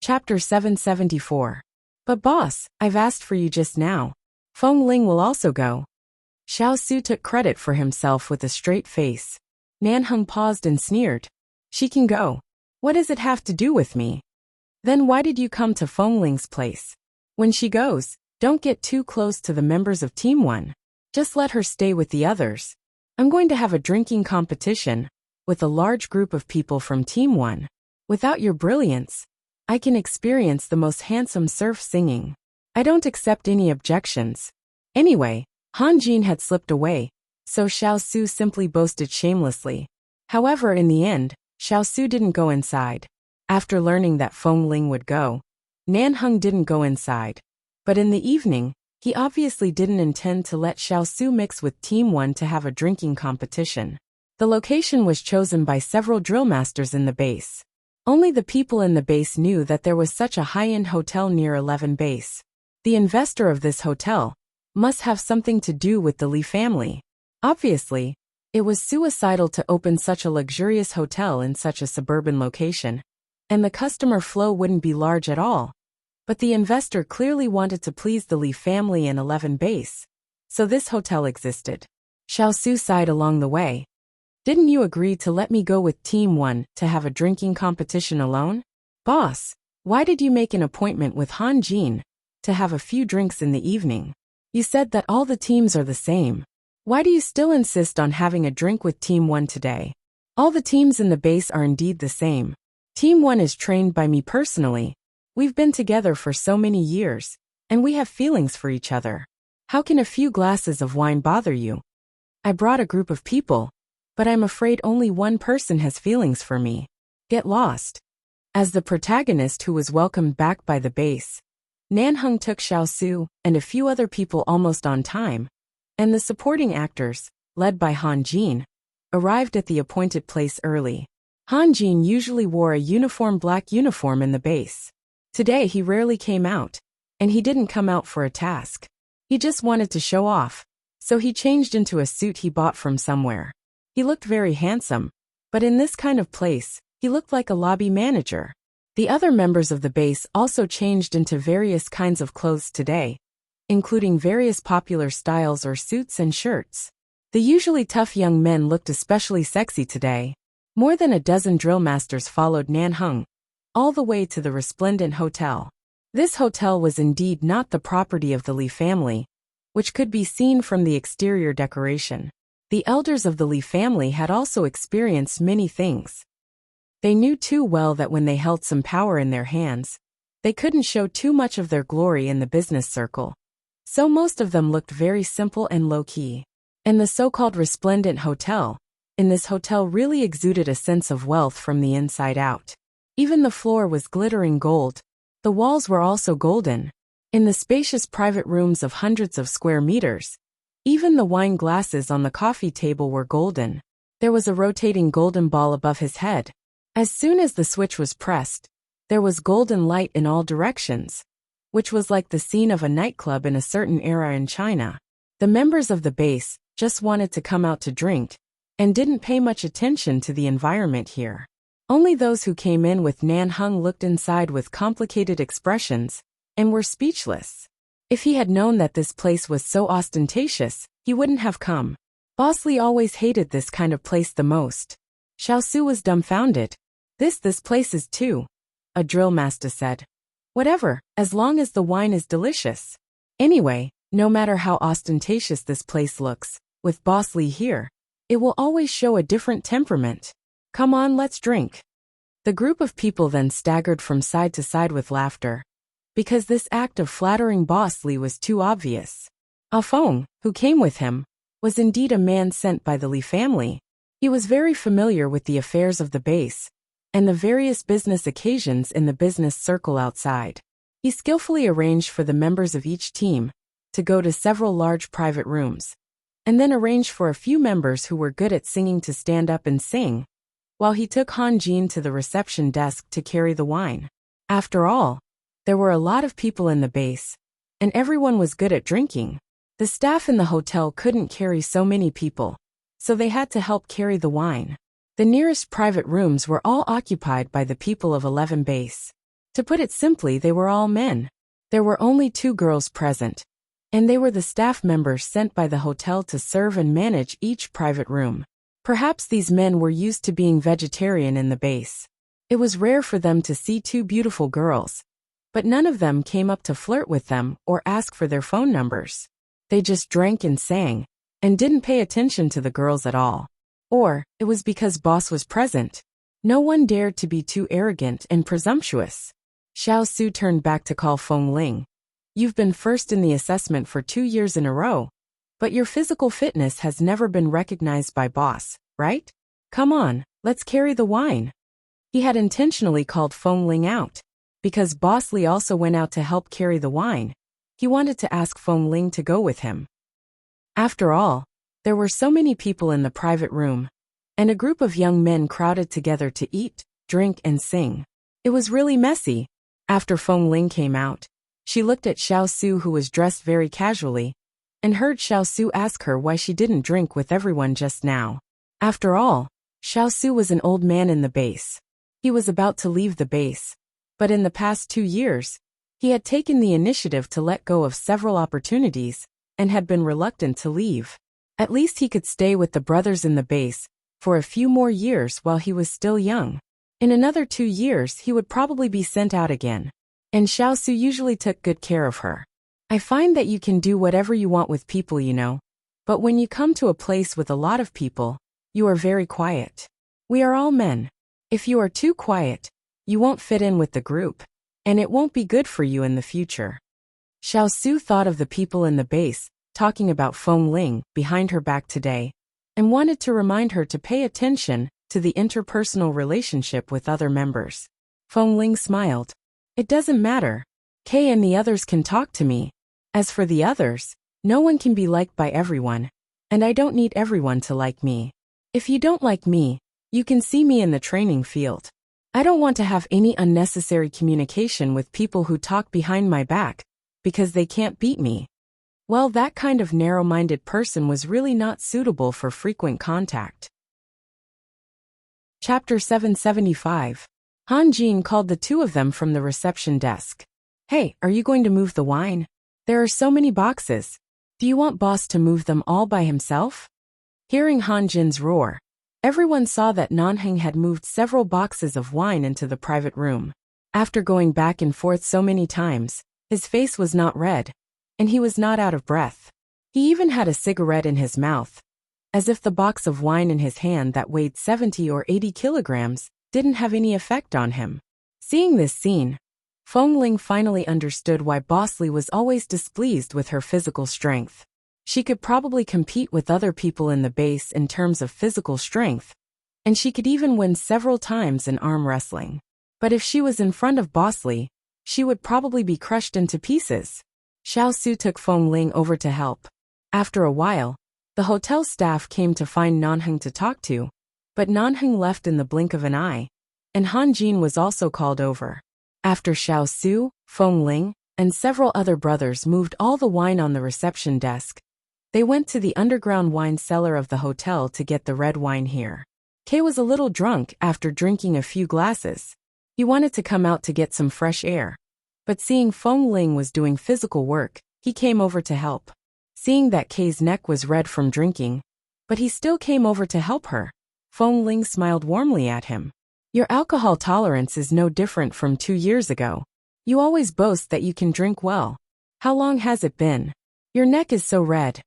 Chapter 774. But boss, I've asked for you just now. Feng Ling will also go. Xiao Su took credit for himself with a straight face. Nan Heng paused and sneered. She can go. What does it have to do with me? Then why did you come to Feng Ling's place? When she goes, don't get too close to the members of Team 1. Just let her stay with the others. I'm going to have a drinking competition with a large group of people from Team 1. Without your brilliance, I can experience the most handsome surf singing. I don't accept any objections. Anyway, Han Jin had slipped away, so Xiao Su simply boasted shamelessly. However, in the end, Xiao Su didn't go inside. After learning that Feng Ling would go, Nan Heng didn't go inside. But in the evening, he obviously didn't intend to let Xiao Su mix with Team 1 to have a drinking competition. The location was chosen by several drill masters in the base. Only the people in the base knew that there was such a high-end hotel near 11 base. The investor of this hotel must have something to do with the Li family. Obviously, it was suicidal to open such a luxurious hotel in such a suburban location, and the customer flow wouldn't be large at all. But the investor clearly wanted to please the Li family and 11 base, so this hotel existed. Xiao Su sighed along the way. Didn't you agree to let me go with Team 1 to have a drinking competition alone? Boss, why did you make an appointment with Han Jin to have a few drinks in the evening? You said that all the teams are the same. Why do you still insist on having a drink with Team 1 today? All the teams in the base are indeed the same. Team 1 is trained by me personally. We've been together for so many years, and we have feelings for each other. How can a few glasses of wine bother you? I brought a group of people, but I'm afraid only one person has feelings for me. Get lost. As the protagonist who was welcomed back by the base, Nan Heng took Xiao Su and a few other people almost on time, and the supporting actors, led by Han Jin, arrived at the appointed place early. Han Jin usually wore a black uniform in the base. Today he rarely came out, and he didn't come out for a task. He just wanted to show off, so he changed into a suit he bought from somewhere. He looked very handsome, but in this kind of place, he looked like a lobby manager. The other members of the base also changed into various kinds of clothes today, including various popular styles or suits and shirts. The usually tough young men looked especially sexy today. More than a dozen drill masters followed Nan Heng all the way to the resplendent hotel. This hotel was indeed not the property of the Li family, which could be seen from the exterior decoration. The elders of the Li family had also experienced many things. They knew too well that when they held some power in their hands, they couldn't show too much of their glory in the business circle. So most of them looked very simple and low-key. And the so-called resplendent hotel, in this hotel really exuded a sense of wealth from the inside out. Even the floor was glittering gold. The walls were also golden. In the spacious private rooms of hundreds of square meters, even the wine glasses on the coffee table were golden. There was a rotating golden ball above his head. As soon as the switch was pressed, there was golden light in all directions, which was like the scene of a nightclub in a certain era in China. The members of the base just wanted to come out to drink, and didn't pay much attention to the environment here. Only those who came in with Nan Heng looked inside with complicated expressions, and were speechless. If he had known that this place was so ostentatious, he wouldn't have come. Boss Li always hated this kind of place the most. Xiao Su was dumbfounded. This place is too. A drill master said. Whatever, as long as the wine is delicious. Anyway, no matter how ostentatious this place looks, with Boss Li here, it will always show a different temperament. Come on, let's drink. The group of people then staggered from side to side with laughter, because this act of flattering Boss Li was too obvious. Ah Feng, who came with him, was indeed a man sent by the Li family. He was very familiar with the affairs of the base, and the various business occasions in the business circle outside. He skillfully arranged for the members of each team to go to several large private rooms, and then arranged for a few members who were good at singing to stand up and sing, while he took Han Jin to the reception desk to carry the wine. After all, there were a lot of people in the base, and everyone was good at drinking. The staff in the hotel couldn't carry so many people, so they had to help carry the wine. The nearest private rooms were all occupied by the people of 11 base. To put it simply, they were all men. There were only 2 girls present, and they were the staff members sent by the hotel to serve and manage each private room. Perhaps these men were used to being vegetarian in the base. It was rare for them to see 2 beautiful girls, but none of them came up to flirt with them or ask for their phone numbers. They just drank and sang, and didn't pay attention to the girls at all. Or, it was because boss was present. No one dared to be too arrogant and presumptuous. Xiao Su turned back to call Feng Ling. You've been first in the assessment for 2 years in a row, but your physical fitness has never been recognized by boss, right? Come on, let's carry the wine. He had intentionally called Feng Ling out, because Boss Li also went out to help carry the wine. He wanted to ask Feng Ling to go with him. After all, there were so many people in the private room, and a group of young men crowded together to eat, drink, and sing. It was really messy. After Feng Ling came out, she looked at Xiao Su, who was dressed very casually, and heard Xiao Su ask her why she didn't drink with everyone just now. After all, Xiao Su was an old man in the base. He was about to leave the base, but in the past 2 years, he had taken the initiative to let go of several opportunities and had been reluctant to leave. At least he could stay with the brothers in the base for a few more years while he was still young. In another 2 years, he would probably be sent out again, and Xiao Su usually took good care of her. I find that you can do whatever you want with people, you know, but when you come to a place with a lot of people, you are very quiet. We are all men. If you are too quiet, you won't fit in with the group, and it won't be good for you in the future. Xiao Su thought of the people in the base, talking about Feng Ling behind her back today, and wanted to remind her to pay attention to the interpersonal relationship with other members. Feng Ling smiled. It doesn't matter. Kay and the others can talk to me. As for the others, no one can be liked by everyone, and I don't need everyone to like me. If you don't like me, you can see me in the training field. I don't want to have any unnecessary communication with people who talk behind my back, because they can't beat me. Well, that kind of narrow-minded person was really not suitable for frequent contact. Chapter 775. Han Jin called the 2 of them from the reception desk. Hey, are you going to move the wine? There are so many boxes. Do you want boss to move them all by himself? Hearing Han Jin's roar, everyone saw that Nanheng had moved several boxes of wine into the private room. After going back and forth so many times, his face was not red, and he was not out of breath. He even had a cigarette in his mouth, as if the box of wine in his hand that weighed 70 or 80 kilograms didn't have any effect on him. Seeing this scene, Feng Ling finally understood why Boss Li was always displeased with her physical strength. She could probably compete with other people in the base in terms of physical strength, and she could even win several times in arm wrestling. But if she was in front of Boss Li, she would probably be crushed into pieces. Xiao Su took Feng Ling over to help. After a while, the hotel staff came to find Nanheng to talk to, but Nanheng left in the blink of an eye, and Han Jin was also called over. After Xiao Su, Feng Ling, and several other brothers moved all the wine on the reception desk, they went to the underground wine cellar of the hotel to get the red wine here. Kay was a little drunk after drinking a few glasses. He wanted to come out to get some fresh air, but seeing Feng Ling was doing physical work, he came over to help. Seeing that Kay's neck was red from drinking, but he still came over to help her, Feng Ling smiled warmly at him. Your alcohol tolerance is no different from 2 years ago. You always boast that you can drink well. How long has it been? Your neck is so red.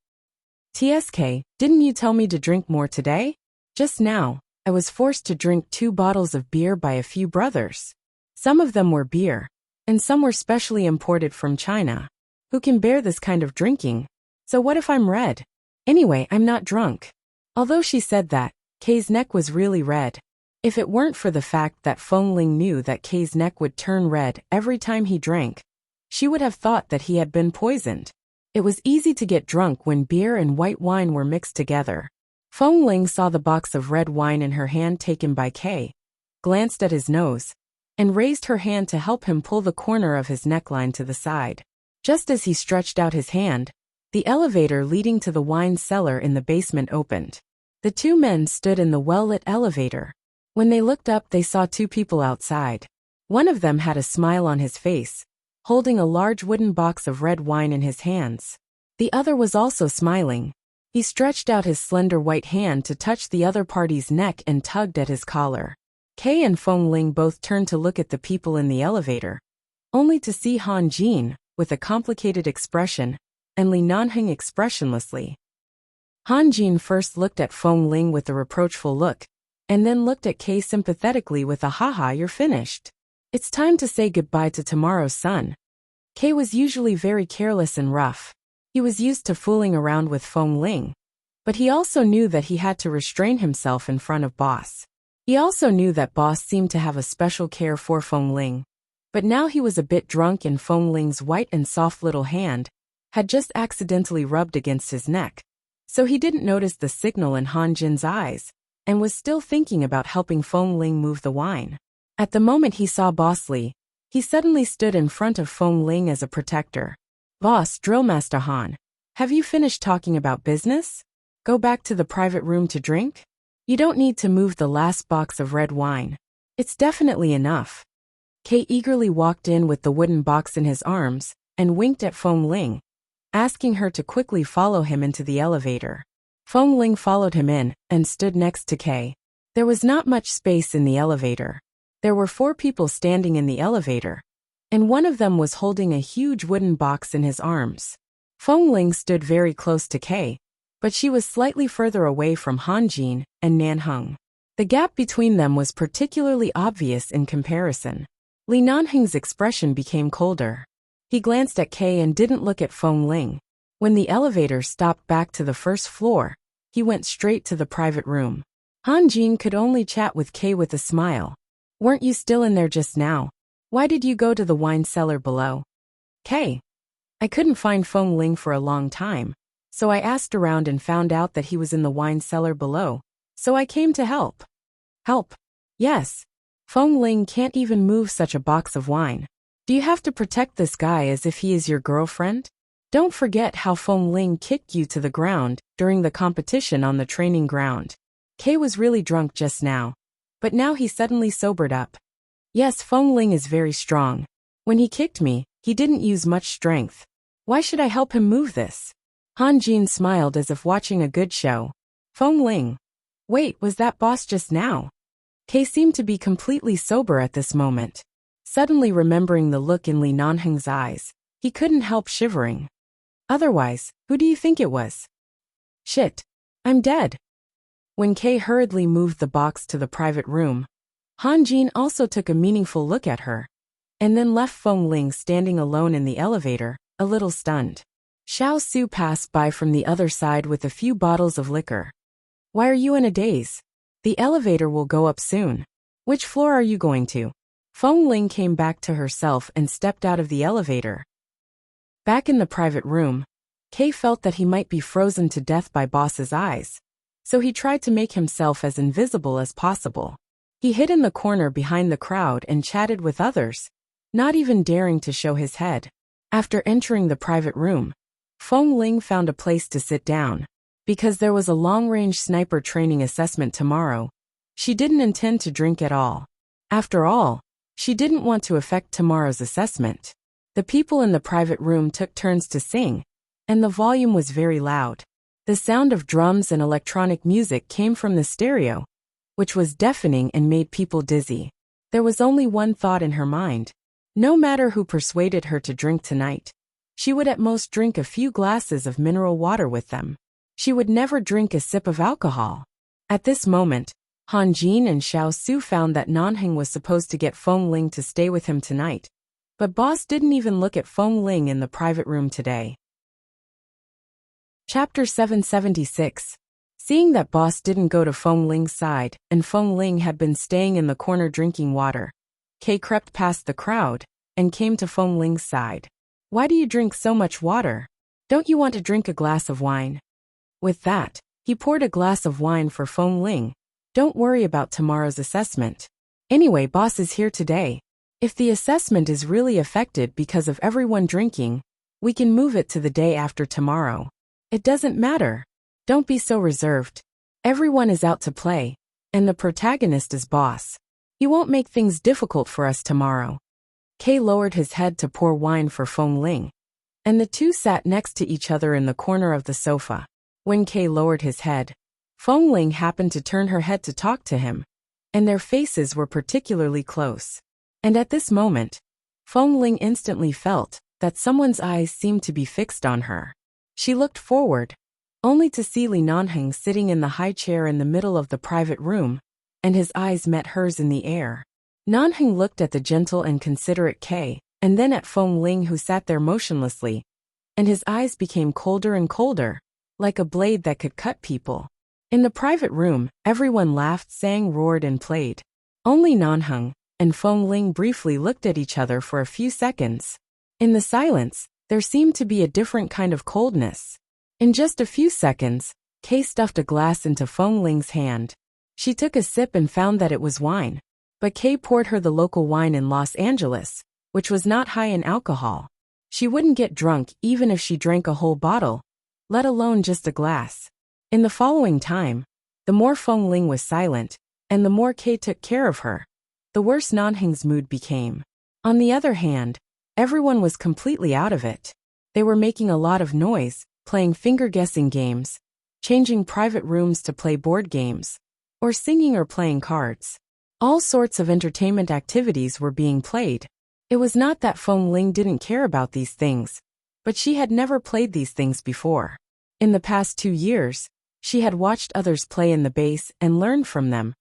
TSK, didn't you tell me to drink more today? Just now, I was forced to drink 2 bottles of beer by a few brothers. Some of them were beer, and some were specially imported from China. Who can bear this kind of drinking? So what if I'm red? Anyway, I'm not drunk. Although she said that, Kay's neck was really red. If it weren't for the fact that Feng Ling knew that Kay's neck would turn red every time he drank, she would have thought that he had been poisoned. It was easy to get drunk when beer and white wine were mixed together. Feng Ling saw the box of red wine in her hand taken by Kay, glanced at his nose, and raised her hand to help him pull the corner of his neckline to the side. Just as he stretched out his hand, the elevator leading to the wine cellar in the basement opened. The 2 men stood in the well-lit elevator. When they looked up, they saw 2 people outside. One of them had a smile on his face, holding a large wooden box of red wine in his hands. The other was also smiling. He stretched out his slender white hand to touch the other party's neck and tugged at his collar. Kay and Feng Ling both turned to look at the people in the elevator, only to see Han Jin, with a complicated expression, and Li Nanheng expressionlessly. Han Jin first looked at Feng Ling with a reproachful look, and then looked at Kay sympathetically with a haha, you're finished. It's time to say goodbye to tomorrow's sun. Kay was usually very careless and rough. He was used to fooling around with Feng Ling, but he also knew that he had to restrain himself in front of Boss. He also knew that Boss seemed to have a special care for Feng Ling, but now he was a bit drunk and Feng Ling's white and soft little hand had just accidentally rubbed against his neck, so he didn't notice the signal in Han Jin's eyes and was still thinking about helping Feng Ling move the wine. At the moment he saw Boss Li, he suddenly stood in front of Feng Ling as a protector. Boss, Drillmaster Han, have you finished talking about business? Go back to the private room to drink? You don't need to move the last box of red wine. It's definitely enough. Kay eagerly walked in with the wooden box in his arms and winked at Feng Ling, asking her to quickly follow him into the elevator. Feng Ling followed him in and stood next to Kay. There was not much space in the elevator. There were 4 people standing in the elevator, and one of them was holding a huge wooden box in his arms. Feng Ling stood very close to Kay, but she was slightly further away from Han Jin and Nanheng. The gap between them was particularly obvious in comparison. Li Nanheng's expression became colder. He glanced at Kay and didn't look at Feng Ling. When the elevator stopped back to the first floor, he went straight to the private room. Han Jin could only chat with Kay with a smile. Weren't you still in there just now? Why did you go to the wine cellar below? Kay. I couldn't find Feng Ling for a long time, so I asked around and found out that he was in the wine cellar below, so I came to help. Help? Yes. Feng Ling can't even move such a box of wine. Do you have to protect this guy as if he is your girlfriend? Don't forget how Feng Ling kicked you to the ground during the competition on the training ground. Kay was really drunk just now, but now he suddenly sobered up. Yes, Feng Ling is very strong. When he kicked me, he didn't use much strength. Why should I help him move this? Han Jin smiled as if watching a good show. Feng Ling. Wait, was that Boss just now? Kay seemed to be completely sober at this moment. Suddenly remembering the look in Li Nanheng's eyes, he couldn't help shivering. Otherwise, who do you think it was? Shit. I'm dead. When Kay hurriedly moved the box to the private room, Han Jin also took a meaningful look at her, and then left Feng Ling standing alone in the elevator, a little stunned. Xiao Su passed by from the other side with a few bottles of liquor. Why are you in a daze? The elevator will go up soon. Which floor are you going to? Feng Ling came back to herself and stepped out of the elevator. Back in the private room, Kay felt that he might be frozen to death by Boss's eyes, so he tried to make himself as invisible as possible. He hid in the corner behind the crowd and chatted with others, not even daring to show his head. After entering the private room, Feng Ling found a place to sit down. Because there was a long-range sniper training assessment tomorrow, she didn't intend to drink at all. After all, she didn't want to affect tomorrow's assessment. The people in the private room took turns to sing, and the volume was very loud. The sound of drums and electronic music came from the stereo, which was deafening and made people dizzy. There was only one thought in her mind. No matter who persuaded her to drink tonight, she would at most drink a few glasses of mineral water with them. She would never drink a sip of alcohol. At this moment, Han Jin and Xiao Su found that Nanheng was supposed to get Feng Ling to stay with him tonight, but Boss didn't even look at Feng Ling in the private room today. Chapter 776. Seeing that Boss didn't go to Feng Ling's side and Feng Ling had been staying in the corner drinking water, Kay crept past the crowd and came to Feng Ling's side. Why do you drink so much water? Don't you want to drink a glass of wine? With that, he poured a glass of wine for Feng Ling. Don't worry about tomorrow's assessment. Anyway, Boss is here today. If the assessment is really affected because of everyone drinking, we can move it to the day after tomorrow. It doesn't matter. Don't be so reserved. Everyone is out to play, and the protagonist is Boss. You won't make things difficult for us tomorrow. Kay lowered his head to pour wine for Feng Ling, and the two sat next to each other in the corner of the sofa. When Kay lowered his head, Feng Ling happened to turn her head to talk to him, and their faces were particularly close. And at this moment, Feng Ling instantly felt that someone's eyes seemed to be fixed on her. She looked forward, only to see Li Nanheng sitting in the high chair in the middle of the private room, and his eyes met hers in the air. Nanheng looked at the gentle and considerate Kay, and then at Feng Ling who sat there motionlessly, and his eyes became colder and colder, like a blade that could cut people. In the private room, everyone laughed, sang, roared, and played. Only Nanheng and Feng Ling briefly looked at each other for a few seconds. In the silence, there seemed to be a different kind of coldness. In just a few seconds, Kay stuffed a glass into Feng Ling's hand. She took a sip and found that it was wine. But Kay poured her the local wine in Los Angeles, which was not high in alcohol. She wouldn't get drunk even if she drank a whole bottle, let alone just a glass. In the following time, the more Feng Ling was silent, and the more Kay took care of her, the worse Nanheng's mood became. On the other hand, everyone was completely out of it. They were making a lot of noise, playing finger-guessing games, changing private rooms to play board games, or singing or playing cards. All sorts of entertainment activities were being played. It was not that Feng Ling didn't care about these things, but she had never played these things before. In the past 2 years, she had watched others play in the base and learned from them.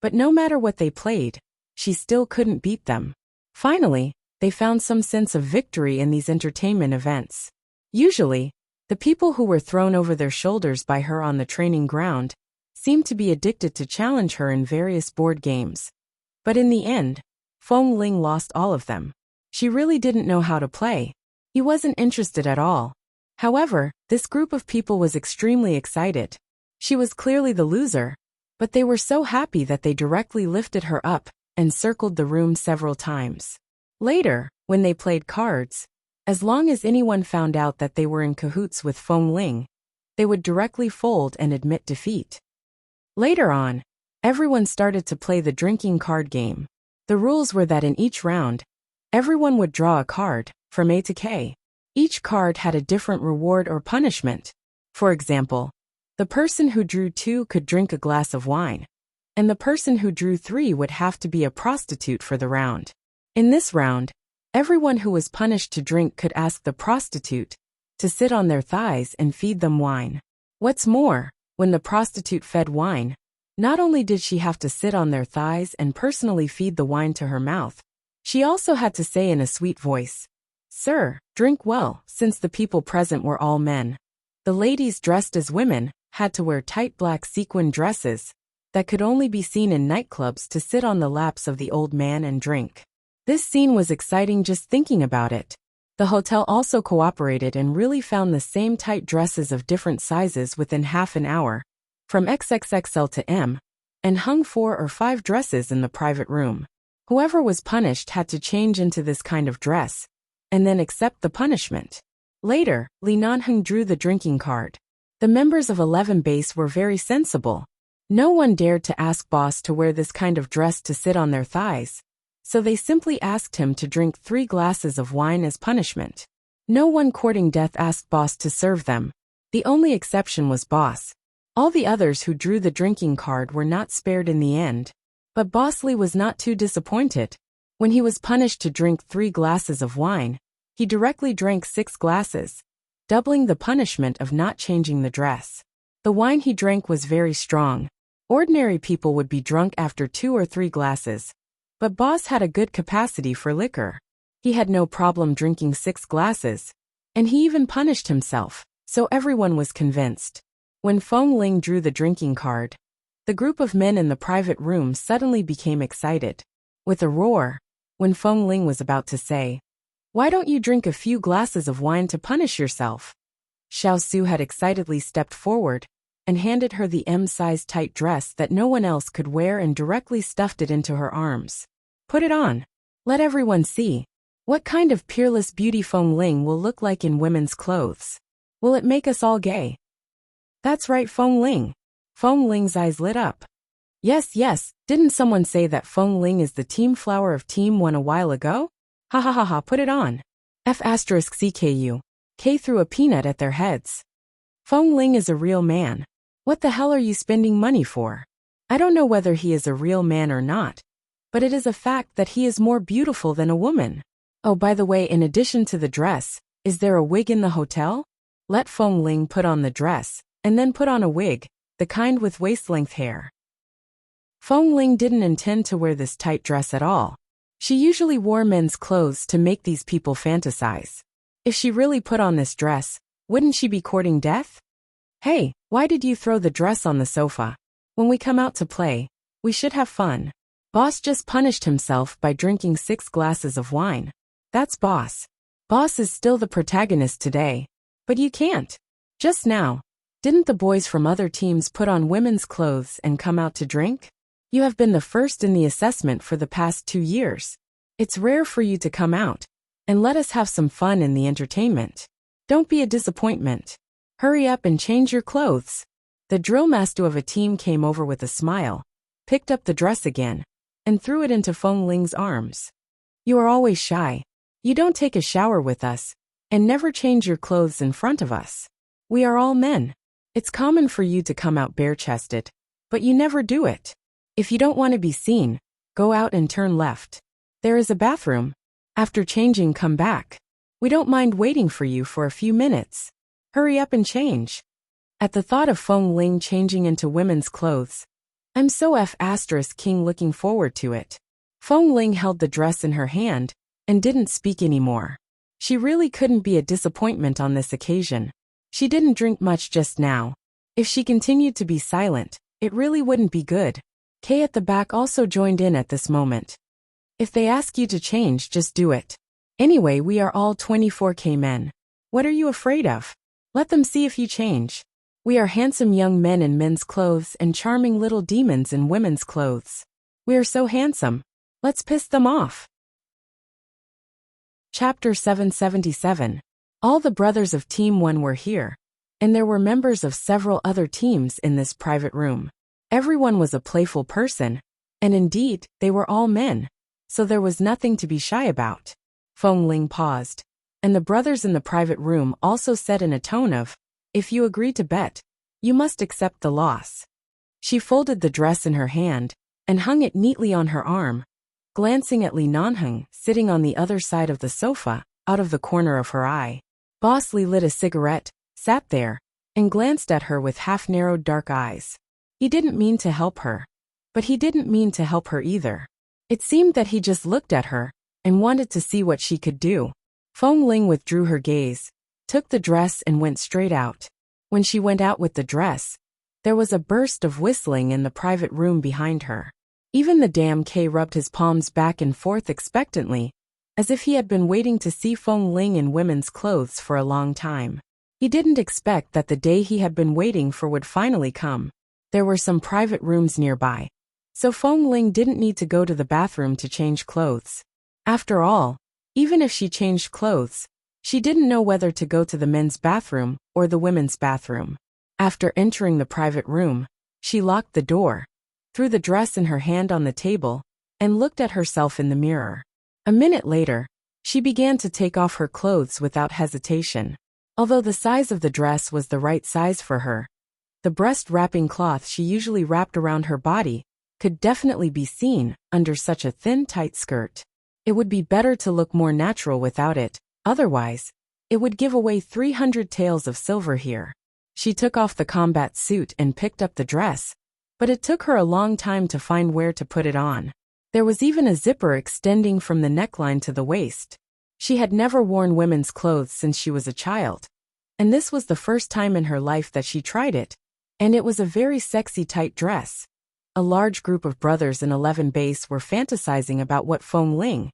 But no matter what they played, she still couldn't beat them. Finally, they found some sense of victory in these entertainment events. Usually, the people who were thrown over their shoulders by her on the training ground seemed to be addicted to challenge her in various board games. But in the end, Feng Ling lost all of them. She really didn't know how to play. He wasn't interested at all. However, this group of people was extremely excited. She was clearly the loser, but they were so happy that they directly lifted her up and circled the room several times. Later, when they played cards, as long as anyone found out that they were in cahoots with Feng Ling, they would directly fold and admit defeat. Later on, everyone started to play the drinking card game. The rules were that in each round, everyone would draw a card, from A to K. Each card had a different reward or punishment. For example, the person who drew 2 could drink a glass of wine, and the person who drew 3 would have to be a prostitute for the round. In this round, everyone who was punished to drink could ask the prostitute to sit on their thighs and feed them wine. What's more, when the prostitute fed wine, not only did she have to sit on their thighs and personally feed the wine to her mouth, she also had to say in a sweet voice, "Sir, drink well," since the people present were all men. The ladies dressed as women had to wear tight black sequin dresses that could only be seen in nightclubs to sit on the laps of the old man and drink. This scene was exciting just thinking about it. The hotel also cooperated and really found the same tight dresses of different sizes within half an hour, from XXXL to M, and hung 4 or 5 dresses in the private room. Whoever was punished had to change into this kind of dress, and then accept the punishment. Later, Li Nanheng drew the drinking card. The members of 11 Base were very sensible. No one dared to ask boss to wear this kind of dress to sit on their thighs, so they simply asked him to drink 3 glasses of wine as punishment. No one courting death asked boss to serve them. The only exception was boss. All the others who drew the drinking card were not spared in the end. But Boss Lee was not too disappointed. When he was punished to drink 3 glasses of wine, he directly drank 6 glasses, doubling the punishment of not changing the dress. The wine he drank was very strong. Ordinary people would be drunk after 2 or 3 glasses. But Boss had a good capacity for liquor. He had no problem drinking 6 glasses, and he even punished himself, so everyone was convinced. When Feng Ling drew the drinking card, the group of men in the private room suddenly became excited. With a roar, when Feng Ling was about to say, "Why don't you drink a few glasses of wine to punish yourself?" Xiao Su had excitedly stepped forward and handed her the M-size tight dress that no one else could wear and directly stuffed it into her arms. "Put it on. Let everyone see. What kind of peerless beauty Feng Ling will look like in women's clothes. Will it make us all gay?" "That's right, Feng Ling." Feng Ling's eyes lit up. Yes, yes, didn't someone say that Feng Ling is the team flower of Team 1 a while ago? Ha ha ha ha, put it on. F*CKU. K threw a peanut at their heads. Feng Ling is a real man. What the hell are you spending money for? I don't know whether he is a real man or not, but it is a fact that he is more beautiful than a woman. Oh, by the way, in addition to the dress, is there a wig in the hotel? Let Feng Ling put on the dress, and then put on a wig, the kind with waist-length hair. Feng Ling didn't intend to wear this tight dress at all. She usually wore men's clothes to make these people fantasize. If she really put on this dress, wouldn't she be courting death? Hey, why did you throw the dress on the sofa? When we come out to play, we should have fun. Boss just punished himself by drinking 6 glasses of wine. That's Boss. Boss is still the protagonist today. But you can't. Just now, didn't the boys from other teams put on women's clothes and come out to drink? You have been the first in the assessment for the past 2 years. It's rare for you to come out, and let us have some fun in the entertainment. Don't be a disappointment. Hurry up and change your clothes. The drill master of a team came over with a smile, picked up the dress again, and threw it into Feng Ling's arms. You are always shy. You don't take a shower with us, and never change your clothes in front of us. We are all men. It's common for you to come out bare-chested, but you never do it. If you don't want to be seen, go out and turn left. There is a bathroom. After changing, come back. We don't mind waiting for you for a few minutes. Hurry up and change. At the thought of Feng Ling changing into women's clothes, I'm so F*King looking forward to it. Feng Ling held the dress in her hand and didn't speak anymore. She really couldn't be a disappointment on this occasion. She didn't drink much just now. If she continued to be silent, it really wouldn't be good. Kay at the back also joined in at this moment. If they ask you to change, just do it. Anyway, we are all 24K men. What are you afraid of? Let them see if you change. We are handsome young men in men's clothes and charming little demons in women's clothes. We are so handsome. Let's piss them off. Chapter 777. All the brothers of Team 1 were here, and there were members of several other teams in this private room. Everyone was a playful person, and indeed, they were all men, so there was nothing to be shy about. Feng Ling paused, and the brothers in the private room also said in a tone of, if you agree to bet, you must accept the loss. She folded the dress in her hand, and hung it neatly on her arm, glancing at Li Nanheng sitting on the other side of the sofa, out of the corner of her eye. Boss Li lit a cigarette, sat there, and glanced at her with half-narrowed dark eyes. He didn't mean to help her. But he didn't mean to help her either. It seemed that he just looked at her, and wanted to see what she could do. Feng Ling withdrew her gaze, took the dress and went straight out. When she went out with the dress, there was a burst of whistling in the private room behind her. Even the damn K rubbed his palms back and forth expectantly, as if he had been waiting to see Feng Ling in women's clothes for a long time. He didn't expect that the day he had been waiting for would finally come. There were some private rooms nearby, so Feng Ling didn't need to go to the bathroom to change clothes. After all, even if she changed clothes, she didn't know whether to go to the men's bathroom or the women's bathroom. After entering the private room, she locked the door, threw the dress in her hand on the table, and looked at herself in the mirror. A minute later, she began to take off her clothes without hesitation. Although the size of the dress was the right size for her, the breast wrapping cloth she usually wrapped around her body could definitely be seen under such a thin, tight skirt. It would be better to look more natural without it, otherwise, it would give away 300 taels of silver here. She took off the combat suit and picked up the dress, but it took her a long time to find where to put it on. There was even a zipper extending from the neckline to the waist. She had never worn women's clothes since she was a child, and this was the first time in her life that she tried it, and it was a very sexy tight dress. A large group of brothers in 11 base were fantasizing about what Feng Ling,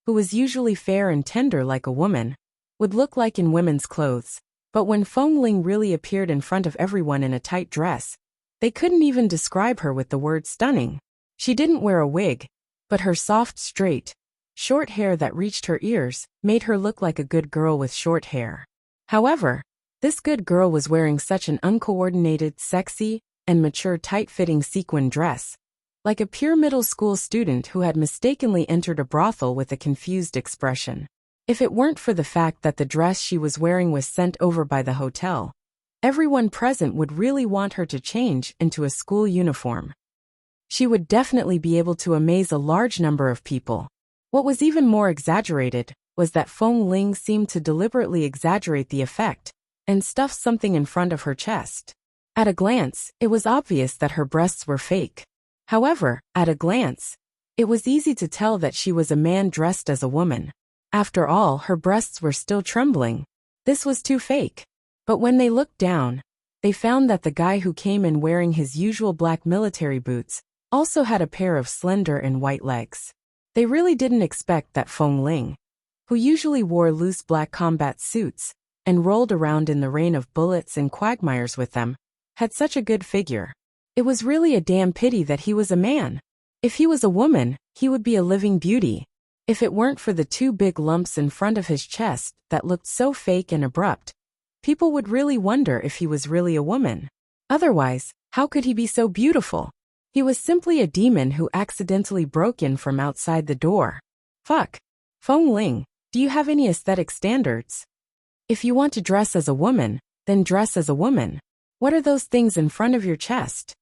who was usually fair and tender like a woman, would look like in women's clothes. But when Feng Ling really appeared in front of everyone in a tight dress, they couldn't even describe her with the word stunning. She didn't wear a wig, but her soft, straight, short hair that reached her ears made her look like a good girl with short hair. However, this good girl was wearing such an uncoordinated, sexy, and mature tight-fitting sequin dress like a pure middle school student who had mistakenly entered a brothel with a confused expression. If it weren't for the fact that the dress she was wearing was sent over by the hotel, everyone present would really want her to change into a school uniform. She would definitely be able to amaze a large number of people. What was even more exaggerated was that Feng Ling seemed to deliberately exaggerate the effect and stuff something in front of her chest. At a glance, it was obvious that her breasts were fake. However, at a glance, it was easy to tell that she was a man dressed as a woman. After all, her breasts were still trembling. This was too fake. But when they looked down, they found that the guy who came in wearing his usual black military boots also had a pair of slender and white legs. They really didn't expect that Feng Ling, who usually wore loose black combat suits and rolled around in the rain of bullets and quagmires with them, had such a good figure. It was really a damn pity that he was a man. If he was a woman, he would be a living beauty. If it weren't for the two big lumps in front of his chest that looked so fake and abrupt, people would really wonder if he was really a woman. Otherwise, how could he be so beautiful? He was simply a demon who accidentally broke in from outside the door. Fuck. Feng Ling, do you have any aesthetic standards? If you want to dress as a woman, then dress as a woman. What are those things in front of your chest?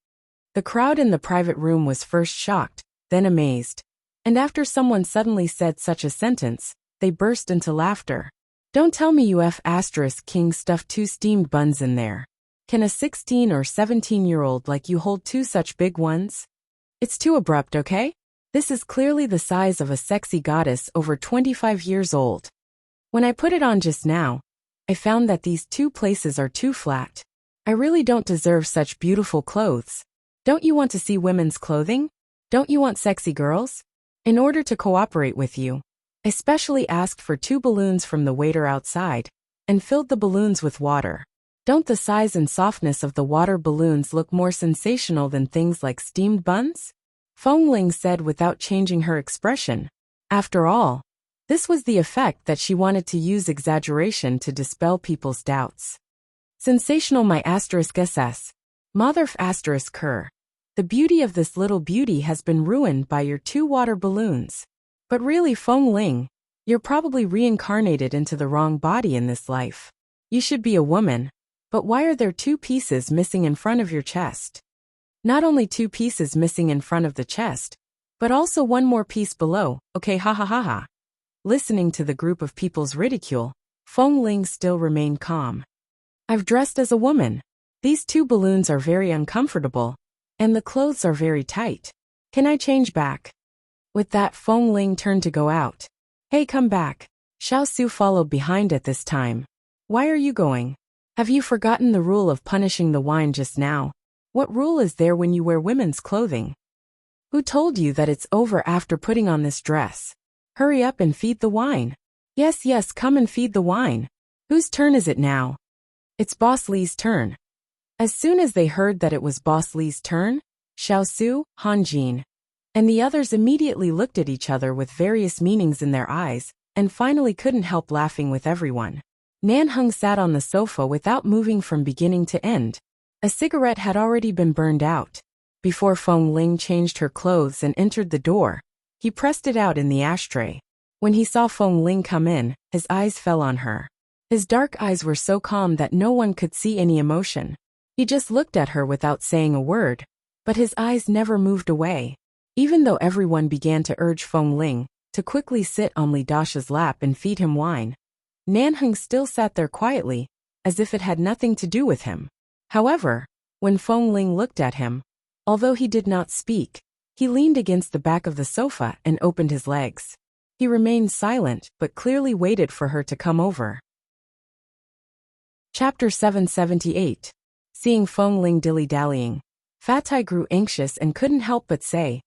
The crowd in the private room was first shocked, then amazed. And after someone suddenly said such a sentence, they burst into laughter. Don't tell me you King stuffed 2 steamed buns in there. Can a 16 or 17-year-old like you hold 2 such big ones? It's too abrupt, okay? This is clearly the size of a sexy goddess over 25 years old. When I put it on just now, I found that these 2 places are too flat. I really don't deserve such beautiful clothes. Don't you want to see women's clothing? Don't you want sexy girls? In order to cooperate with you, I specially asked for 2 balloons from the waiter outside and filled the balloons with water. Don't the size and softness of the water balloons look more sensational than things like steamed buns? Feng Ling said without changing her expression. After all, this was the effect that she wanted to use exaggeration to dispel people's doubts. Sensational my *SS. Motherf *her. The beauty of this little beauty has been ruined by your 2 water balloons. But really, Feng Ling, you're probably reincarnated into the wrong body in this life. You should be a woman. But why are there 2 pieces missing in front of your chest? Not only 2 pieces missing in front of the chest, but also 1 more piece below, okay ha ha ha ha. Listening to the group of people's ridicule, Feng Ling still remained calm. I've dressed as a woman. These 2 balloons are very uncomfortable, and the clothes are very tight. Can I change back? With that, Feng Ling turned to go out. Hey, come back. Xiao Su followed behind at this time. Why are you going? Have you forgotten the rule of punishing the wine just now? What rule is there when you wear women's clothing? Who told you that it's over after putting on this dress? Hurry up and feed the wine. Yes, yes, come and feed the wine. Whose turn is it now? It's Boss Li's turn. As soon as they heard that it was Boss Li's turn, Xiao Su, Han Jin, and the others immediately looked at each other with various meanings in their eyes, and finally couldn't help laughing with everyone. Nanheng sat on the sofa without moving from beginning to end. A cigarette had already been burned out. Before Feng Ling changed her clothes and entered the door, he pressed it out in the ashtray. When he saw Feng Ling come in, his eyes fell on her. His dark eyes were so calm that no one could see any emotion. He just looked at her without saying a word, but his eyes never moved away. Even though everyone began to urge Feng Ling to quickly sit on Li Dasha's lap and feed him wine, Nanheng still sat there quietly, as if it had nothing to do with him. However, when Feng Ling looked at him, although he did not speak, he leaned against the back of the sofa and opened his legs. He remained silent but clearly waited for her to come over. Chapter 778. Seeing Feng Ling dilly-dallying, Fatai grew anxious and couldn't help but say,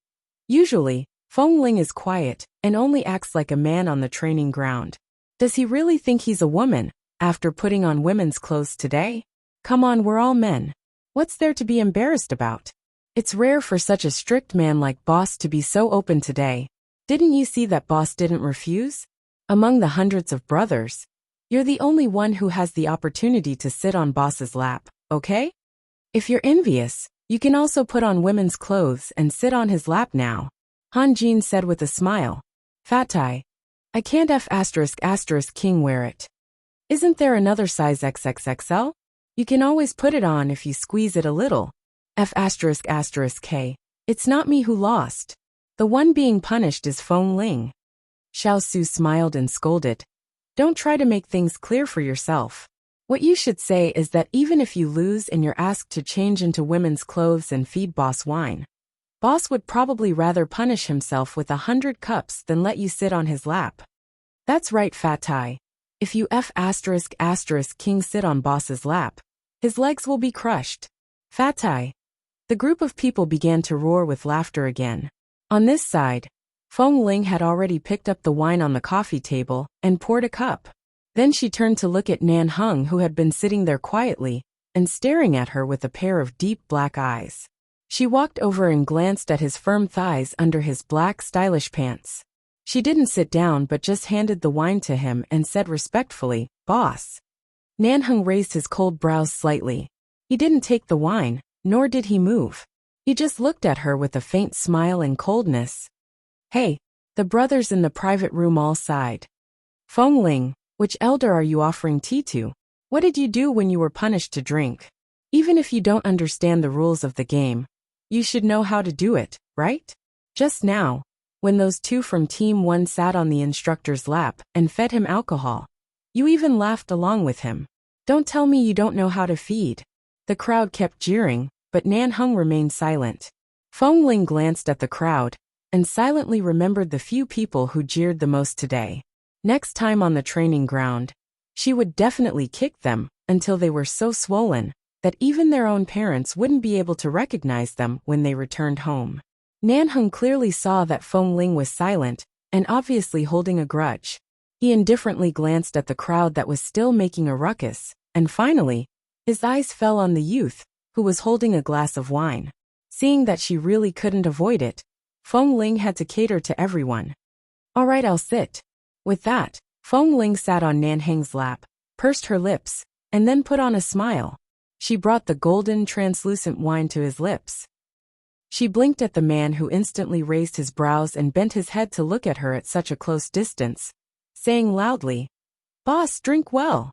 usually, Feng Ling is quiet and only acts like a man on the training ground. Does he really think he's a woman, after putting on women's clothes today? Come on, we're all men. What's there to be embarrassed about? It's rare for such a strict man like Boss to be so open today. Didn't you see that Boss didn't refuse? Among the hundreds of brothers, you're the only one who has the opportunity to sit on Boss's lap, okay? If you're envious, You can also put on women's clothes and sit on his lap now. Han Jin said with a smile. Fatai. I can't King wear it. Isn't there another size XXXL? You can always put it on if you squeeze it a little. K. It's not me who lost. The one being punished is Feng Ling. Xiao Su smiled and scolded. Don't try to make things clear for yourself. What you should say is that even if you lose and you're asked to change into women's clothes and feed boss wine, boss would probably rather punish himself with 100 cups than let you sit on his lap. That's right, Fatai. If you King sit on boss's lap, his legs will be crushed. Fatai. The group of people began to roar with laughter again. On this side, Feng Ling had already picked up the wine on the coffee table and poured a cup. Then she turned to look at Nan Heng, who had been sitting there quietly and staring at her with a pair of deep black eyes. She walked over and glanced at his firm thighs under his black stylish pants. She didn't sit down but just handed the wine to him and said respectfully, Boss. Nan Heng raised his cold brows slightly. He didn't take the wine, nor did he move. He just looked at her with a faint smile and coldness. Hey, the brothers in the private room all sighed. Feng Ling, which elder are you offering tea to? What did you do when you were punished to drink? Even if you don't understand the rules of the game, you should know how to do it, right? Just now, when those two from Team 1 sat on the instructor's lap and fed him alcohol, you even laughed along with him. Don't tell me you don't know how to feed. The crowd kept jeering, but Nan Heng remained silent. Feng Ling glanced at the crowd and silently remembered the few people who jeered the most today. Next time on the training ground, she would definitely kick them until they were so swollen that even their own parents wouldn't be able to recognize them when they returned home. Nan Heng clearly saw that Feng Ling was silent and obviously holding a grudge. He indifferently glanced at the crowd that was still making a ruckus, and finally, his eyes fell on the youth, who was holding a glass of wine. Seeing that she really couldn't avoid it, Feng Ling had to cater to everyone. All right, I'll sit. With that, Feng Ling sat on Nan Heng's lap, pursed her lips, and then put on a smile. She brought the golden, translucent wine to his lips. She blinked at the man, who instantly raised his brows and bent his head to look at her at such a close distance, saying loudly, Boss, drink well.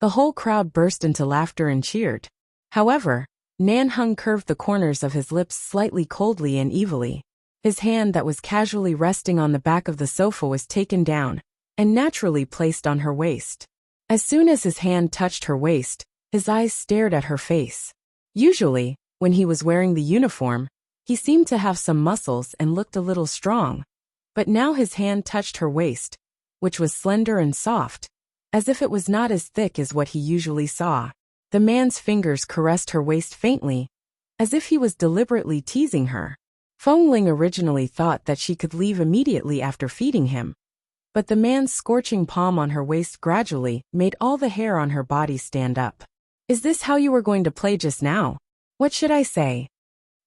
The whole crowd burst into laughter and cheered. However, Nan Heng curved the corners of his lips slightly coldly and evilly. His hand that was casually resting on the back of the sofa was taken down and naturally placed on her waist. As soon as his hand touched her waist, his eyes stared at her face. Usually, when he was wearing the uniform, he seemed to have some muscles and looked a little strong. But now his hand touched her waist, which was slender and soft, as if it was not as thick as what he usually saw. The man's fingers caressed her waist faintly, as if he was deliberately teasing her. Feng Ling originally thought that she could leave immediately after feeding him, but the man's scorching palm on her waist gradually made all the hair on her body stand up. Is this how you were going to play just now? What should I say?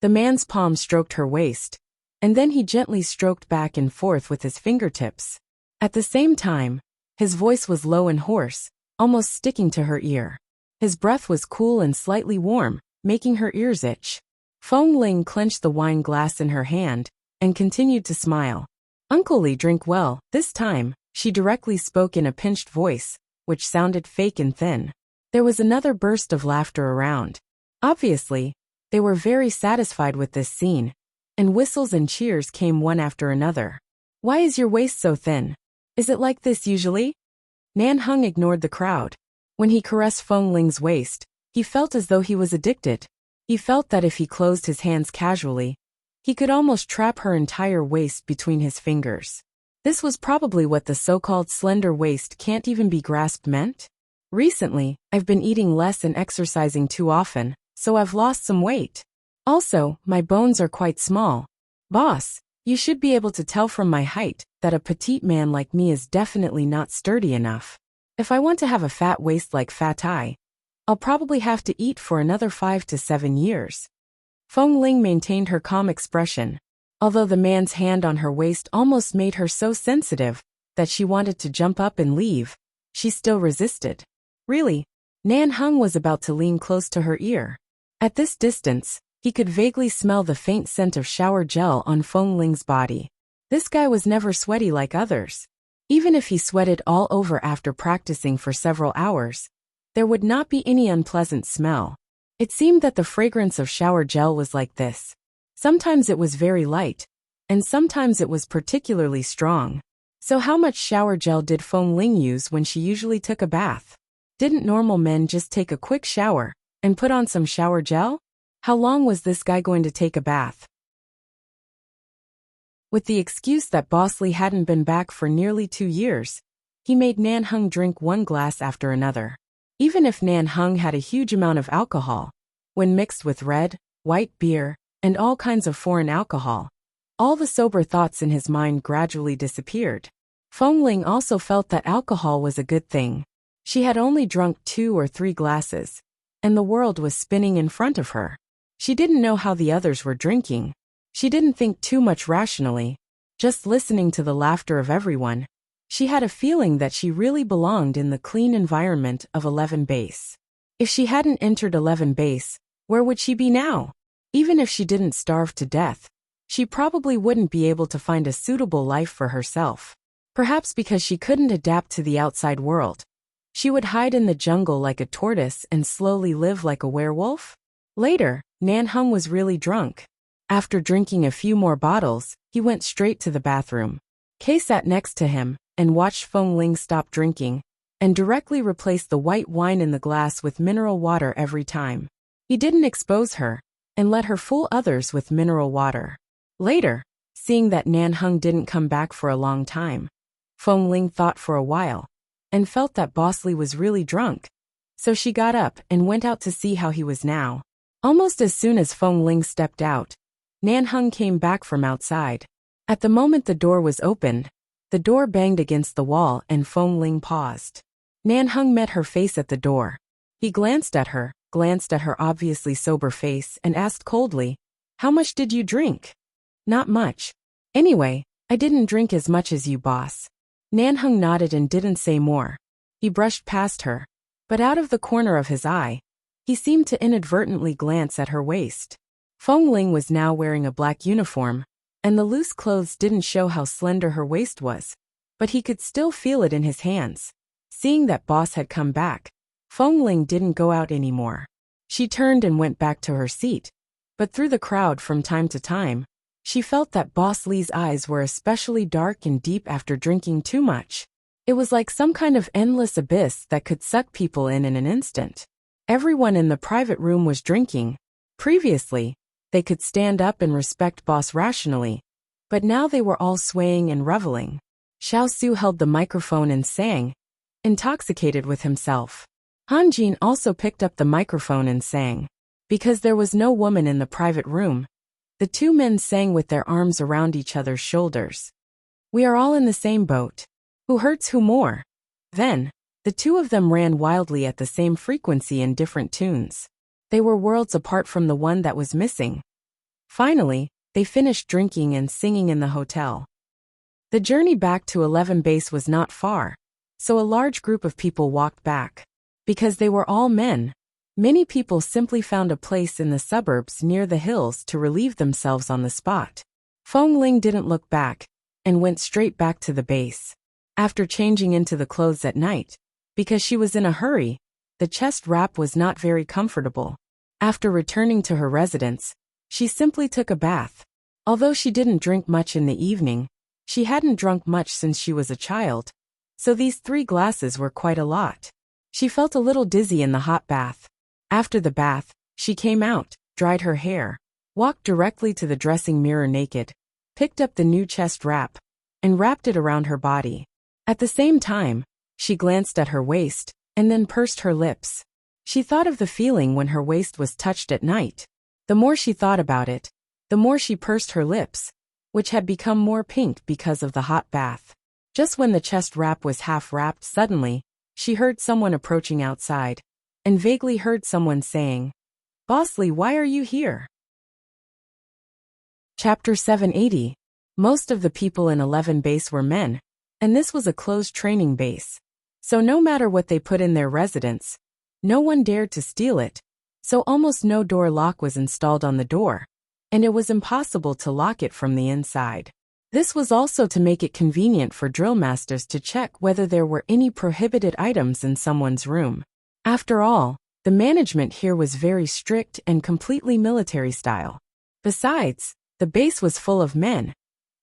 The man's palm stroked her waist, and then he gently stroked back and forth with his fingertips. At the same time, his voice was low and hoarse, almost sticking to her ear. His breath was cool and slightly warm, making her ears itch. Feng Ling clenched the wine glass in her hand and continued to smile. Uncle Li, drink well. This time, she directly spoke in a pinched voice, which sounded fake and thin. There was another burst of laughter around. Obviously, they were very satisfied with this scene, and whistles and cheers came one after another. Why is your waist so thin? Is it like this usually? Nan Heng ignored the crowd. When he caressed Feng Ling's waist, he felt as though he was addicted. He felt that if he closed his hands casually, he could almost trap her entire waist between his fingers. This was probably what the so-called slender waist can't even be grasped meant. Recently, I've been eating less and exercising too often, so I've lost some weight. Also, my bones are quite small. Boss, you should be able to tell from my height that a petite man like me is definitely not sturdy enough. If I want to have a fat waist like Fatai, I'll probably have to eat for another 5 to 7 years. Feng Ling maintained her calm expression, although the man's hand on her waist almost made her so sensitive that she wanted to jump up and leave. She still resisted. Really, Nan Heng was about to lean close to her ear. At this distance, He could vaguely smell the faint scent of shower gel on Feng Ling's body. This guy was never sweaty like others. Even if he sweated all over after practicing for several hours, there would not be any unpleasant smell. It seemed that the fragrance of shower gel was like this. Sometimes it was very light, and sometimes it was particularly strong. So how much shower gel did Feng Ling use when she usually took a bath? Didn't normal men just take a quick shower and put on some shower gel? How long was this guy going to take a bath? With the excuse that Boss Lee hadn't been back for nearly 2 years, he made Nan Hung drink one glass after another. Even if Nan Hung had a huge amount of alcohol, when mixed with red, white beer, and all kinds of foreign alcohol, all the sober thoughts in his mind gradually disappeared. Feng Ling also felt that alcohol was a good thing. She had only drunk 2 or 3 glasses, and the world was spinning in front of her. She didn't know how the others were drinking. She didn't think too much rationally, just listening to the laughter of everyone. She had a feeling that she really belonged in the clean environment of 11 Base. If she hadn't entered 11 Base, where would she be now? Even if she didn't starve to death, she probably wouldn't be able to find a suitable life for herself. Perhaps because she couldn't adapt to the outside world. She would hide in the jungle like a tortoise and slowly live like a werewolf? Later, Nan Hung was really drunk. After drinking a few more bottles, he went straight to the bathroom. Kay sat next to him and watched Feng Ling stop drinking and directly replace the white wine in the glass with mineral water every time. He didn't expose her and let her fool others with mineral water. Later, seeing that Nan Hung didn't come back for a long time, Feng Ling thought for a while and felt that Boss Lee was really drunk. So she got up and went out to see how he was now. Almost as soon as Feng Ling stepped out, Nan Hung came back from outside. At the moment the door was opened, the door banged against the wall and Feng Ling paused. Nan Hung met her face at the door. He glanced at her obviously sober face and asked coldly, "How much did you drink?" "Not much. Anyway, I didn't drink as much as you, boss." Nan Hung nodded and didn't say more. He brushed past her, but out of the corner of his eye, he seemed to inadvertently glance at her waist. Feng Ling was now wearing a black uniform, and the loose clothes didn't show how slender her waist was, but he could still feel it in his hands. Seeing that Boss had come back, Feng Ling didn't go out anymore. She turned and went back to her seat, but through the crowd from time to time, she felt that Boss Lee's eyes were especially dark and deep after drinking too much. It was like some kind of endless abyss that could suck people in an instant. Everyone in the private room was drinking. Previously, they could stand up and respect Boss rationally, but now they were all swaying and reveling. Xiao Su held the microphone and sang, intoxicated with himself. Han Jin also picked up the microphone and sang. Because there was no woman in the private room, the two men sang with their arms around each other's shoulders. "We are all in the same boat. Who hurts who more?" Then, the two of them ran wildly at the same frequency in different tunes. They were worlds apart from the one that was missing. Finally, they finished drinking and singing in the hotel. The journey back to 11 Base was not far, so a large group of people walked back. Because they were all men, many people simply found a place in the suburbs near the hills to relieve themselves on the spot. Feng Ling didn't look back and went straight back to the base. After changing into the clothes at night, because she was in a hurry, the chest wrap was not very comfortable. After returning to her residence, she simply took a bath. Although she didn't drink much in the evening, she hadn't drunk much since she was a child, so these 3 glasses were quite a lot. She felt a little dizzy in the hot bath. After the bath, she came out, dried her hair, walked directly to the dressing mirror naked, picked up the new chest wrap, and wrapped it around her body. At the same time, she glanced at her waist, and then pursed her lips. She thought of the feeling when her waist was touched at night. The more she thought about it, the more she pursed her lips, which had become more pink because of the hot bath. Just when the chest wrap was half wrapped, suddenly, she heard someone approaching outside, and vaguely heard someone saying, "Boss Lee, why are you here?" Chapter 780. Most of the people in 11 Base were men, and this was a closed training base. So no matter what they put in their residence, no one dared to steal it, so almost no door lock was installed on the door, and it was impossible to lock it from the inside. This was also to make it convenient for drill masters to check whether there were any prohibited items in someone's room. After all, the management here was very strict and completely military style. Besides, the base was full of men,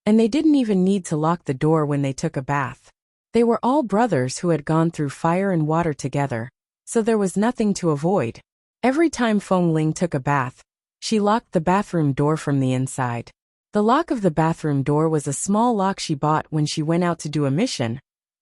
and they didn't even need to lock the door when they took a bath. They were all brothers who had gone through fire and water together, so there was nothing to avoid. Every time Feng Ling took a bath, she locked the bathroom door from the inside. The lock of the bathroom door was a small lock she bought when she went out to do a mission,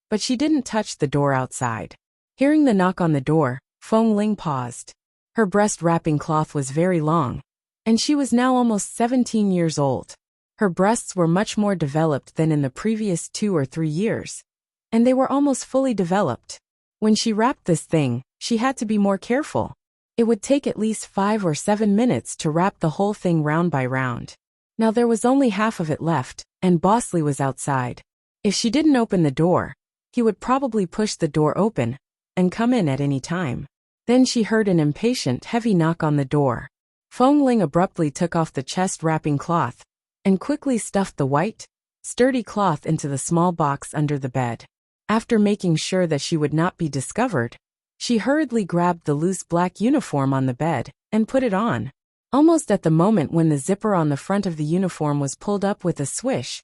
but she didn't touch the door outside. Hearing the knock on the door, Feng Ling paused. Her breast wrapping cloth was very long, and she was now almost 17 years old. Her breasts were much more developed than in the previous 2 or 3 years, and they were almost fully developed. When she wrapped this thing, she had to be more careful. It would take at least 5 or 7 minutes to wrap the whole thing round by round. Now there was only half of it left, and Bosley was outside. If she didn't open the door, he would probably push the door open and come in at any time. Then she heard an impatient, heavy knock on the door. Feng Ling abruptly took off the chest wrapping cloth and quickly stuffed the white, sturdy cloth into the small box under the bed. After making sure that she would not be discovered, she hurriedly grabbed the loose black uniform on the bed and put it on. Almost at the moment when the zipper on the front of the uniform was pulled up with a swish,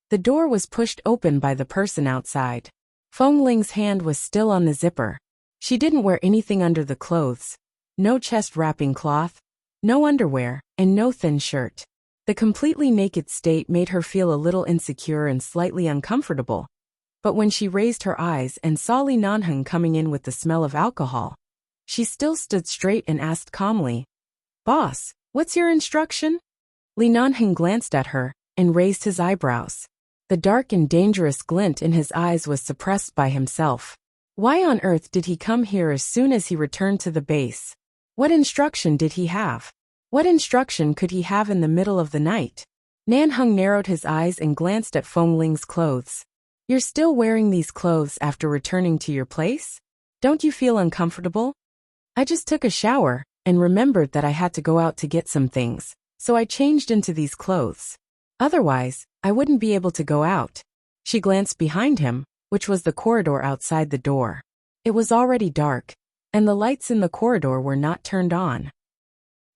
the door was pushed open by the person outside. Feng Ling's hand was still on the zipper. She didn't wear anything under the clothes. No chest wrapping cloth, no underwear, and no thin shirt. The completely naked state made her feel a little insecure and slightly uncomfortable. But when she raised her eyes and saw Li Nanheng coming in with the smell of alcohol, she still stood straight and asked calmly, "Boss, what's your instruction?" Li Nanheng glanced at her and raised his eyebrows. The dark and dangerous glint in his eyes was suppressed by himself. Why on earth did he come here as soon as he returned to the base? What instruction did he have? What instruction could he have in the middle of the night? Nanheng narrowed his eyes and glanced at Feng Ling's clothes. "You're still wearing these clothes after returning to your place? Don't you feel uncomfortable?" "I just took a shower and remembered that I had to go out to get some things, so I changed into these clothes. Otherwise, I wouldn't be able to go out." She glanced behind him, which was the corridor outside the door. It was already dark, and the lights in the corridor were not turned on.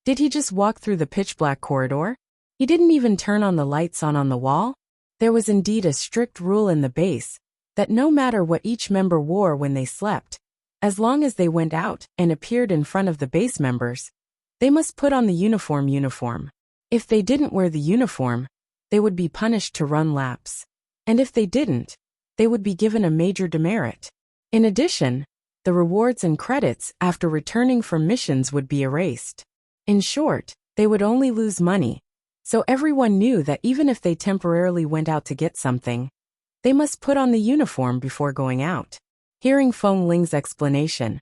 Did he just walk through the pitch-black corridor? He didn't even turn on the lights on the wall? There was indeed a strict rule in the base, that no matter what each member wore when they slept, as long as they went out and appeared in front of the base members, they must put on the uniform. If they didn't wear the uniform, they would be punished to run laps. And if they didn't, they would be given a major demerit. In addition, the rewards and credits after returning from missions would be erased. In short, they would only lose money, so everyone knew that even if they temporarily went out to get something, they must put on the uniform before going out. Hearing Feng Ling's explanation,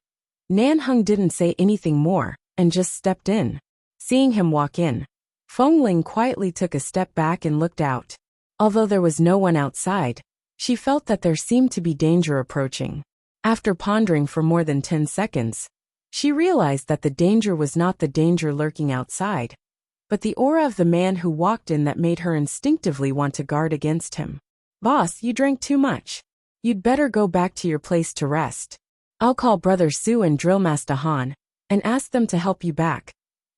Nanheng didn't say anything more and just stepped in. Seeing him walk in, Feng Ling quietly took a step back and looked out. Although there was no one outside, she felt that there seemed to be danger approaching. After pondering for more than 10 seconds, she realized that the danger was not the danger lurking outside, but the aura of the man who walked in that made her instinctively want to guard against him. "Boss, you drank too much. You'd better go back to your place to rest. I'll call Brother Su and Drill Master Han and ask them to help you back,"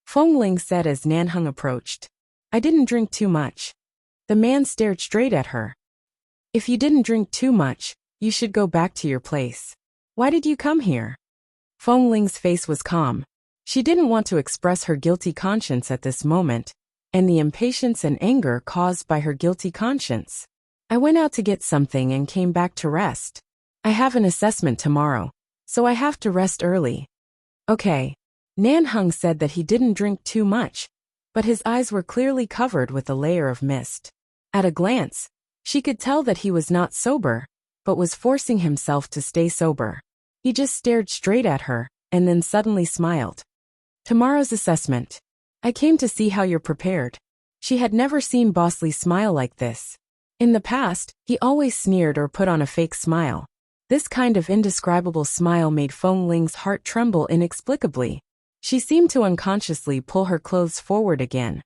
Feng Ling said as Nanheng approached. "I didn't drink too much." The man stared straight at her. "If you didn't drink too much, you should go back to your place. Why did you come here?" Feng Ling's face was calm. She didn't want to express her guilty conscience at this moment, and the impatience and anger caused by her guilty conscience. "I went out to get something and came back to rest. I have an assessment tomorrow, so I have to rest early." "Okay." Nanheng said that he didn't drink too much, but his eyes were clearly covered with a layer of mist. At a glance, she could tell that he was not sober, but was forcing himself to stay sober. He just stared straight at her, and then suddenly smiled. "Tomorrow's assessment. I came to see how you're prepared." She had never seen Bosley smile like this. In the past, he always sneered or put on a fake smile. This kind of indescribable smile made Feng Ling's heart tremble inexplicably. She seemed to unconsciously pull her clothes forward again,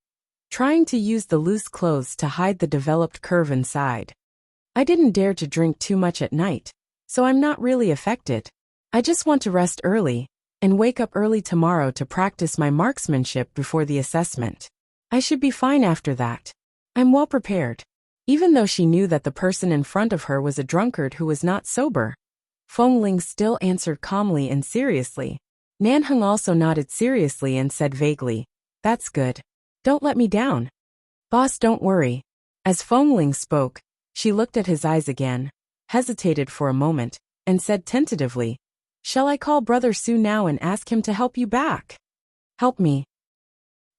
trying to use the loose clothes to hide the developed curve inside. I didn't dare to drink too much at night, so I'm not really affected. I just want to rest early and wake up early tomorrow to practice my marksmanship before the assessment. I should be fine after that. I'm well prepared. Even though she knew that the person in front of her was a drunkard who was not sober, Feng Ling still answered calmly and seriously. Nanheng also nodded seriously and said vaguely, "That's good. Don't let me down." "Boss, don't worry." As Feng Ling spoke, she looked at his eyes again, hesitated for a moment, and said tentatively, "Shall I call Brother Su now and ask him to help you back?" "Help me?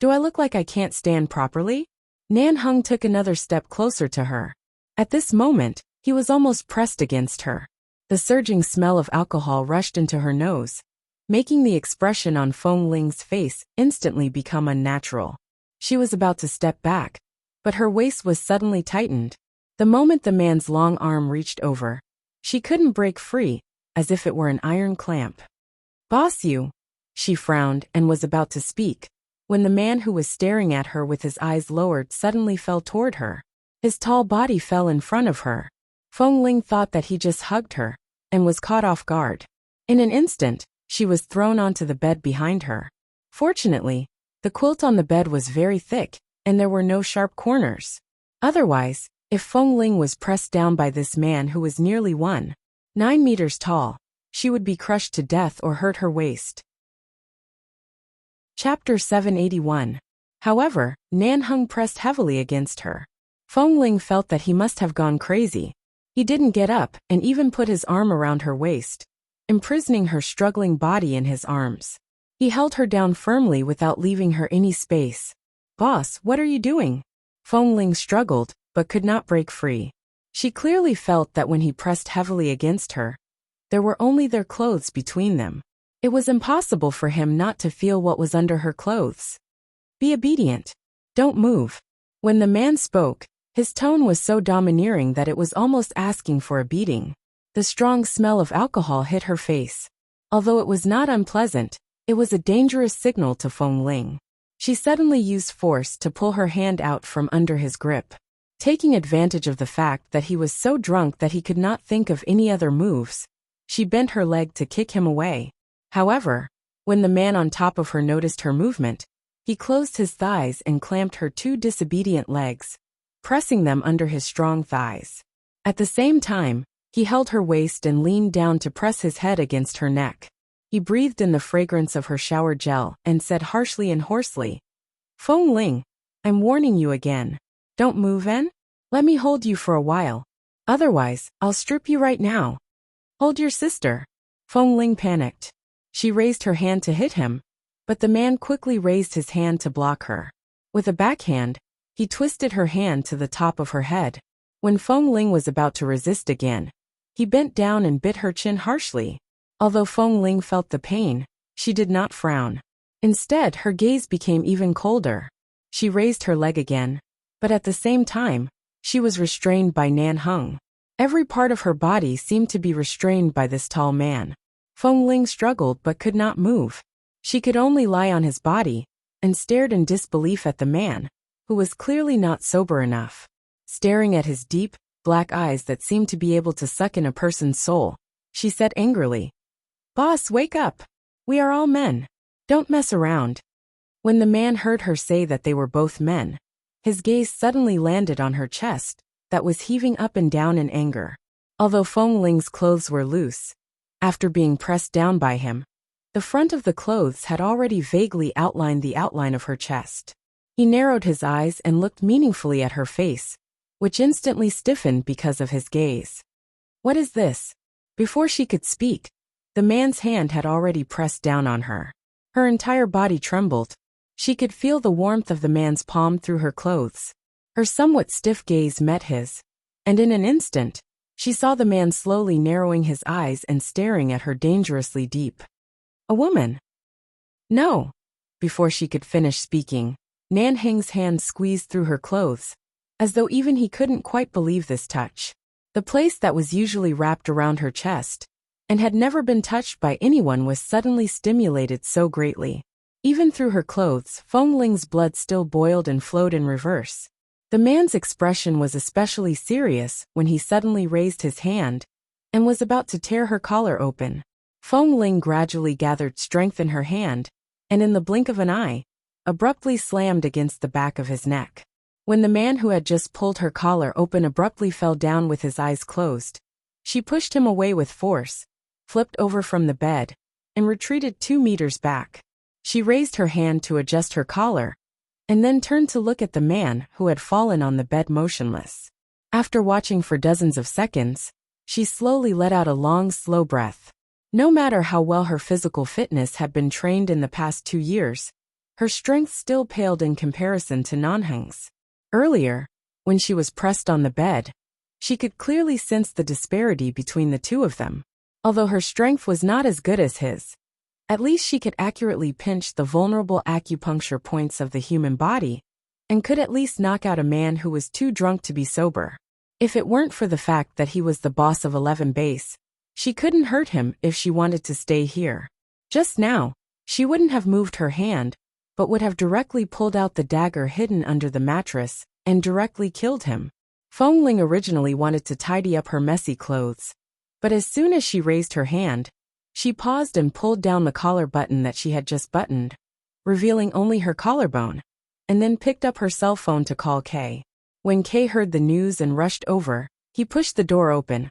Do I look like I can't stand properly?" Nanheng took another step closer to her. At this moment, he was almost pressed against her. The surging smell of alcohol rushed into her nose, making the expression on Feng Ling's face instantly become unnatural. She was about to step back, but her waist was suddenly tightened. The moment the man's long arm reached over, she couldn't break free, as if it were an iron clamp. "Boss, you," she frowned and was about to speak, when the man who was staring at her with his eyes lowered suddenly fell toward her. His tall body fell in front of her. Feng Ling thought that he just hugged her, and was caught off guard. In an instant, she was thrown onto the bed behind her. Fortunately, the quilt on the bed was very thick, and there were no sharp corners. Otherwise, if Feng Ling was pressed down by this man who was nearly 1.9 meters tall, she would be crushed to death or hurt her waist. Chapter 781. However, Nanheng pressed heavily against her. Feng Ling felt that he must have gone crazy. He didn't get up and even put his arm around her waist, imprisoning her struggling body in his arms. He held her down firmly without leaving her any space. "Boss, what are you doing?" Feng Ling struggled, but could not break free. She clearly felt that when he pressed heavily against her, there were only their clothes between them. It was impossible for him not to feel what was under her clothes. "Be obedient. Don't move." When the man spoke, his tone was so domineering that it was almost asking for a beating. The strong smell of alcohol hit her face. Although it was not unpleasant, it was a dangerous signal to Feng Ling. She suddenly used force to pull her hand out from under his grip. Taking advantage of the fact that he was so drunk that he could not think of any other moves, she bent her leg to kick him away. However, when the man on top of her noticed her movement, he closed his thighs and clamped her two disobedient legs, pressing them under his strong thighs. At the same time, he held her waist and leaned down to press his head against her neck. He breathed in the fragrance of her shower gel and said harshly and hoarsely, "Feng Ling, I'm warning you again. Don't move in. Let me hold you for a while. Otherwise, I'll strip you right now." "Hold your sister." Feng Ling panicked. She raised her hand to hit him, but the man quickly raised his hand to block her. With a backhand, he twisted her hand to the top of her head. When Feng Ling was about to resist again, he bent down and bit her chin harshly. Although Feng Ling felt the pain, she did not frown. Instead, her gaze became even colder. She raised her leg again, but at the same time, she was restrained by Nanheng. Every part of her body seemed to be restrained by this tall man. Feng Ling struggled but could not move. She could only lie on his body, and stared in disbelief at the man, who was clearly not sober enough. Staring at his deep, black eyes that seemed to be able to suck in a person's soul, she said angrily, "Boss, wake up. We are all men. Don't mess around." When the man heard her say that they were both men, his gaze suddenly landed on her chest, that was heaving up and down in anger. Although Feng Ling's clothes were loose, after being pressed down by him, the front of the clothes had already vaguely outlined the outline of her chest. He narrowed his eyes and looked meaningfully at her face, which instantly stiffened because of his gaze. "What is this?" Before she could speak, the man's hand had already pressed down on her. Her entire body trembled. She could feel the warmth of the man's palm through her clothes. Her somewhat stiff gaze met his, and in an instant, she saw the man slowly narrowing his eyes and staring at her dangerously deep. "A woman?" "No." Before she could finish speaking, Nanheng's hand squeezed through her clothes, as though even he couldn't quite believe this touch. The place that was usually wrapped around her chest, and had never been touched by anyone, was suddenly stimulated so greatly. Even through her clothes, Feng Ling's blood still boiled and flowed in reverse. The man's expression was especially serious when he suddenly raised his hand and was about to tear her collar open. Feng Ling gradually gathered strength in her hand, and in the blink of an eye, abruptly slammed against the back of his neck. When the man who had just pulled her collar open abruptly fell down with his eyes closed, she pushed him away with force, flipped over from the bed, and retreated 2 meters back. She raised her hand to adjust her collar, and then turned to look at the man who had fallen on the bed motionless. After watching for dozens of seconds, she slowly let out a long, slow breath. No matter how well her physical fitness had been trained in the past 2 years, her strength still paled in comparison to Nanheng's. Earlier, when she was pressed on the bed, she could clearly sense the disparity between the two of them. Although her strength was not as good as his, at least she could accurately pinch the vulnerable acupuncture points of the human body, and could at least knock out a man who was too drunk to be sober. If it weren't for the fact that he was the boss of 11 Base, she couldn't hurt him if she wanted to stay here. Just now, she wouldn't have moved her hand, but would have directly pulled out the dagger hidden under the mattress and directly killed him. Feng Ling originally wanted to tidy up her messy clothes, but as soon as she raised her hand, she paused and pulled down the collar button that she had just buttoned, revealing only her collarbone, and then picked up her cell phone to call Kay. When Kay heard the news and rushed over, he pushed the door open,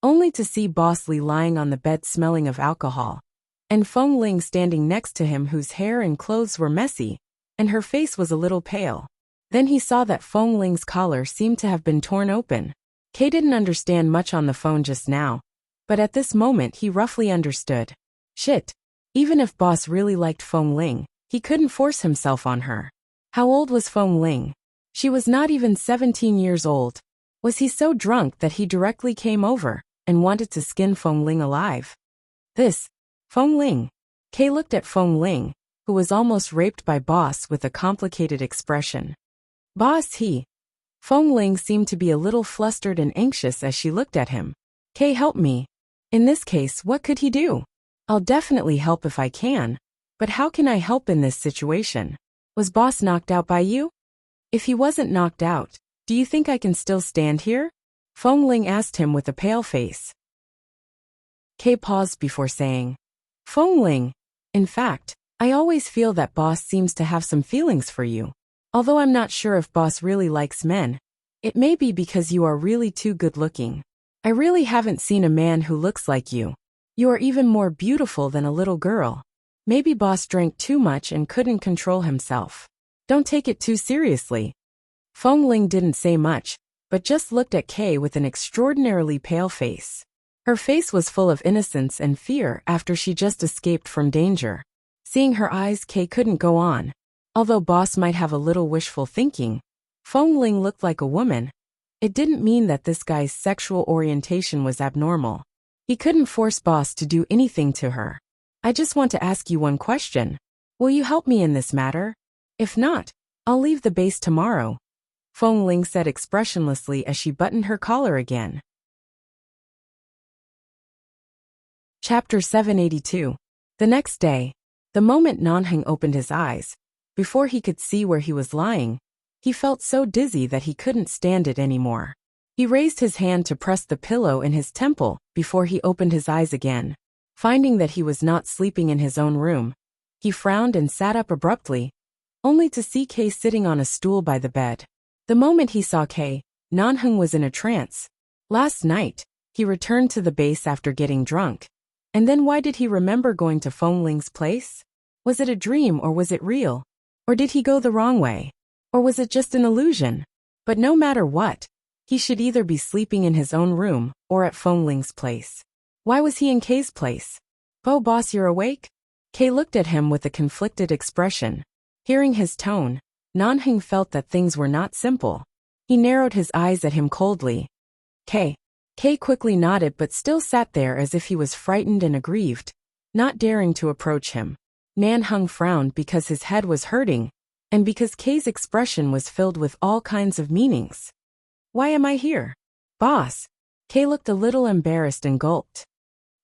only to see Boss Lee lying on the bed smelling of alcohol, and Feng Ling standing next to him whose hair and clothes were messy, and her face was a little pale. Then he saw that Feng Ling's collar seemed to have been torn open. Kay didn't understand much on the phone just now, but at this moment he roughly understood. Shit. Even if Boss really liked Feng Ling, he couldn't force himself on her. How old was Feng Ling? She was not even 17 years old. Was he so drunk that he directly came over and wanted to skin Feng Ling alive? Feng Ling. Kay looked at Feng Ling, who was almost raped by Boss with a complicated expression. Boss Feng Ling seemed to be a little flustered and anxious as she looked at him. Kay, help me. In this case, what could he do? I'll definitely help if I can, but how can I help in this situation? Was Boss knocked out by you? If he wasn't knocked out, do you think I can still stand here? Feng Ling asked him with a pale face. Kay paused before saying, Feng Ling, in fact, I always feel that Boss seems to have some feelings for you. Although I'm not sure if Boss really likes men, it may be because you are really too good looking. I really haven't seen a man who looks like you. You are even more beautiful than a little girl. Maybe Boss drank too much and couldn't control himself. Don't take it too seriously. Feng Ling didn't say much, but just looked at Kay with an extraordinarily pale face. Her face was full of innocence and fear after she just escaped from danger. Seeing her eyes, Kay couldn't go on. Although Boss might have a little wishful thinking, Feng Ling looked like a woman. It didn't mean that this guy's sexual orientation was abnormal. He couldn't force Boss to do anything to her. I just want to ask you one question. Will you help me in this matter? If not, I'll leave the base tomorrow, Feng Ling said expressionlessly as she buttoned her collar again. Chapter 782. The next day, the moment Nanheng opened his eyes, before he could see where he was lying, he felt so dizzy that he couldn't stand it anymore. He raised his hand to press the pillow in his temple before he opened his eyes again. Finding that he was not sleeping in his own room, he frowned and sat up abruptly, only to see Kay sitting on a stool by the bed. The moment he saw Kay, Nanheng was in a trance. Last night, he returned to the base after getting drunk. And then why did he remember going to Feng Ling's place? Was it a dream or was it real? Or did he go the wrong way? Or was it just an illusion? But no matter what, he should either be sleeping in his own room or at Feng Ling's place. Why was he in Kay's place? Boss, you're awake? Kay looked at him with a conflicted expression. Hearing his tone, Nanheng felt that things were not simple. He narrowed his eyes at him coldly. Kay quickly nodded but still sat there as if he was frightened and aggrieved, not daring to approach him. Nanheng frowned because his head was hurting, and because Kay's expression was filled with all kinds of meanings. Why am I here? Boss. Kay looked a little embarrassed and gulped.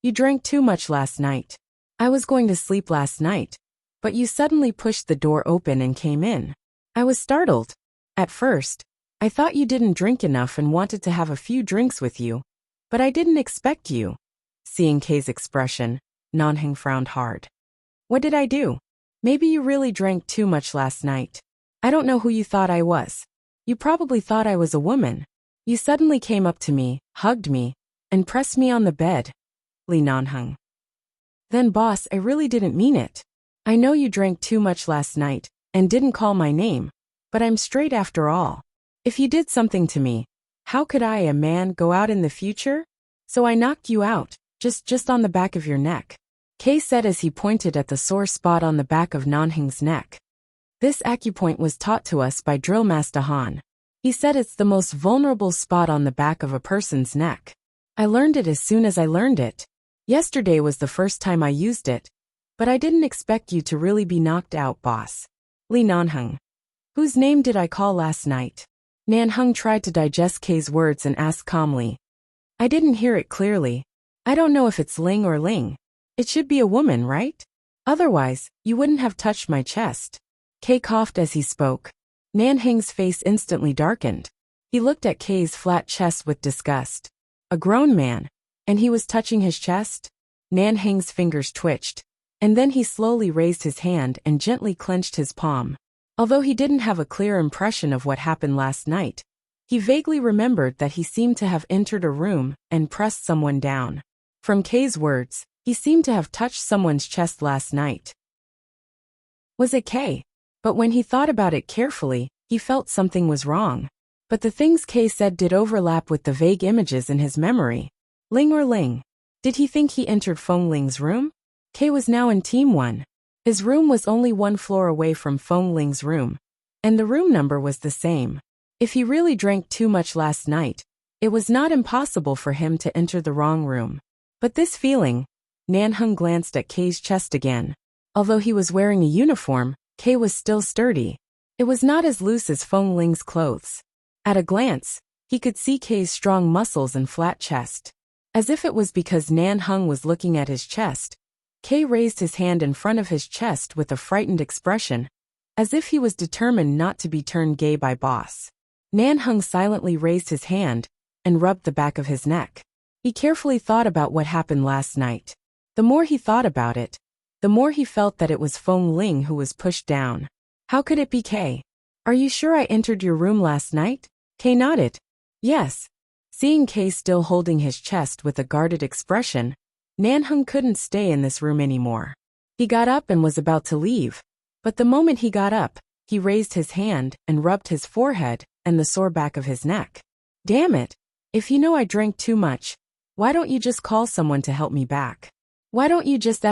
You drank too much last night. I was going to sleep last night, but you suddenly pushed the door open and came in. I was startled. At first, I thought you didn't drink enough and wanted to have a few drinks with you, but I didn't expect you. Seeing Kay's expression, Nanheng frowned hard. What did I do? Maybe you really drank too much last night. I don't know who you thought I was. You probably thought I was a woman. You suddenly came up to me, hugged me, and pressed me on the bed. Li Nanheng. Then boss, I really didn't mean it. I know you drank too much last night, and didn't call my name, but I'm straight after all. If you did something to me, how could I, a man, go out in the future? So I knocked you out, just on the back of your neck. Kay said as he pointed at the sore spot on the back of Nanheng's neck. This acupoint was taught to us by Drill Master Han. He said it's the most vulnerable spot on the back of a person's neck. I learned it as soon as I learned it. Yesterday was the first time I used it, but I didn't expect you to really be knocked out, boss. Li Nanheng. Whose name did I call last night? Nanheng tried to digest Kay's words and asked calmly. I didn't hear it clearly. I don't know if it's Ling or Ling. It should be a woman, right? Otherwise, you wouldn't have touched my chest. Kay coughed as he spoke. Nanheng's face instantly darkened. He looked at Kay's flat chest with disgust. A grown man, and he was touching his chest? Nanheng's fingers twitched, and then he slowly raised his hand and gently clenched his palm. Although he didn't have a clear impression of what happened last night, he vaguely remembered that he seemed to have entered a room and pressed someone down. From Kay's words, he seemed to have touched someone's chest last night. Was it Kay? But when he thought about it carefully, he felt something was wrong. But the things Kay said did overlap with the vague images in his memory. Ling or Ling? Did he think he entered Feng Ling's room? Kay was now in Team 1. His room was only 1 floor away from Feng Ling's room, and the room number was the same. If he really drank too much last night, it was not impossible for him to enter the wrong room. But this feeling, Nanheng glanced at Kay's chest again. Although he was wearing a uniform, Kay was still sturdy. It was not as loose as Feng Ling's clothes. At a glance, he could see Kay's strong muscles and flat chest. As if it was because Nanheng was looking at his chest, Kay raised his hand in front of his chest with a frightened expression, as if he was determined not to be turned gay by boss. Nanheng silently raised his hand and rubbed the back of his neck. He carefully thought about what happened last night. The more he thought about it, the more he felt that it was Feng Ling who was pushed down. How could it be Kay? Are you sure I entered your room last night? Kay nodded. Yes. Seeing Kay still holding his chest with a guarded expression, Nanheng couldn't stay in this room anymore. He got up and was about to leave, but the moment he got up, he raised his hand and rubbed his forehead and the sore back of his neck. Damn it! If you know I drank too much, why don't you just call someone to help me back? Why don't you just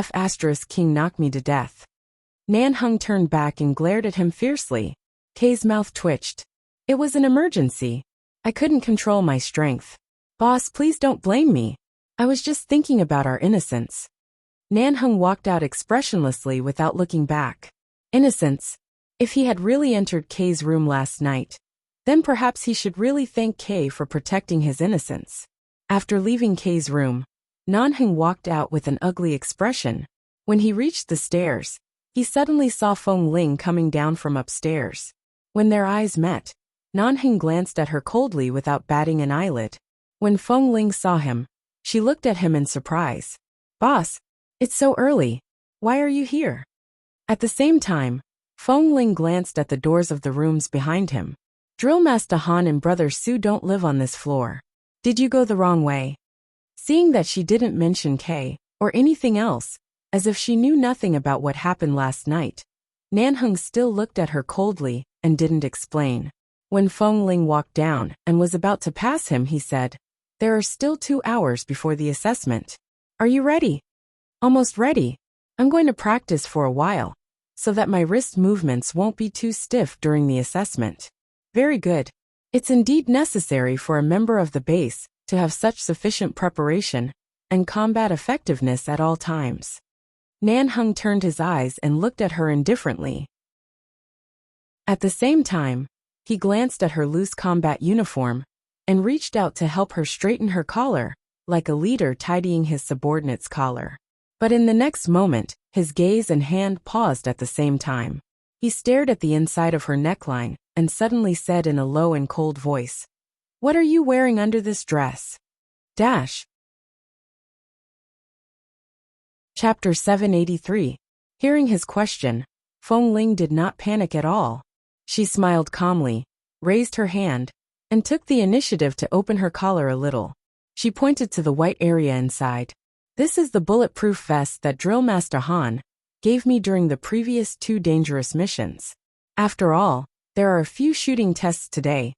King knock me to death? Nanheng turned back and glared at him fiercely. Kay's mouth twitched. It was an emergency. I couldn't control my strength. Boss, please don't blame me. I was just thinking about our innocence. Nanheng walked out expressionlessly without looking back. Innocence? If he had really entered Kay's room last night, then perhaps he should really thank Kay for protecting his innocence. After leaving Kay's room, Nanheng walked out with an ugly expression. When he reached the stairs, he suddenly saw Feng Ling coming down from upstairs. When their eyes met, Nanheng glanced at her coldly without batting an eyelid. When Feng Ling saw him, she looked at him in surprise. Boss, it's so early. Why are you here? At the same time, Feng Ling glanced at the doors of the rooms behind him. Drill Master Han and Brother Su don't live on this floor. Did you go the wrong way? Seeing that she didn't mention Kay or anything else, as if she knew nothing about what happened last night, Nanheng still looked at her coldly and didn't explain. When Feng Ling walked down and was about to pass him, he said, There are still 2 hours before the assessment. Are you ready? Almost ready. I'm going to practice for a while, so that my wrist movements won't be too stiff during the assessment. Very good. It's indeed necessary for a member of the base to have such sufficient preparation and combat effectiveness at all times. Nanheng turned his eyes and looked at her indifferently. At the same time, he glanced at her loose combat uniform and reached out to help her straighten her collar, like a leader tidying his subordinate's collar. But in the next moment, His gaze and hand paused at the same time. He stared at the inside of her neckline and suddenly said in a low and cold voice, "What are you wearing under this dress?" Chapter 783. Hearing his question, Feng Ling did not panic at all. She smiled calmly, raised her hand, and took the initiative to open her collar a little. She pointed to the white area inside. "This is the bulletproof vest that Drill Master Han gave me during the previous 2 dangerous missions. After all, there are a few shooting tests today,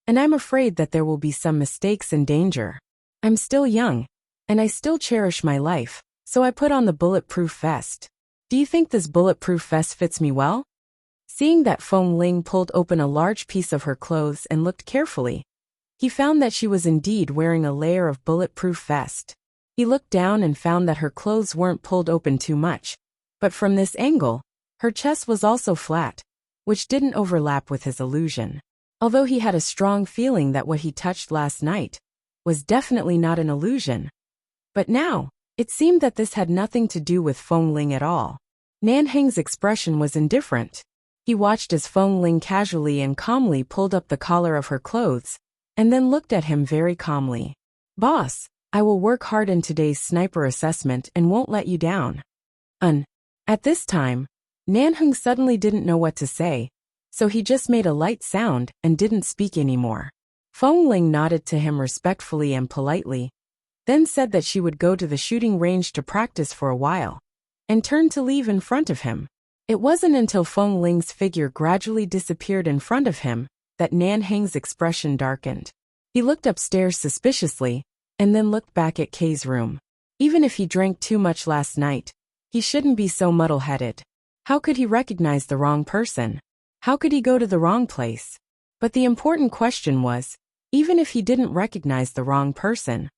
and I'm afraid that there will be some mistakes and danger. I'm still young, and I still cherish my life, so I put on the bulletproof vest. Do you think this bulletproof vest fits me well?" Seeing that Feng Ling pulled open a large piece of her clothes and looked carefully, he found that she was indeed wearing a layer of bulletproof vest. He looked down and found that her clothes weren't pulled open too much, but from this angle, her chest was also flat, which didn't overlap with his illusion. Although he had a strong feeling that what he touched last night was definitely not an illusion. But now, it seemed that this had nothing to do with Feng Ling at all. Nanheng's expression was indifferent. He watched as Feng Ling casually and calmly pulled up the collar of her clothes, and then looked at him very calmly. "Boss, I will work hard in today's sniper assessment and won't let you down." At this time, Nanheng suddenly didn't know what to say, so he just made a light sound and didn't speak anymore. Feng Ling nodded to him respectfully and politely, then said that she would go to the shooting range to practice for a while, and turned to leave in front of him. It wasn't until Feng Ling's figure gradually disappeared in front of him that Nanheng's expression darkened. He looked upstairs suspiciously, and then looked back at Kay's room. Even if he drank too much last night, he shouldn't be so muddle-headed. How could he recognize the wrong person? How could he go to the wrong place? But the important question was, even if he didn't recognize the wrong person,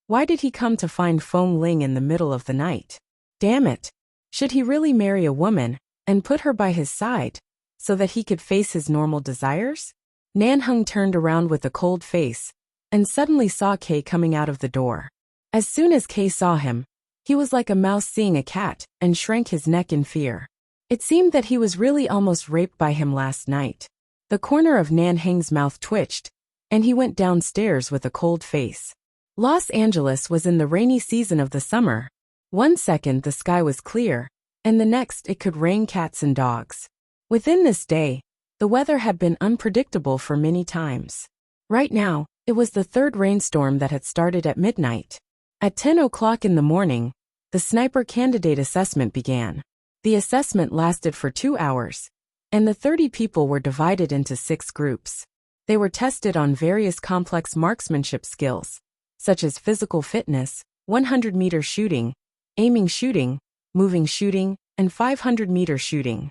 why did he come to find Feng Ling in the middle of the night? Damn it! Should he really marry a woman and put her by his side so that he could face his normal desires? Nanheng turned around with a cold face and suddenly saw Kay coming out of the door. As soon as Kay saw him, he was like a mouse seeing a cat and shrank his neck in fear. It seemed that he was really almost raped by him last night. The corner of Nanheng's mouth twitched, and he went downstairs with a cold face. Los Angeles was in the rainy season of the summer. One second the sky was clear, and the next it could rain cats and dogs. Within this day, the weather had been unpredictable for many times. Right now, it was the 3rd rainstorm that had started at midnight. At 10 o'clock in the morning, the sniper candidate assessment began. The assessment lasted for 2 hours, and the 30 people were divided into 6 groups. They were tested on various complex marksmanship skills, such as physical fitness, 100-meter shooting, aiming shooting, moving shooting, and 500-meter shooting.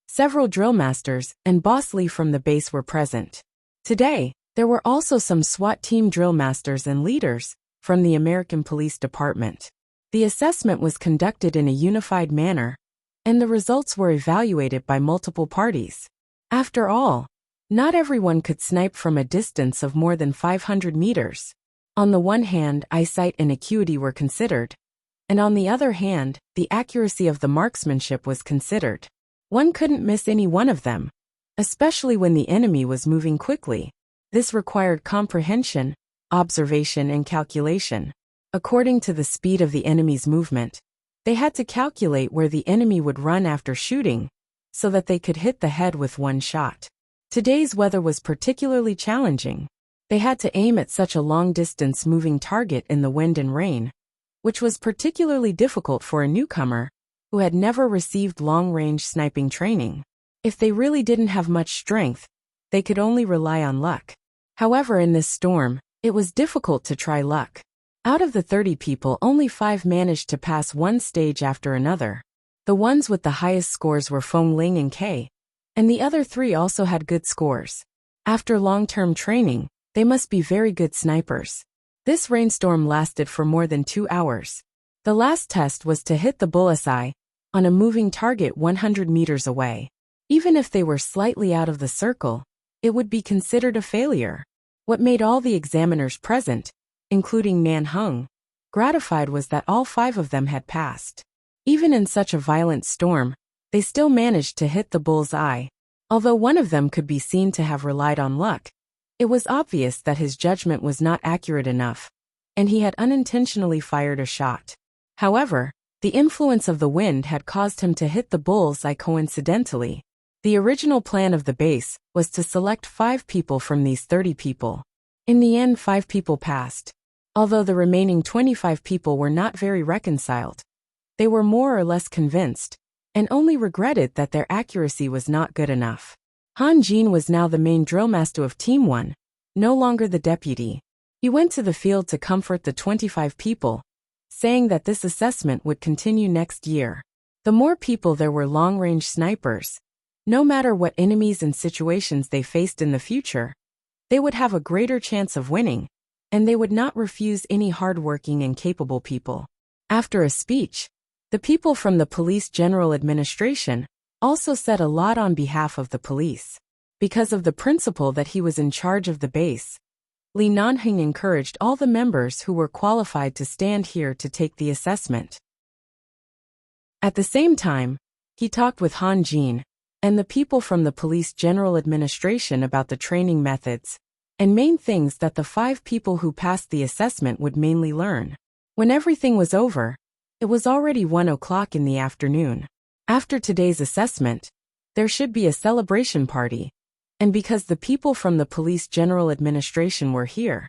Several drill masters and Boss Lee from the base were present. Today, there were also some SWAT team drill masters and leaders from the American Police Department. The assessment was conducted in a unified manner, and the results were evaluated by multiple parties. After all, not everyone could snipe from a distance of more than 500 meters. On the one hand, eyesight and acuity were considered, and on the other hand, the accuracy of the marksmanship was considered. One couldn't miss any one of them, especially when the enemy was moving quickly. This required comprehension, observation, and calculation. According to the speed of the enemy's movement, they had to calculate where the enemy would run after shooting, so that they could hit the head with one shot. Today's weather was particularly challenging. They had to aim at such a long-distance moving target in the wind and rain, which was particularly difficult for a newcomer who had never received long-range sniping training. If they really didn't have much strength, they could only rely on luck. However, in this storm, it was difficult to try luck. Out of the 30 people, only 5 managed to pass one stage after another. The ones with the highest scores were Feng Ling and Kay, and the other 3 also had good scores. After long-term training, they must be very good snipers. This rainstorm lasted for more than 2 hours. The last test was to hit the bullseye on a moving target 100 meters away. Even if they were slightly out of the circle, it would be considered a failure. What made all the examiners present, including Nanheng, gratified was that all 5 of them had passed. Even in such a violent storm, they still managed to hit the bull's eye. Although one of them could be seen to have relied on luck, it was obvious that his judgment was not accurate enough, and he had unintentionally fired a shot. However, the influence of the wind had caused him to hit the bull's eye coincidentally. The original plan of the base was to select 5 people from these 30 people. In the end, 5 people passed. Although the remaining 25 people were not very reconciled, they were more or less convinced, and only regretted that their accuracy was not good enough. Han Jin was now the main drillmaster of Team 1, no longer the deputy. He went to the field to comfort the 25 people, saying that this assessment would continue next year. The more people there were long-range snipers, no matter what enemies and situations they faced in the future, they would have a greater chance of winning, and they would not refuse any hardworking and capable people. After a speech, the people from the Police General Administration also said a lot on behalf of the police. Because of the principle that he was in charge of the base, Li Nanheng encouraged all the members who were qualified to stand here to take the assessment. At the same time, he talked with Han Jin and the people from the Police General Administration about the training methods and main things that the 5 people who passed the assessment would mainly learn. When everything was over, it was already 1 o'clock in the afternoon. After today's assessment, there should be a celebration party, and because the people from the Police General Administration were here,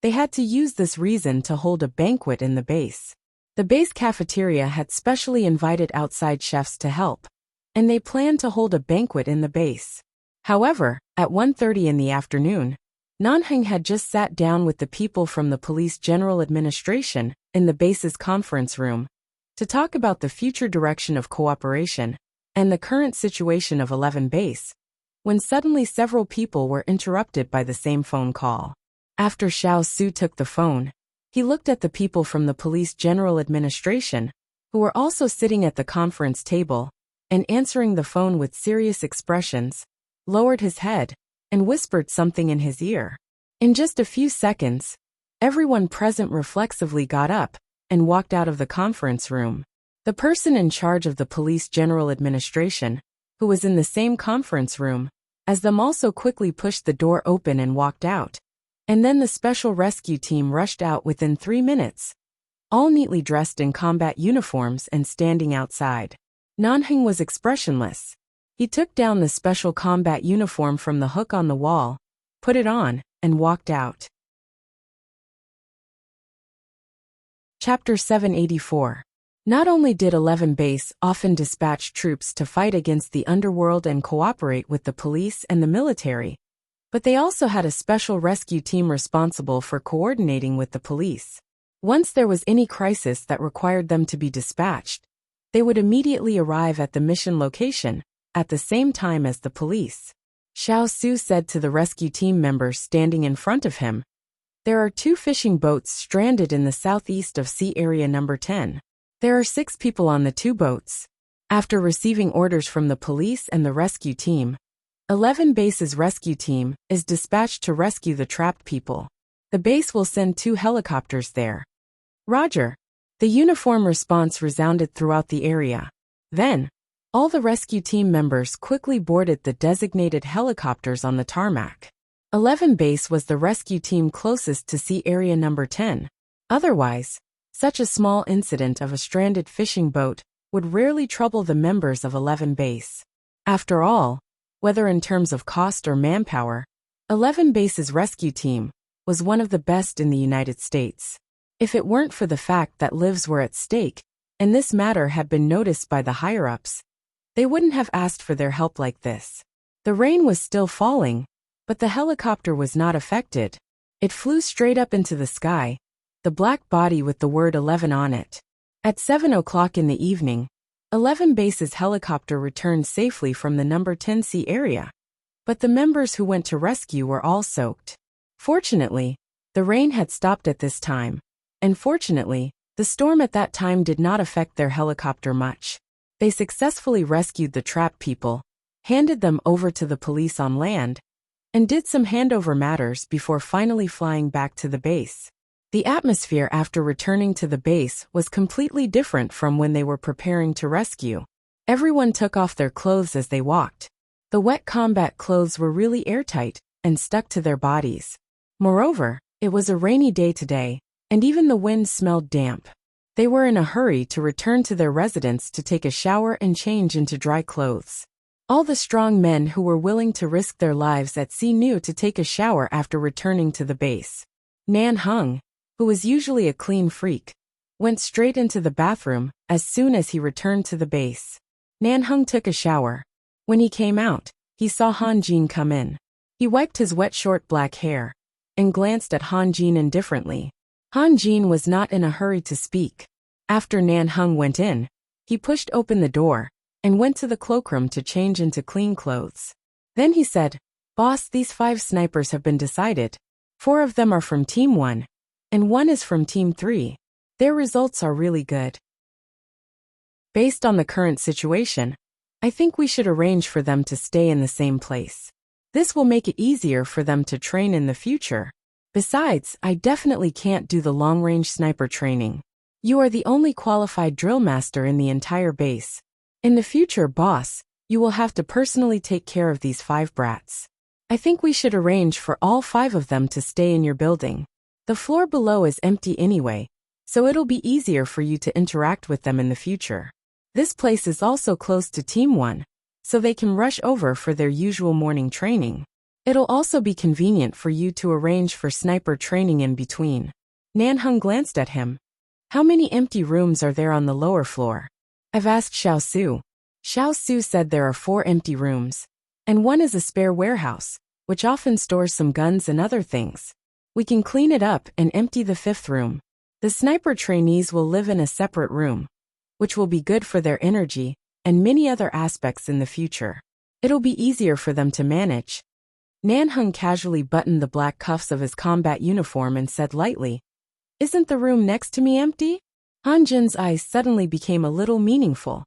they had to use this reason to hold a banquet in the base. The base cafeteria had specially invited outside chefs to help, and they planned to hold a banquet in the base. However, at 1:30 in the afternoon, Nanheng had just sat down with the people from the Police General Administration in the base's conference room to talk about the future direction of cooperation and the current situation of 11 base, when suddenly several people were interrupted by the same phone call. After Xiao Su took the phone, he looked at the people from the Police General Administration, who were also sitting at the conference table, and answering the phone with serious expressions, lowered his head, and whispered something in his ear. In just a few seconds, everyone present reflexively got up and walked out of the conference room. The person in charge of the Police General Administration, who was in the same conference room as them, also quickly pushed the door open and walked out. And then the special rescue team rushed out within 3 minutes, all neatly dressed in combat uniforms and standing outside. Nanheng was expressionless. He took down the special combat uniform from the hook on the wall, put it on, and walked out. Chapter 784. Not only did 11 Base often dispatch troops to fight against the underworld and cooperate with the police and the military, but they also had a special rescue team responsible for coordinating with the police. Once there was any crisis that required them to be dispatched, they would immediately arrive at the mission location at the same time as the police. Xiao Su said to the rescue team members standing in front of him, "There are 2 fishing boats stranded in the southeast of Sea Area Number 10. There are 6 people on the 2 boats." After receiving orders from the police and the rescue team, 11 Base's rescue team is dispatched to rescue the trapped people. The base will send 2 helicopters there. Roger. The uniform response resounded throughout the area. Then, all the rescue team members quickly boarded the designated helicopters on the tarmac. 11 Base was the rescue team closest to Sea Area Number 10. Otherwise, such a small incident of a stranded fishing boat would rarely trouble the members of 11 Base. After all, whether in terms of cost or manpower, 11 Base's rescue team was one of the best in the United States. If it weren't for the fact that lives were at stake, and this matter had been noticed by the higher-ups, they wouldn't have asked for their help like this. The rain was still falling, but the helicopter was not affected. It flew straight up into the sky, the black body with the word 11 on it. At 7 o'clock in the evening, 11 Base's helicopter returned safely from the number 10 Sea area, but the members who went to rescue were all soaked. Fortunately, the rain had stopped at this time, and fortunately, the storm at that time did not affect their helicopter much. They successfully rescued the trapped people, handed them over to the police on land, and did some handover matters before finally flying back to the base. The atmosphere after returning to the base was completely different from when they were preparing to rescue. Everyone took off their clothes as they walked. The wet combat clothes were really airtight and stuck to their bodies. Moreover, it was a rainy day today, and even the wind smelled damp. They were in a hurry to return to their residence to take a shower and change into dry clothes. All the strong men who were willing to risk their lives at sea knew to take a shower after returning to the base. Nan Hung, who was usually a clean freak, went straight into the bathroom as soon as he returned to the base. Nan Hung took a shower. When he came out, he saw Han Jin come in. He wiped his wet short black hair and glanced at Han Jin indifferently. Han Jin was not in a hurry to speak. After Nan Hung went in, he pushed open the door and went to the cloakroom to change into clean clothes. Then he said, "Boss, these 5 snipers have been decided. 4 of them are from Team 1, and 1 is from Team 3. Their results are really good. Based on the current situation, I think we should arrange for them to stay in the same place. This will make it easier for them to train in the future. Besides, I definitely can't do the long-range sniper training. You are the only qualified drill master in the entire base. In the future, boss, you will have to personally take care of these 5 brats. I think we should arrange for all 5 of them to stay in your building. The floor below is empty anyway, so it'll be easier for you to interact with them in the future. This place is also close to Team 1, so they can rush over for their usual morning training. It'll also be convenient for you to arrange for sniper training in between." Nan Hung glanced at him. "How many empty rooms are there on the lower floor?" "I've asked Xiao Su. Xiao Su said there are 4 empty rooms, and 1 is a spare warehouse, which often stores some guns and other things. We can clean it up and empty the 5th room. The sniper trainees will live in a separate room, which will be good for their energy and many other aspects in the future. It'll be easier for them to manage." Nan Hung casually buttoned the black cuffs of his combat uniform and said lightly, "Isn't the room next to me empty?" Han Jin's eyes suddenly became a little meaningful.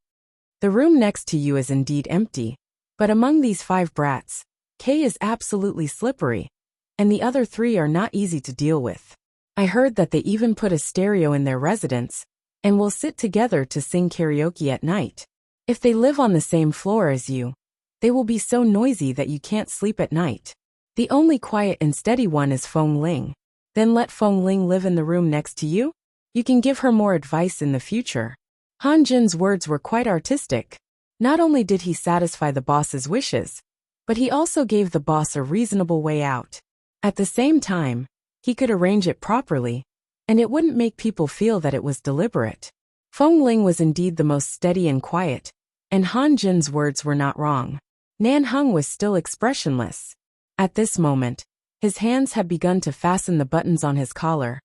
"The room next to you is indeed empty, but among these 5 brats, K is absolutely slippery, and the other 3 are not easy to deal with. I heard that they even put a stereo in their residence, and will sit together to sing karaoke at night. If they live on the same floor as you, they will be so noisy that you can't sleep at night. The only quiet and steady one is Feng Ling. Then let Feng Ling live in the room next to you. You can give her more advice in the future." Han Jin's words were quite artistic. Not only did he satisfy the boss's wishes, but he also gave the boss a reasonable way out. At the same time, he could arrange it properly, and it wouldn't make people feel that it was deliberate. Feng Ling was indeed the most steady and quiet, and Han Jin's words were not wrong. Nan Hung was still expressionless. At this moment, his hands had begun to fasten the buttons on his collar,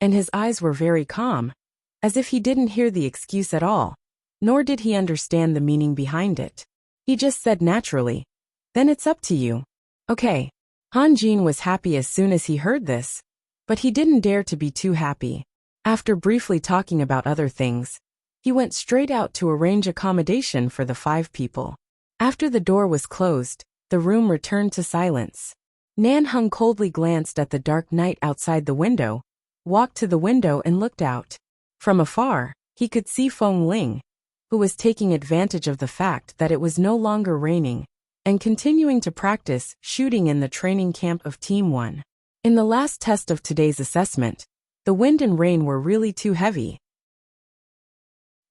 and his eyes were very calm, as if he didn't hear the excuse at all, nor did he understand the meaning behind it. He just said naturally, "Then it's up to you." "Okay." Han Jin was happy as soon as he heard this, but he didn't dare to be too happy. After briefly talking about other things, he went straight out to arrange accommodation for the 5 people. After the door was closed, the room returned to silence. Nan Hung coldly glanced at the dark night outside the window, walked to the window and looked out. From afar, he could see Feng Ling, who was taking advantage of the fact that it was no longer raining, and continuing to practice shooting in the training camp of Team 1. In the last test of today's assessment, the wind and rain were really too heavy.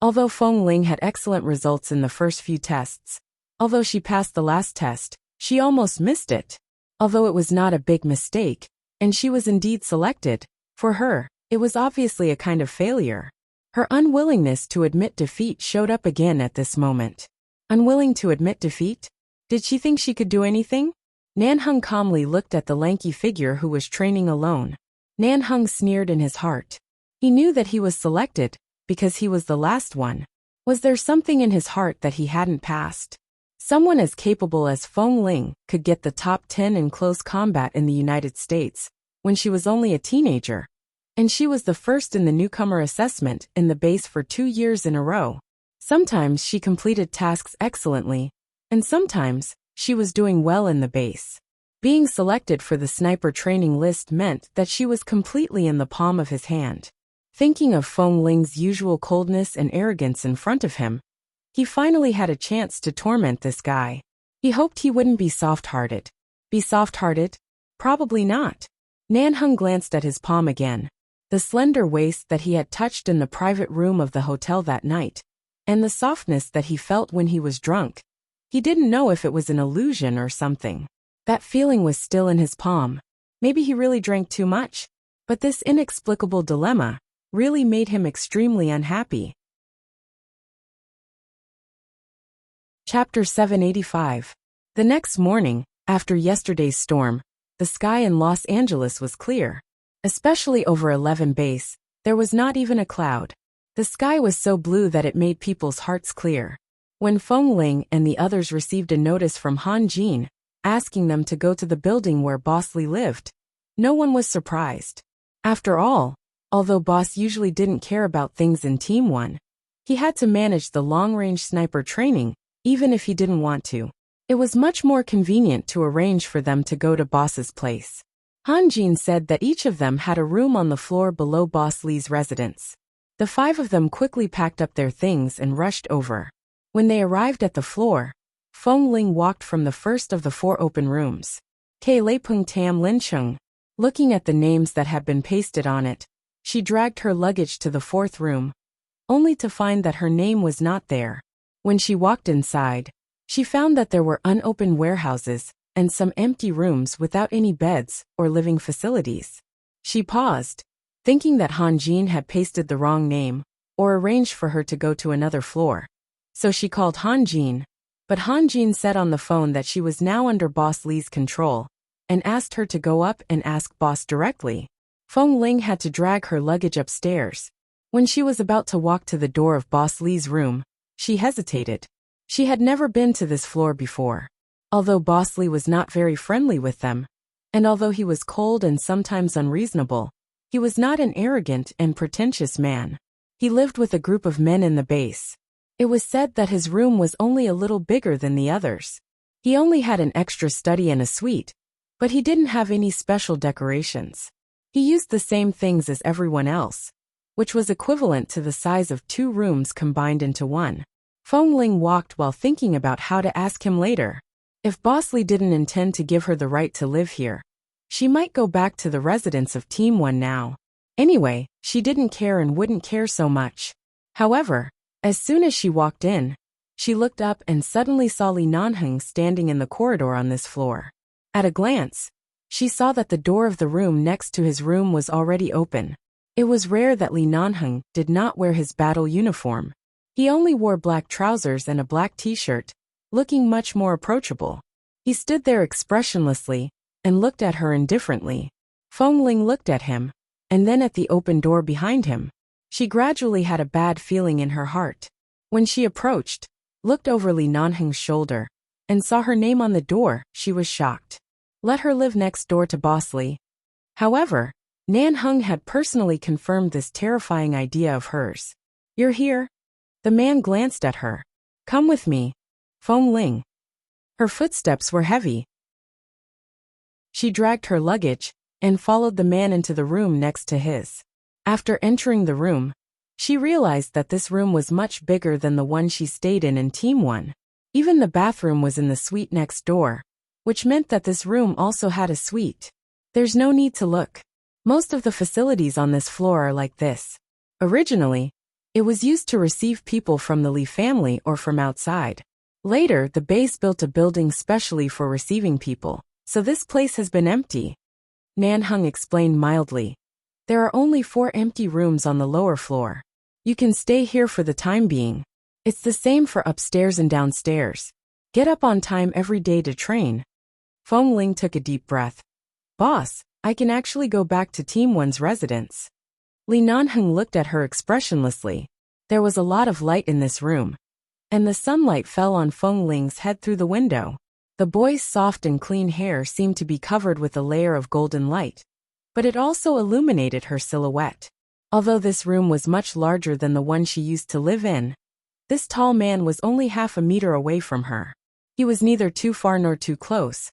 Although Feng Ling had excellent results in the first few tests, although she passed the last test, she almost missed it. Although it was not a big mistake, and she was indeed selected, for her, it was obviously a kind of failure. Her unwillingness to admit defeat showed up again at this moment. Unwilling to admit defeat? Did she think she could do anything? Nan Hung calmly looked at the lanky figure who was training alone. Nan Hung sneered in his heart. He knew that he was selected, because he was the last one. Was there something in his heart that he hadn't passed? Someone as capable as Feng Ling could get the top 10 in close combat in the United States, when she was only a teenager. And she was the first in the newcomer assessment in the base for 2 years in a row. Sometimes she completed tasks excellently, and sometimes she was doing well in the base. Being selected for the sniper training list meant that she was completely in the palm of his hand. Thinking of Feng Ling's usual coldness and arrogance in front of him, he finally had a chance to torment this guy. He hoped he wouldn't be soft-hearted. Be soft-hearted? Probably not. Nanheng glanced at his palm again. The slender waist that he had touched in the private room of the hotel that night, and the softness that he felt when he was drunk. He didn't know if it was an illusion or something. That feeling was still in his palm. Maybe he really drank too much. But this inexplicable dilemma really made him extremely unhappy. Chapter 785. The next morning, after yesterday's storm, the sky in Los Angeles was clear. Especially over 11 base, there was not even a cloud. The sky was so blue that it made people's hearts clear. When Feng Ling and the others received a notice from Han Jin, asking them to go to the building where Boss Lee lived, no one was surprised. After all, although Boss usually didn't care about things in Team 1, he had to manage the long-range sniper training, even if he didn't want to. It was much more convenient to arrange for them to go to Boss's place. Han Jin said that each of them had a room on the floor below Boss Lee's residence. The 5 of them quickly packed up their things and rushed over. When they arrived at the floor, Feng Ling walked from the first of the 4 open rooms. K. Lei Peng Tam Lin Cheng. Looking at the names that had been pasted on it, she dragged her luggage to the 4th room, only to find that her name was not there. When she walked inside, she found that there were unopened warehouses and some empty rooms without any beds or living facilities. She paused, thinking that Han Jin had pasted the wrong name or arranged for her to go to another floor. So she called Han Jin, but Han Jin said on the phone that she was now under Boss Lee's control and asked her to go up and ask Boss directly. Feng Ling had to drag her luggage upstairs. When she was about to walk to the door of Boss Lee's room, she hesitated. She had never been to this floor before. Although Boss Lee was not very friendly with them, and although he was cold and sometimes unreasonable, he was not an arrogant and pretentious man. He lived with a group of men in the base. It was said that his room was only a little bigger than the others. He only had an extra study and a suite, but he didn't have any special decorations. He used the same things as everyone else, which was equivalent to the size of 2 rooms combined into one. Feng Ling walked while thinking about how to ask him later. If Boss Lee didn't intend to give her the right to live here, she might go back to the residence of Team 1 now. Anyway, she didn't care and wouldn't care so much. However, as soon as she walked in, she looked up and suddenly saw Li Nanheng standing in the corridor on this floor. At a glance, she saw that the door of the room next to his room was already open. It was rare that Li Nanheng did not wear his battle uniform. He only wore black trousers and a black t-shirt, looking much more approachable. He stood there expressionlessly and looked at her indifferently. Feng Ling looked at him, and then at the open door behind him. She gradually had a bad feeling in her heart. When she approached, looked over Li Nanheng's shoulder, and saw her name on the door, she was shocked. Let her live next door to Boss Lee. However, Nanheng had personally confirmed this terrifying idea of hers. You're here? The man glanced at her. Come with me, Feng Ling. Her footsteps were heavy. She dragged her luggage and followed the man into the room next to his. After entering the room, she realized that this room was much bigger than the one she stayed in Team 1. Even the bathroom was in the suite next door, which meant that this room also had a suite. There's no need to look. Most of the facilities on this floor are like this. Originally, it was used to receive people from the Lee family or from outside. Later, the base built a building specially for receiving people, so this place has been empty. Nanheng explained mildly. There are only 4 empty rooms on the lower floor. You can stay here for the time being. It's the same for upstairs and downstairs. Get up on time every day to train. Feng Ling took a deep breath. Boss, I can actually go back to Team 1's residence. Li Nanheng looked at her expressionlessly. There was a lot of light in this room, and the sunlight fell on Feng Ling's head through the window. The boy's soft and clean hair seemed to be covered with a layer of golden light, but it also illuminated her silhouette. Although this room was much larger than the one she used to live in, this tall man was only half a meter away from her. He was neither too far nor too close,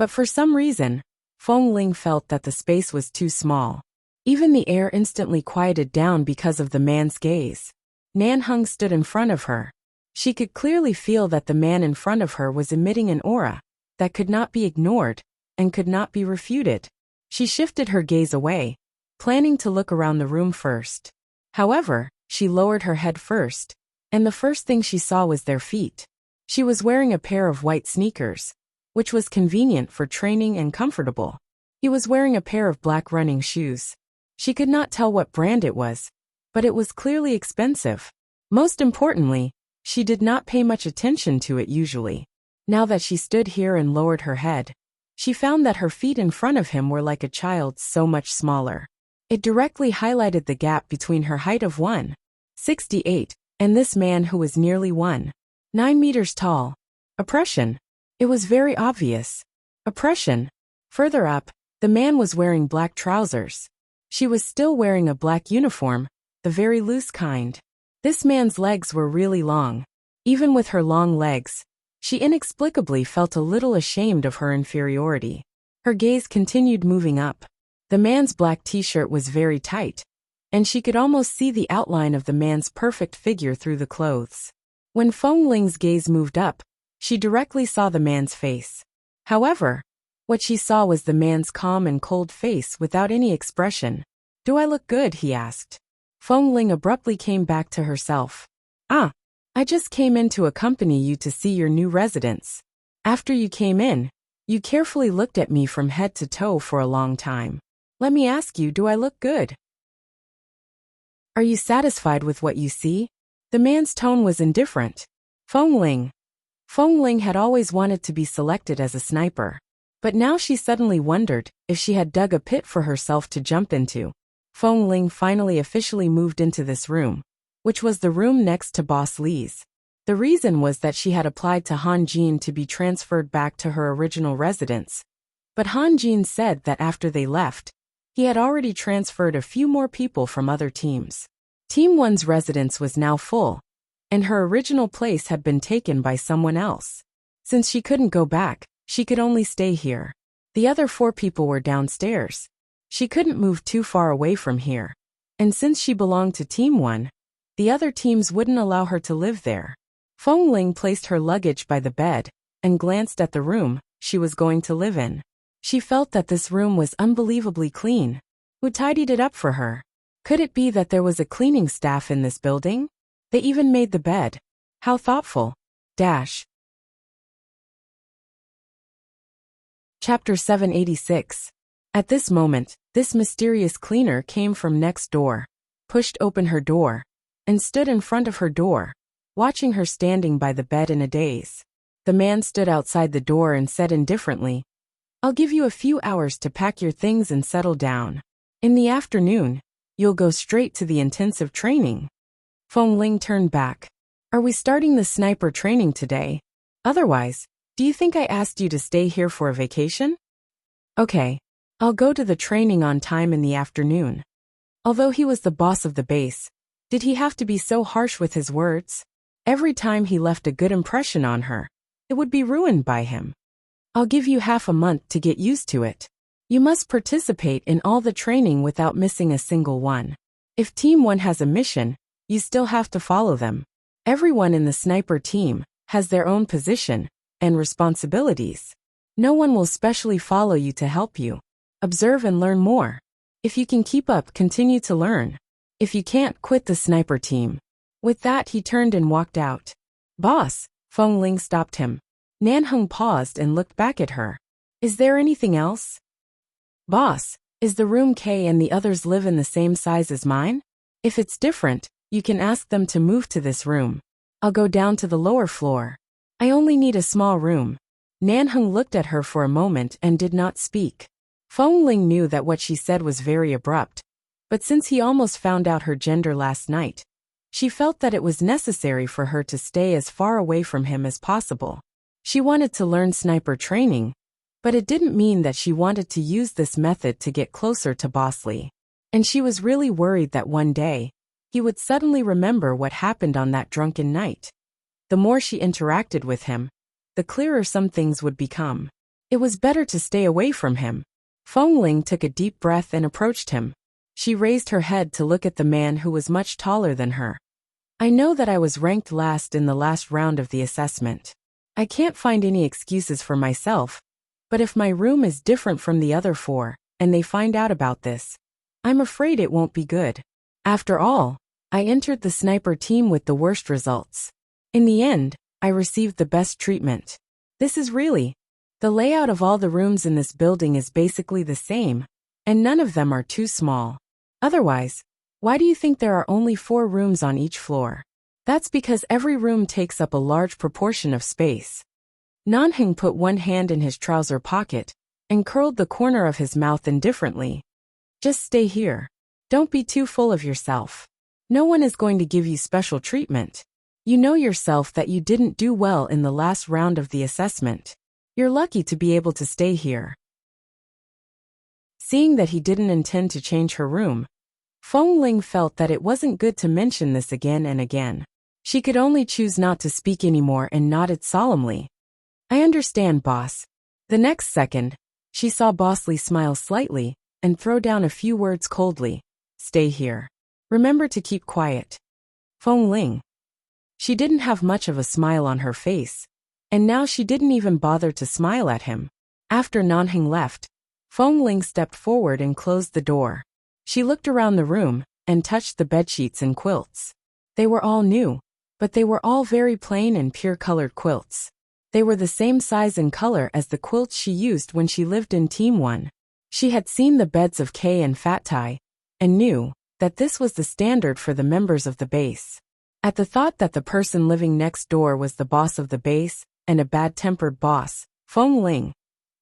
But for some reason, Feng Ling felt that the space was too small. Even the air instantly quieted down because of the man's gaze. Nan Heng stood in front of her. She could clearly feel that the man in front of her was emitting an aura that could not be ignored and could not be refuted. She shifted her gaze away, planning to look around the room first. However, she lowered her head first, and the first thing she saw was their feet. She was wearing a pair of white sneakers, which was convenient for training and comfortable. He was wearing a pair of black running shoes. She could not tell what brand it was, but it was clearly expensive. Most importantly, she did not pay much attention to it usually. Now that she stood here and lowered her head, she found that her feet in front of him were like a child's, so much smaller. It directly highlighted the gap between her height of 1.68 and this man who was nearly 1.9 meters tall. Oppression. It was very obvious. Oppression. Further up, the man was wearing black trousers. She was still wearing a black uniform, the very loose kind. This man's legs were really long. Even with her long legs, she inexplicably felt a little ashamed of her inferiority. Her gaze continued moving up. The man's black t-shirt was very tight, and she could almost see the outline of the man's perfect figure through the clothes. When Feng Ling's gaze moved up, she directly saw the man's face. However, what she saw was the man's calm and cold face without any expression. "Do I look good?" he asked. Feng Ling abruptly came back to herself. I just came in to accompany you to see your new residence. After you came in, you carefully looked at me from head to toe for a long time. Let me ask you, do I look good? Are you satisfied with what you see?" The man's tone was indifferent. Feng Ling had always wanted to be selected as a sniper. But now she suddenly wondered if she had dug a pit for herself to jump into. Feng Ling finally officially moved into this room, which was the room next to Boss Li's. The reason was that she had applied to Han Jin to be transferred back to her original residence. But Han Jin said that after they left, he had already transferred a few more people from other teams. Team 1's residence was now full, and her original place had been taken by someone else. Since she couldn't go back, she could only stay here. The other 4 people were downstairs. She couldn't move too far away from here. And since she belonged to Team 1, the other teams wouldn't allow her to live there. Feng Ling placed her luggage by the bed and glanced at the room she was going to live in. She felt that this room was unbelievably clean. Who tidied it up for her? Could it be that there was a cleaning staff in this building? They even made the bed. How thoughtful. Chapter 786. At this moment, this mysterious cleaner came from next door, pushed open her door, and stood in front of her door, watching her standing by the bed in a daze. The man stood outside the door and said indifferently, "I'll give you a few hours to pack your things and settle down. In the afternoon, you'll go straight to the intensive training." Feng Ling turned back. "Are we starting the sniper training today? Otherwise, do you think I asked you to stay here for a vacation?" "Okay, I'll go to the training on time in the afternoon." Although he was the boss of the base, did he have to be so harsh with his words? Every time he left a good impression on her, it would be ruined by him. "I'll give you half a month to get used to it. You must participate in all the training without missing a single one. If Team 1 has a mission, you still have to follow them. Everyone in the sniper team has their own position and responsibilities. No one will specially follow you to help you. Observe and learn more. If you can keep up, continue to learn. If you can't, quit the sniper team." With that, he turned and walked out. "Boss," Feng Ling stopped him. Nan Heng paused and looked back at her. "Is there anything else?" "Boss, is the room K and the others live in the same size as mine? If it's different, you can ask them to move to this room. I'll go down to the lower floor. I only need a small room." Nan Heng looked at her for a moment and did not speak. Feng Ling knew that what she said was very abrupt, but since he almost found out her gender last night, she felt that it was necessary for her to stay as far away from him as possible. She wanted to learn sniper training, but it didn't mean that she wanted to use this method to get closer to Boss Li. And she was really worried that one day, he would suddenly remember what happened on that drunken night. The more she interacted with him, the clearer some things would become. It was better to stay away from him. Feng Ling took a deep breath and approached him. She raised her head to look at the man who was much taller than her. I know that I was ranked last in the last round of the assessment. I can't find any excuses for myself, but if my room is different from the other 4, and they find out about this, I'm afraid it won't be good. After all, I entered the sniper team with the worst results. In the end, I received the best treatment. This is really... The layout of all the rooms in this building is basically the same, and none of them are too small. Otherwise, why do you think there are only 4 rooms on each floor? That's because every room takes up a large proportion of space. Nanheng put one hand in his trouser pocket and curled the corner of his mouth indifferently. Just stay here. Don't be too full of yourself. No one is going to give you special treatment. You know yourself that you didn't do well in the last round of the assessment. You're lucky to be able to stay here. Seeing that he didn't intend to change her room, Feng Ling felt that it wasn't good to mention this again and again. She could only choose not to speak anymore and nodded solemnly. I understand, boss. The next second, she saw Bosley smile slightly and throw down a few words coldly. Stay here. Remember to keep quiet. Feng Ling. She didn't have much of a smile on her face, and now she didn't even bother to smile at him. After Nanheng left, Feng Ling stepped forward and closed the door. She looked around the room and touched the bedsheets and quilts. They were all new, but they were all very plain and pure-colored quilts. They were the same size and color as the quilts she used when she lived in Team 1. She had seen the beds of Kay and Fat Tai, and knew that this was the standard for the members of the base. At the thought that the person living next door was the boss of the base, and a bad-tempered boss, Feng Ling,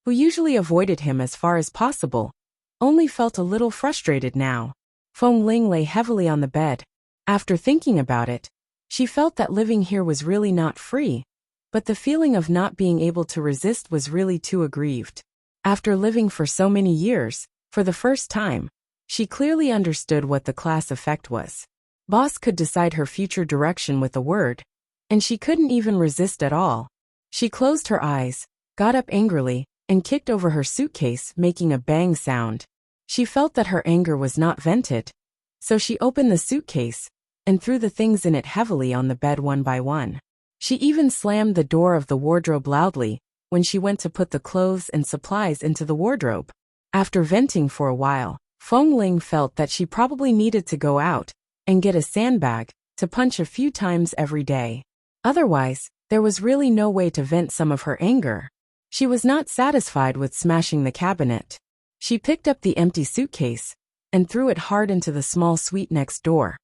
who usually avoided him as far as possible, only felt a little frustrated now. Feng Ling lay heavily on the bed. After thinking about it, she felt that living here was really not free, but the feeling of not being able to resist was really too aggrieved. After living for so many years, for the first time, she clearly understood what the class effect was. Boss could decide her future direction with a word, and she couldn't even resist at all. She closed her eyes, got up angrily, and kicked over her suitcase, making a bang sound. She felt that her anger was not vented, so she opened the suitcase and threw the things in it heavily on the bed one by one. She even slammed the door of the wardrobe loudly when she went to put the clothes and supplies into the wardrobe. After venting for a while, Feng Ling felt that she probably needed to go out and get a sandbag to punch a few times every day. Otherwise, there was really no way to vent some of her anger. She was not satisfied with smashing the cabinet. She picked up the empty suitcase and threw it hard into the small suite next door,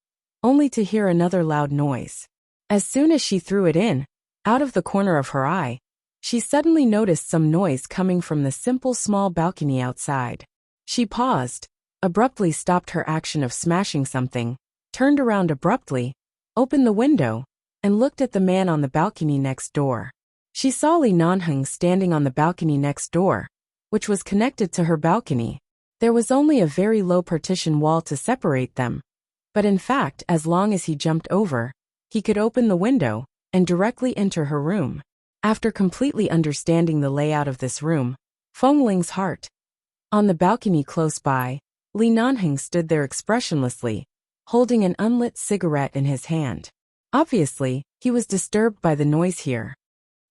only to hear another loud noise. As soon as she threw it in, out of the corner of her eye, she suddenly noticed some noise coming from the simple small balcony outside. She paused, abruptly stopped her action of smashing something, turned around abruptly, opened the window, and looked at the man on the balcony next door. She saw Li Nanheng standing on the balcony next door, which was connected to her balcony. There was only a very low partition wall to separate them, but in fact, as long as he jumped over, he could open the window and directly enter her room. After completely understanding the layout of this room, Feng Ling's heart. On the balcony close by, Li Nanheng stood there expressionlessly, holding an unlit cigarette in his hand. Obviously, he was disturbed by the noise here.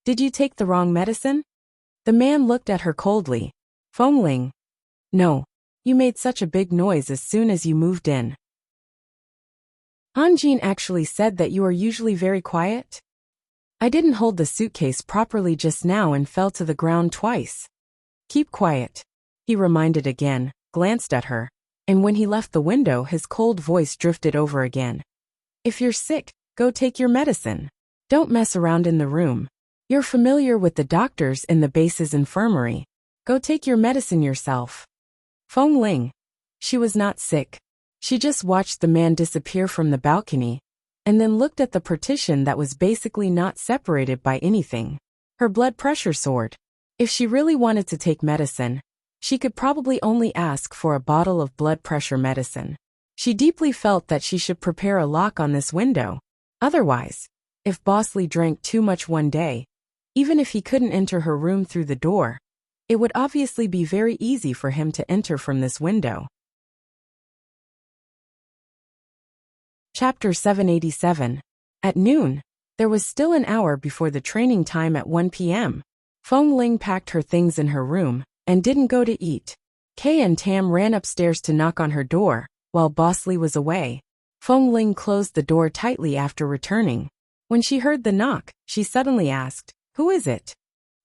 Did you take the wrong medicine? The man looked at her coldly. Feng Ling. No. You made such a big noise as soon as you moved in. Anjin actually said that you are usually very quiet? I didn't hold the suitcase properly just now and fell to the ground twice. Keep quiet. He reminded again, glanced at her, and when he left the window his cold voice drifted over again. If you're sick, go take your medicine. Don't mess around in the room. You're familiar with the doctors in the base's infirmary. Go take your medicine yourself. Feng Ling. She was not sick. She just watched the man disappear from the balcony, and then looked at the partition that was basically not separated by anything. Her blood pressure soared. If she really wanted to take medicine, she could probably only ask for a bottle of blood pressure medicine. She deeply felt that she should prepare a lock on this window. Otherwise, if Bosley drank too much one day, even if he couldn't enter her room through the door, It would obviously be very easy for him to enter from this window. Chapter 787. At noon, there was still an hour before the training time at 1 p.m. Feng Ling packed her things in her room and didn't go to eat. Kay and Tam ran upstairs to knock on her door, while Boss Lee was away. Feng Ling closed the door tightly after returning. When she heard the knock, she suddenly asked, "Who is it?"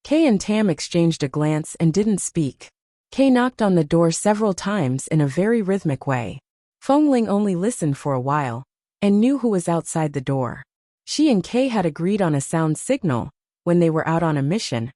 Kay and Tam exchanged a glance and didn't speak. Kay knocked on the door several times in a very rhythmic way. Feng Ling only listened for a while and knew who was outside the door. She and Kay had agreed on a sound signal when they were out on a mission,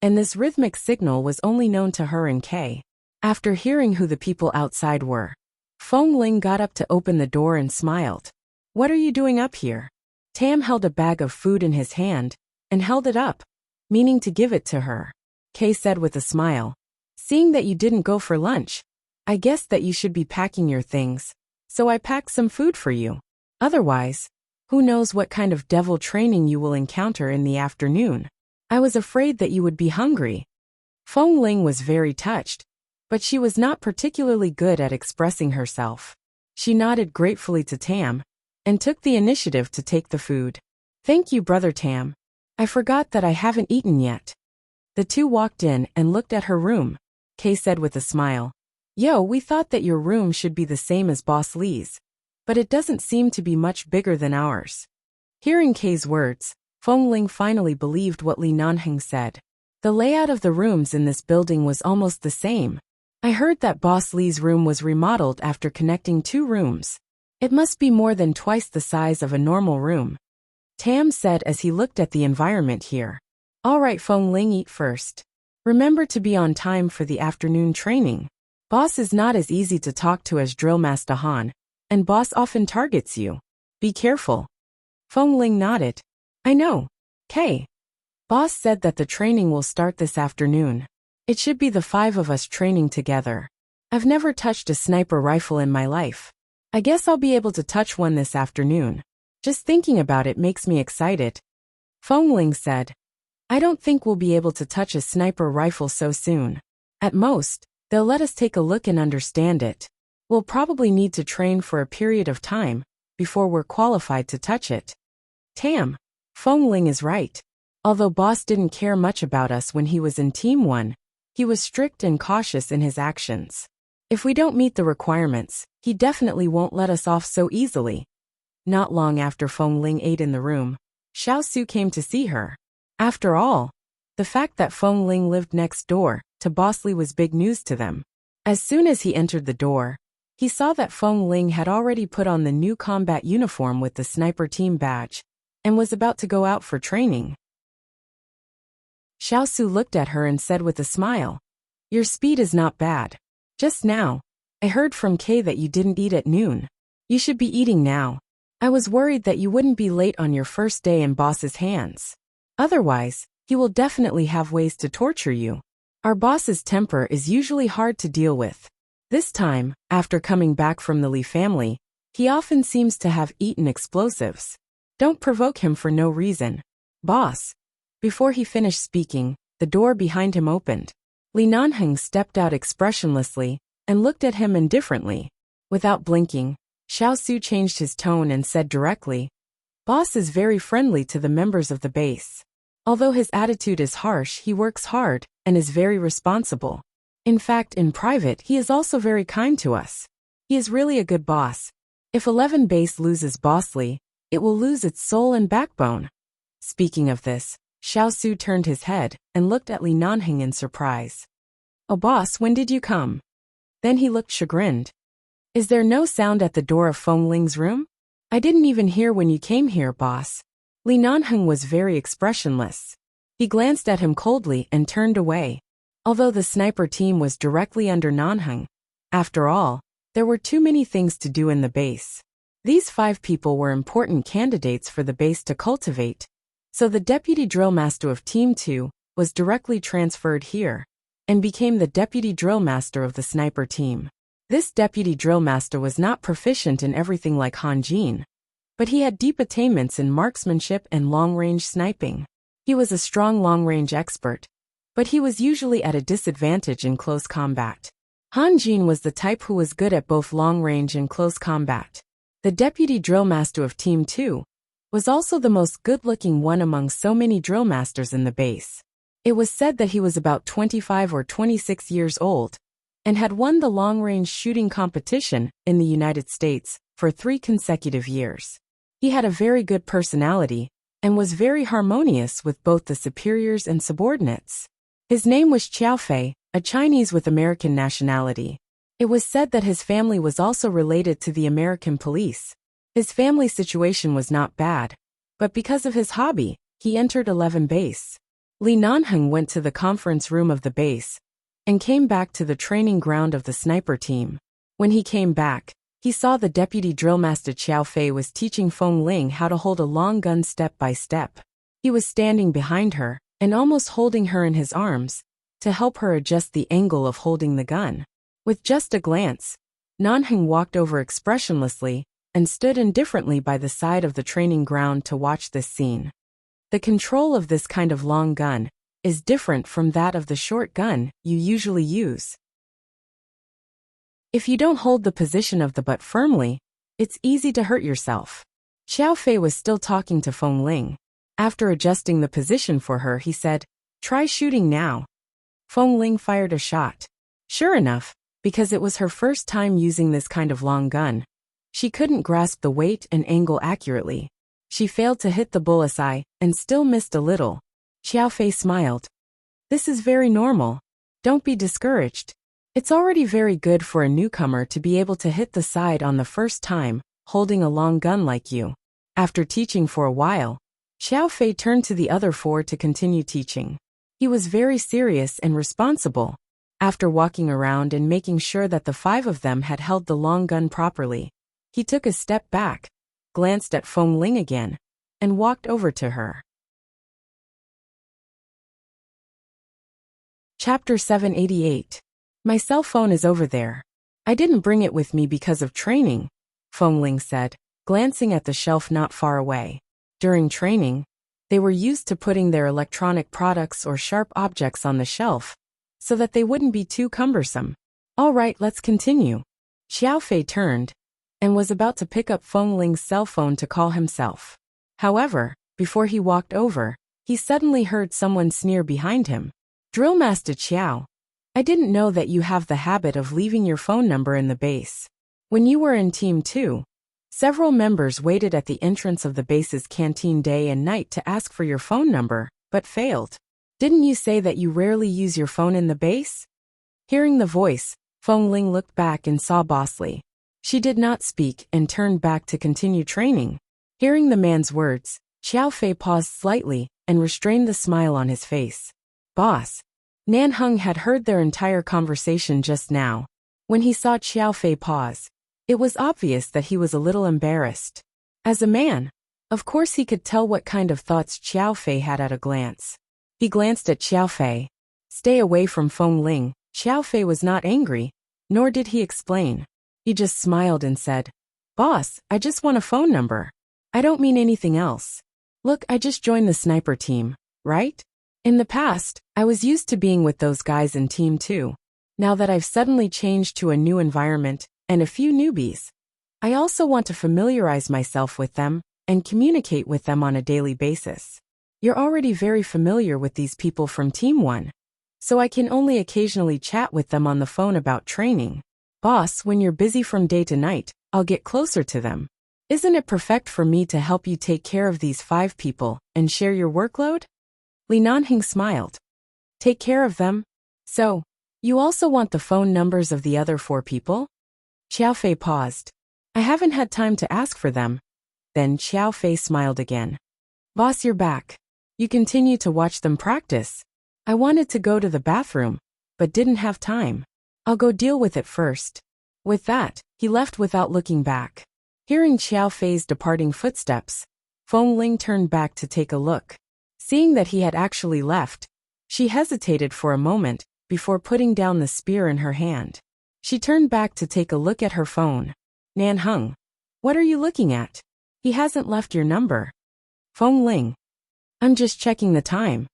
and this rhythmic signal was only known to her and Kay. After hearing who the people outside were, Feng Ling got up to open the door and smiled. "What are you doing up here?" Tam held a bag of food in his hand and held it up, meaning to give it to her. Kay said with a smile, "Seeing that you didn't go for lunch, I guess that you should be packing your things, so I packed some food for you. Otherwise, who knows what kind of devil training you will encounter in the afternoon. I was afraid that you would be hungry." Feng Ling was very touched, but she was not particularly good at expressing herself. She nodded gratefully to Tam and took the initiative to take the food. "Thank you, Brother Tam. I forgot that I haven't eaten yet." The two walked in and looked at her room. Kay said with a smile, "Yo, we thought that your room should be the same as Boss Lee's, but it doesn't seem to be much bigger than ours." Hearing Kay's words, Feng Ling finally believed what Li Nanheng said. The layout of the rooms in this building was almost the same. "I heard that Boss Lee's room was remodeled after connecting 2 rooms. It must be more than twice the size of a normal room," Tam said as he looked at the environment here. "All right, Feng Ling, eat first. Remember to be on time for the afternoon training. Boss is not as easy to talk to as Drill Master Han, and Boss often targets you. Be careful." Feng Ling nodded. "I know. Kay. Boss said that the training will start this afternoon. It should be the 5 of us training together. I've never touched a sniper rifle in my life. I guess I'll be able to touch one this afternoon. Just thinking about it makes me excited." Feng Ling said, "I don't think we'll be able to touch a sniper rifle so soon. At most, they'll let us take a look and understand it. We'll probably need to train for a period of time before we're qualified to touch it." Tam, Feng Ling is right. Although Boss didn't care much about us when he was in Team 1, he was strict and cautious in his actions. If we don't meet the requirements, he definitely won't let us off so easily. Not long after Feng Ling ate in the room, Xiao Su came to see her. After all, the fact that Feng Ling lived next door to Boss Lee was big news to them. As soon as he entered the door, he saw that Feng Ling had already put on the new combat uniform with the sniper team badge and was about to go out for training. Xiao Su looked at her and said with a smile, "Your speed is not bad. Just now, I heard from Kay that you didn't eat at noon. You should be eating now. I was worried that you wouldn't be late on your first day in Boss's hands. Otherwise, he will definitely have ways to torture you. Our boss's temper is usually hard to deal with. This time, after coming back from the Lee family, he often seems to have eaten explosives. Don't provoke him for no reason. Boss." Before he finished speaking, the door behind him opened. Li Nanheng stepped out expressionlessly and looked at him indifferently. Without blinking, Xiao Su changed his tone and said directly, "Boss is very friendly to the members of the base. Although his attitude is harsh, he works hard and is very responsible. In fact, in private, he is also very kind to us. He is really a good boss. If 11 base loses Boss Lee, it will lose its soul and backbone." Speaking of this, Xiao Su turned his head and looked at Li Nanheng in surprise. "Oh boss, when did you come?" Then he looked chagrined. "Is there no sound at the door of Feng Ling's room? I didn't even hear when you came here, boss." Li Nanheng was very expressionless. He glanced at him coldly and turned away. Although the sniper team was directly under Nanheng, after all, there were too many things to do in the base. These 5 people were important candidates for the base to cultivate. So the deputy drill master of Team 2 was directly transferred here and became the deputy drill master of the sniper team. This deputy drill master was not proficient in everything like Han Jin, but he had deep attainments in marksmanship and long-range sniping. He was a strong long-range expert, but he was usually at a disadvantage in close combat. Han Jin was the type who was good at both long-range and close combat. The deputy drill master of Team 2 was also the most good-looking one among so many drill masters in the base. It was said that he was about 25 or 26 years old and had won the long-range shooting competition in the United States for 3 consecutive years. He had a very good personality and was very harmonious with both the superiors and subordinates. His name was Qiao Fei, a Chinese with American nationality. It was said that his family was also related to the American police. His family situation was not bad, but because of his hobby, he entered 11 base. Li Nanheng went to the conference room of the base and came back to the training ground of the sniper team. When he came back, he saw the deputy drill master Qiao Fei was teaching Feng Ling how to hold a long gun step by step. He was standing behind her and almost holding her in his arms to help her adjust the angle of holding the gun. With just a glance, Nanheng walked over expressionlessly and stood indifferently by the side of the training ground to watch this scene. The control of this kind of long gun is different from that of the short gun you usually use. If you don't hold the position of the butt firmly, it's easy to hurt yourself. Qiao Fei was still talking to Feng Ling. After adjusting the position for her, he said, "Try shooting now." Feng Ling fired a shot. Sure enough, because it was her first time using this kind of long gun, she couldn't grasp the weight and angle accurately. She failed to hit the bullseye and still missed a little. Qiao Fei smiled. "This is very normal. Don't be discouraged. It's already very good for a newcomer to be able to hit the side on the first time, holding a long gun like you." After teaching for a while, Qiao Fei turned to the other 4 to continue teaching. He was very serious and responsible. After walking around and making sure that the 5 of them had held the long gun properly, he took a step back, glanced at Feng Ling again, and walked over to her. Chapter 788. My cell phone is over there. I didn't bring it with me because of training, Feng Ling said, glancing at the shelf not far away. During training, they were used to putting their electronic products or sharp objects on the shelf so that they wouldn't be too cumbersome. All right, let's continue. Qiao Fei turned and was about to pick up Feng Ling's cell phone to call himself. However, before he walked over, he suddenly heard someone sneer behind him. "Drill Master Qiao, I didn't know that you have the habit of leaving your phone number in the base. When you were in Team 2, several members waited at the entrance of the base's canteen day and night to ask for your phone number, but failed. Didn't you say that you rarely use your phone in the base?" Hearing the voice, Feng Ling looked back and saw Boss Li. She did not speak and turned back to continue training. Hearing the man's words, Qiao Fei paused slightly and restrained the smile on his face. "Boss." Nanheng had heard their entire conversation just now. When he saw Qiao Fei pause, it was obvious that he was a little embarrassed. As a man, of course he could tell what kind of thoughts Qiao Fei had at a glance. He glanced at Qiao Fei. Stay away from Feng Ling. Qiao Fei was not angry, nor did he explain. He just smiled and said, "Boss, I just want a phone number. I don't mean anything else. Look, I just joined the sniper team, right? In the past, I was used to being with those guys in Team 2. Now that I've suddenly changed to a new environment and a few newbies, I also want to familiarize myself with them and communicate with them on a daily basis. You're already very familiar with these people from Team 1, so I can only occasionally chat with them on the phone about training. Boss, when you're busy from day to night, I'll get closer to them. Isn't it perfect for me to help you take care of these 5 people and share your workload?" Li Nanheng smiled. "Take care of them? So, you also want the phone numbers of the other 4 people?" Qiao Fei paused. "I haven't had time to ask for them." Then Qiao Fei smiled again. "Boss, you're back. You continue to watch them practice. I wanted to go to the bathroom, but didn't have time. I'll go deal with it first." With that, he left without looking back. Hearing Qiao Fei's departing footsteps, Feng Ling turned back to take a look. Seeing that he had actually left, she hesitated for a moment before putting down the spear in her hand. She turned back to take a look at her phone. "Nanheng, what are you looking at? He hasn't left your number." "Feng Ling, I'm just checking the time."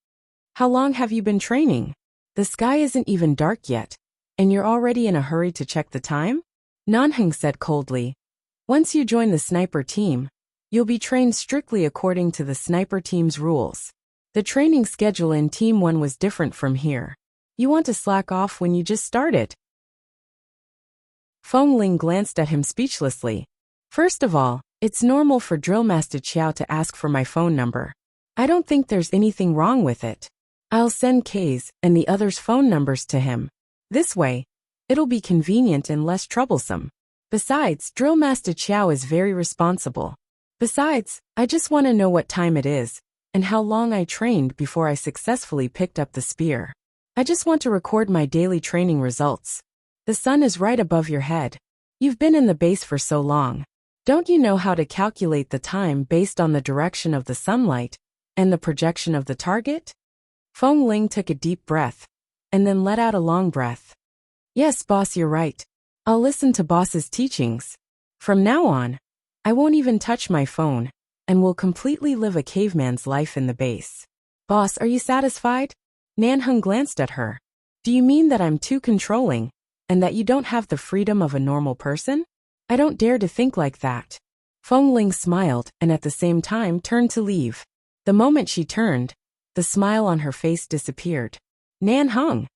How long have you been training? The sky isn't even dark yet, and you're already in a hurry to check the time? Nanheng said coldly. Once you join the sniper team, you'll be trained strictly according to the sniper team's rules. The training schedule in Team 1 was different from here. You want to slack off when you just started? Feng Ling glanced at him speechlessly. First of all, it's normal for Drill Master Qiao to ask for my phone number. I don't think there's anything wrong with it. I'll send Kay's and the others' phone numbers to him. This way, it'll be convenient and less troublesome. Besides, Drill Master Qiao is very responsible. Besides, I just want to know what time it is, and how long I trained before I successfully picked up the spear. I just want to record my daily training results. The sun is right above your head. You've been in the base for so long. Don't you know how to calculate the time based on the direction of the sunlight and the projection of the target? Feng Ling took a deep breath, and then let out a long breath. Yes, boss, you're right. I'll listen to boss's teachings. From now on, I won't even touch my phone, and will completely live a caveman's life in the base. Boss, are you satisfied? Nanheng glanced at her. Do you mean that I'm too controlling, and that you don't have the freedom of a normal person? I don't dare to think like that. Feng Ling smiled and at the same time turned to leave. The moment she turned, the smile on her face disappeared. Nanheng.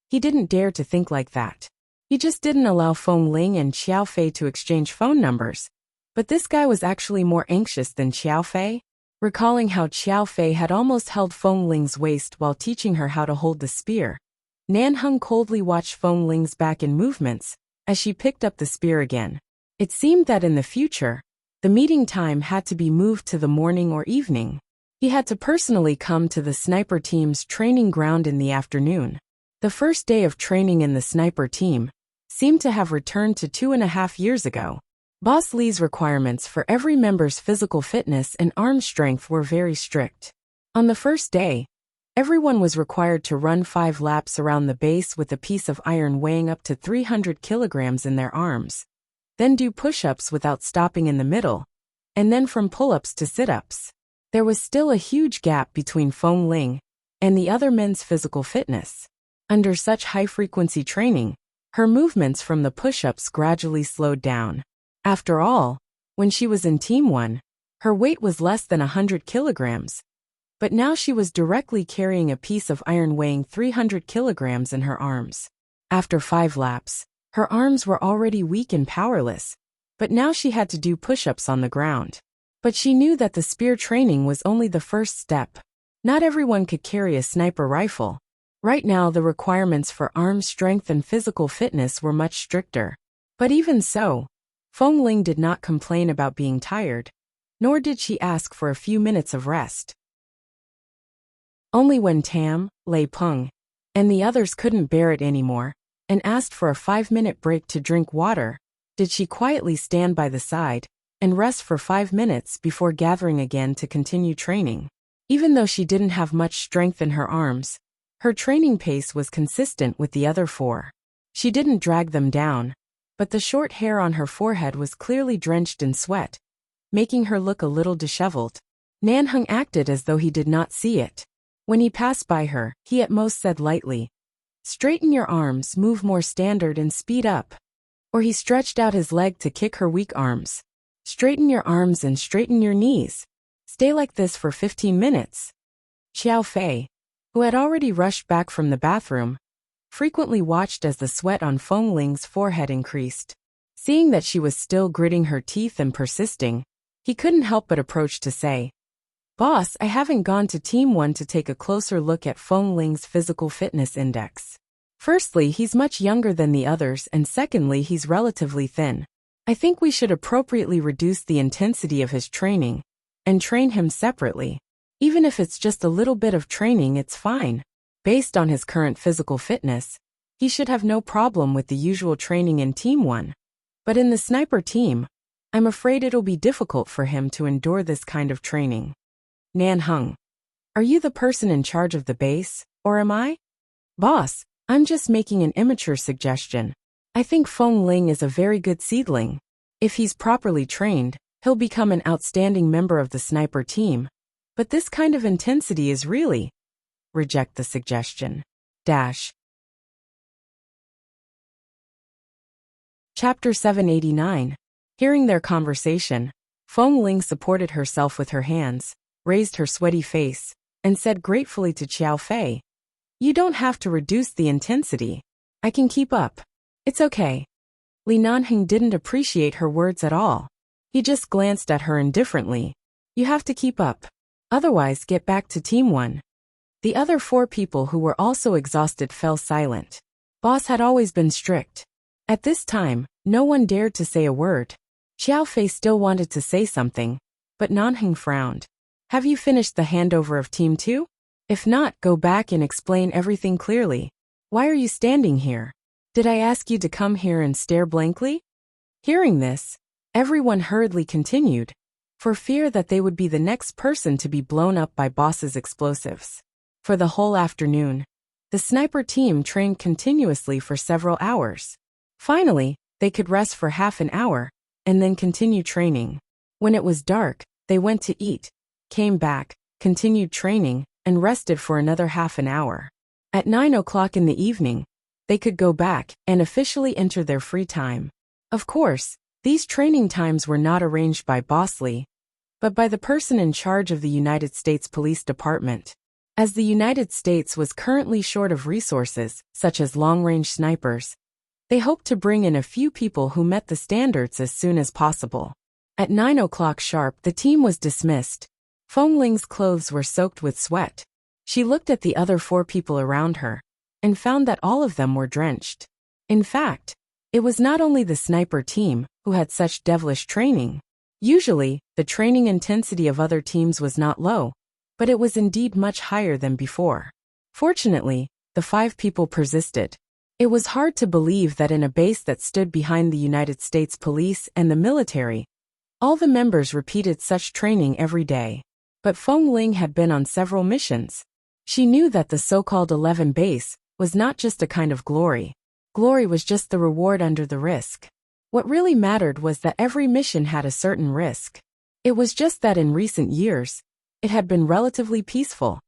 He didn't dare to think like that. He just didn't allow Feng Ling and Xiao Fei to exchange phone numbers. But this guy was actually more anxious than Xiao Fei. Recalling how Xiao Fei had almost held Feng Ling's waist while teaching her how to hold the spear, Nanheng coldly watched Feng Ling's back and movements as she picked up the spear again. It seemed that in the future, the meeting time had to be moved to the morning or evening. He had to personally come to the sniper team's training ground in the afternoon. The first day of training in the sniper team seemed to have returned to 2.5 years ago. Boss Lee's requirements for every member's physical fitness and arm strength were very strict. On the first day, everyone was required to run 5 laps around the base with a piece of iron weighing up to 300 kilograms in their arms. Then do push-ups without stopping in the middle, and then from pull-ups to sit-ups. There was still a huge gap between Feng Ling and the other men's physical fitness. Under such high-frequency training, her movements from the push-ups gradually slowed down. After all, when she was in Team 1, her weight was less than 100 kilograms, but now she was directly carrying a piece of iron weighing 300 kilograms in her arms. After 5 laps, her arms were already weak and powerless, but now she had to do push-ups on the ground. But she knew that the spear training was only the first step. Not everyone could carry a sniper rifle. Right now the requirements for arm strength and physical fitness were much stricter. But even so, Feng Ling did not complain about being tired, nor did she ask for a few minutes of rest. Only when Tam, Lei Peng, and the others couldn't bear it anymore, and asked for a 5-minute break to drink water, did she quietly stand by the side and rest for 5 minutes before gathering again to continue training. Even though she didn't have much strength in her arms, her training pace was consistent with the other 4. She didn't drag them down, but the short hair on her forehead was clearly drenched in sweat, making her look a little disheveled. Nanheng acted as though he did not see it. When he passed by her, he at most said lightly, "Straighten your arms, move more standard and speed up." Or he stretched out his leg to kick her weak arms. "Straighten your arms and straighten your knees. Stay like this for 15 minutes. Xiao Fei, who had already rushed back from the bathroom, frequently watched as the sweat on Feng Ling's forehead increased. Seeing that she was still gritting her teeth and persisting, he couldn't help but approach to say, "Boss, I haven't gone to Team 1 to take a closer look at Feng Ling's physical fitness index. Firstly, he's much younger than the others, and secondly, he's relatively thin. I think we should appropriately reduce the intensity of his training and train him separately. Even if it's just a little bit of training, it's fine. Based on his current physical fitness, he should have no problem with the usual training in Team 1. But in the sniper team, I'm afraid it'll be difficult for him to endure this kind of training." Nanheng, are you the person in charge of the base, or am I? Boss, I'm just making an immature suggestion. I think Feng Ling is a very good seedling. If he's properly trained, he'll become an outstanding member of the sniper team. But this kind of intensity is really... reject the suggestion. Dash. Chapter 789. Hearing their conversation, Feng Ling supported herself with her hands, raised her sweaty face, and said gratefully to Qiao Fei, "You don't have to reduce the intensity. I can keep up. It's okay." Li Nanheng didn't appreciate her words at all. He just glanced at her indifferently. "You have to keep up. Otherwise, get back to Team 1. The other 4 people who were also exhausted fell silent. Boss had always been strict. At this time, no one dared to say a word. Xiao Fei still wanted to say something, but Nanheng frowned. "Have you finished the handover of Team 2? If not, go back and explain everything clearly. Why are you standing here? Did I ask you to come here and stare blankly?" Hearing this, everyone hurriedly continued, for fear that they would be the next person to be blown up by boss's explosives. For the whole afternoon, the sniper team trained continuously for several hours. Finally, they could rest for half an hour, and then continue training. When it was dark, they went to eat, came back, continued training, and rested for another half an hour. At 9 o'clock in the evening, they could go back and officially enter their free time. Of course, these training times were not arranged by Boss Lee, but by the person in charge of the United States Police Department. As the United States was currently short of resources, such as long-range snipers, they hoped to bring in a few people who met the standards as soon as possible. At 9 o'clock sharp, the team was dismissed. Feng Ling's clothes were soaked with sweat. She looked at the other 4 people around her, and found that all of them were drenched. In fact, it was not only the sniper team who had such devilish training. Usually, the training intensity of other teams was not low, but it was indeed much higher than before. Fortunately, the 5 people persisted. It was hard to believe that in a base that stood behind the United States Police and the military, all the members repeated such training every day. But Feng Ling had been on several missions. She knew that the so-called 11 base was not just a kind of glory. Glory was just the reward under the risk. What really mattered was that every mission had a certain risk. It was just that in recent years, it had been relatively peaceful,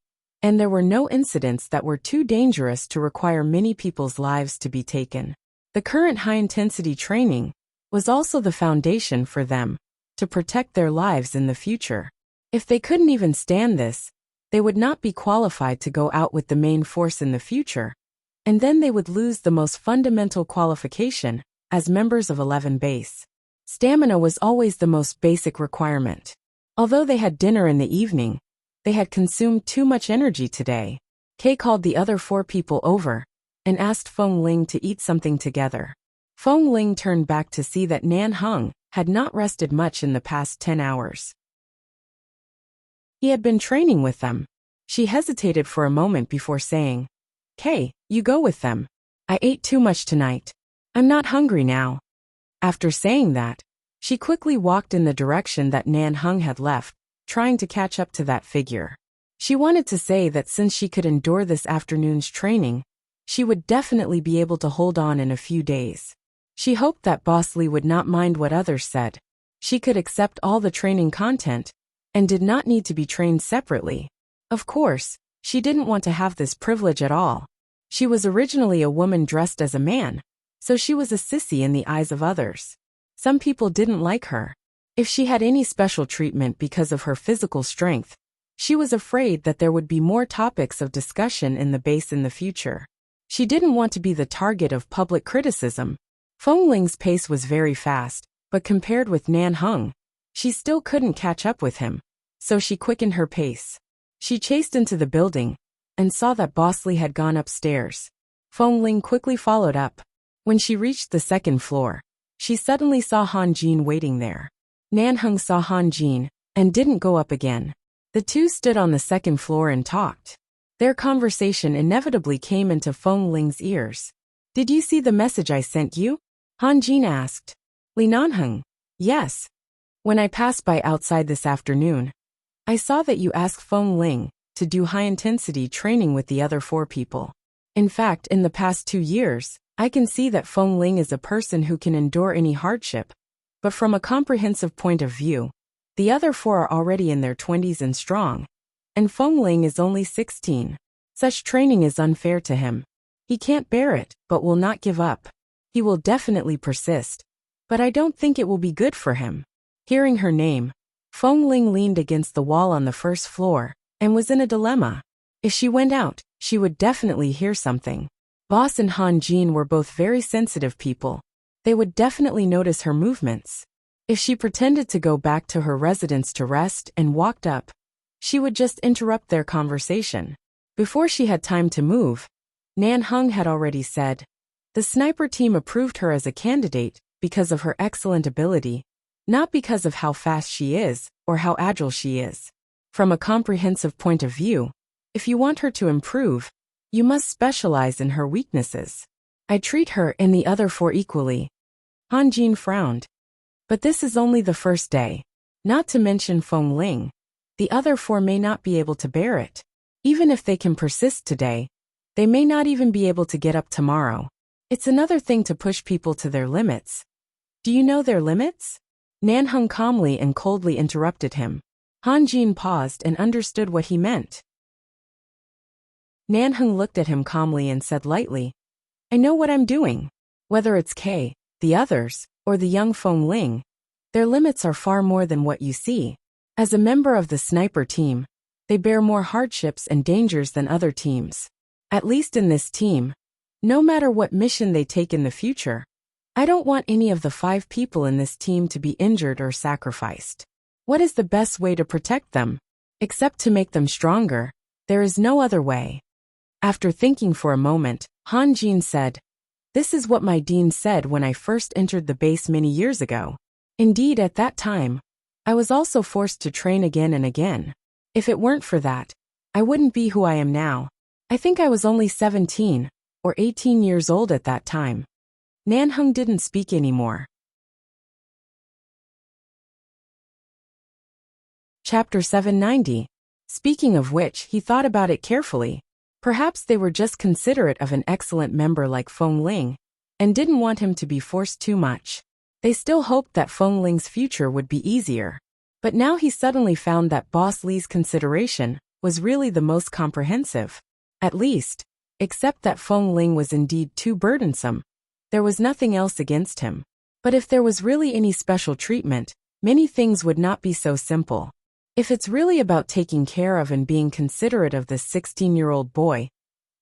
and there were no incidents that were too dangerous to require many people's lives to be taken. The current high-intensity training was also the foundation for them to protect their lives in the future. If they couldn't even stand this, they would not be qualified to go out with the main force in the future, and then they would lose the most fundamental qualification as members of 11 base. Stamina was always the most basic requirement. Although they had dinner in the evening, they had consumed too much energy today. Kay called the other 4 people over and asked Feng Ling to eat something together. Feng Ling turned back to see that Nan Heng had not rested much in the past 10 hours. He had been training with them. She hesitated for a moment before saying, "Kay, you go with them. I ate too much tonight. I'm not hungry now." After saying that, she quickly walked in the direction that Nan Heng had left, trying to catch up to that figure. She wanted to say that since she could endure this afternoon's training, she would definitely be able to hold on in a few days. She hoped that Boss Lee would not mind what others said. She could accept all the training content, and did not need to be trained separately. Of course, she didn't want to have this privilege at all. She was originally a woman dressed as a man, so she was a sissy in the eyes of others. Some people didn't like her. If she had any special treatment because of her physical strength, she was afraid that there would be more topics of discussion in the base in the future. She didn't want to be the target of public criticism. Feng Ling's pace was very fast, but compared with Nan Heng, she still couldn't catch up with him, so she quickened her pace. She chased into the building, and saw that Boss Lee had gone upstairs. Feng Ling quickly followed up. When she reached the 2nd floor, she suddenly saw Han Jin waiting there. Nan Heng saw Han Jin, and didn't go up again. The two stood on the 2nd floor and talked. Their conversation inevitably came into Feng Ling's ears. "Did you see the message I sent you?" Han Jin asked. "Li Nanheng, yes. When I passed by outside this afternoon, I saw that you asked Feng Ling to do high-intensity training with the other 4 people. In fact, in the past 2 years, I can see that Feng Ling is a person who can endure any hardship, but from a comprehensive point of view, the other 4 are already in their 20s and strong, and Feng Ling is only 16. Such training is unfair to him. He can't bear it, but will not give up. He will definitely persist. But I don't think it will be good for him. Hearing her name, Feng Ling leaned against the wall on the first floor, and was in a dilemma. If she went out, she would definitely hear something. Boss and Han Jin were both very sensitive people. They would definitely notice her movements. If she pretended to go back to her residence to rest and walked up, she would just interrupt their conversation. Before she had time to move, Nan Heng had already said, the sniper team approved her as a candidate because of her excellent ability, not because of how fast she is or how agile she is. From a comprehensive point of view, if you want her to improve, you must specialize in her weaknesses. I treat her and the other four equally. Han Jin frowned. But this is only the first day. Not to mention Feng Ling. The other four may not be able to bear it. Even if they can persist today, they may not even be able to get up tomorrow. It's another thing to push people to their limits. Do you know their limits? Nan Heng calmly and coldly interrupted him. Han Jin paused and understood what he meant. Nan Heng looked at him calmly and said lightly, I know what I'm doing. Whether it's Kay, the others, or the young Feng Ling, their limits are far more than what you see. As a member of the sniper team, they bear more hardships and dangers than other teams. At least in this team, no matter what mission they take in the future, I don't want any of the 5 people in this team to be injured or sacrificed. What is the best way to protect them? Except to make them stronger, there is no other way. After thinking for a moment, Han Jin said, This is what my dean said when I first entered the base many years ago. Indeed, at that time, I was also forced to train again and again. If it weren't for that, I wouldn't be who I am now. I think I was only 17 or 18 years old at that time. Nan Heng didn't speak anymore. Chapter 790. Speaking of which, he thought about it carefully. Perhaps they were just considerate of an excellent member like Feng Ling, and didn't want him to be forced too much. They still hoped that Feng Ling's future would be easier. But now he suddenly found that Boss Li's consideration was really the most comprehensive. At least, except that Feng Ling was indeed too burdensome, there was nothing else against him. But if there was really any special treatment, many things would not be so simple. If it's really about taking care of and being considerate of this 16-year-old boy,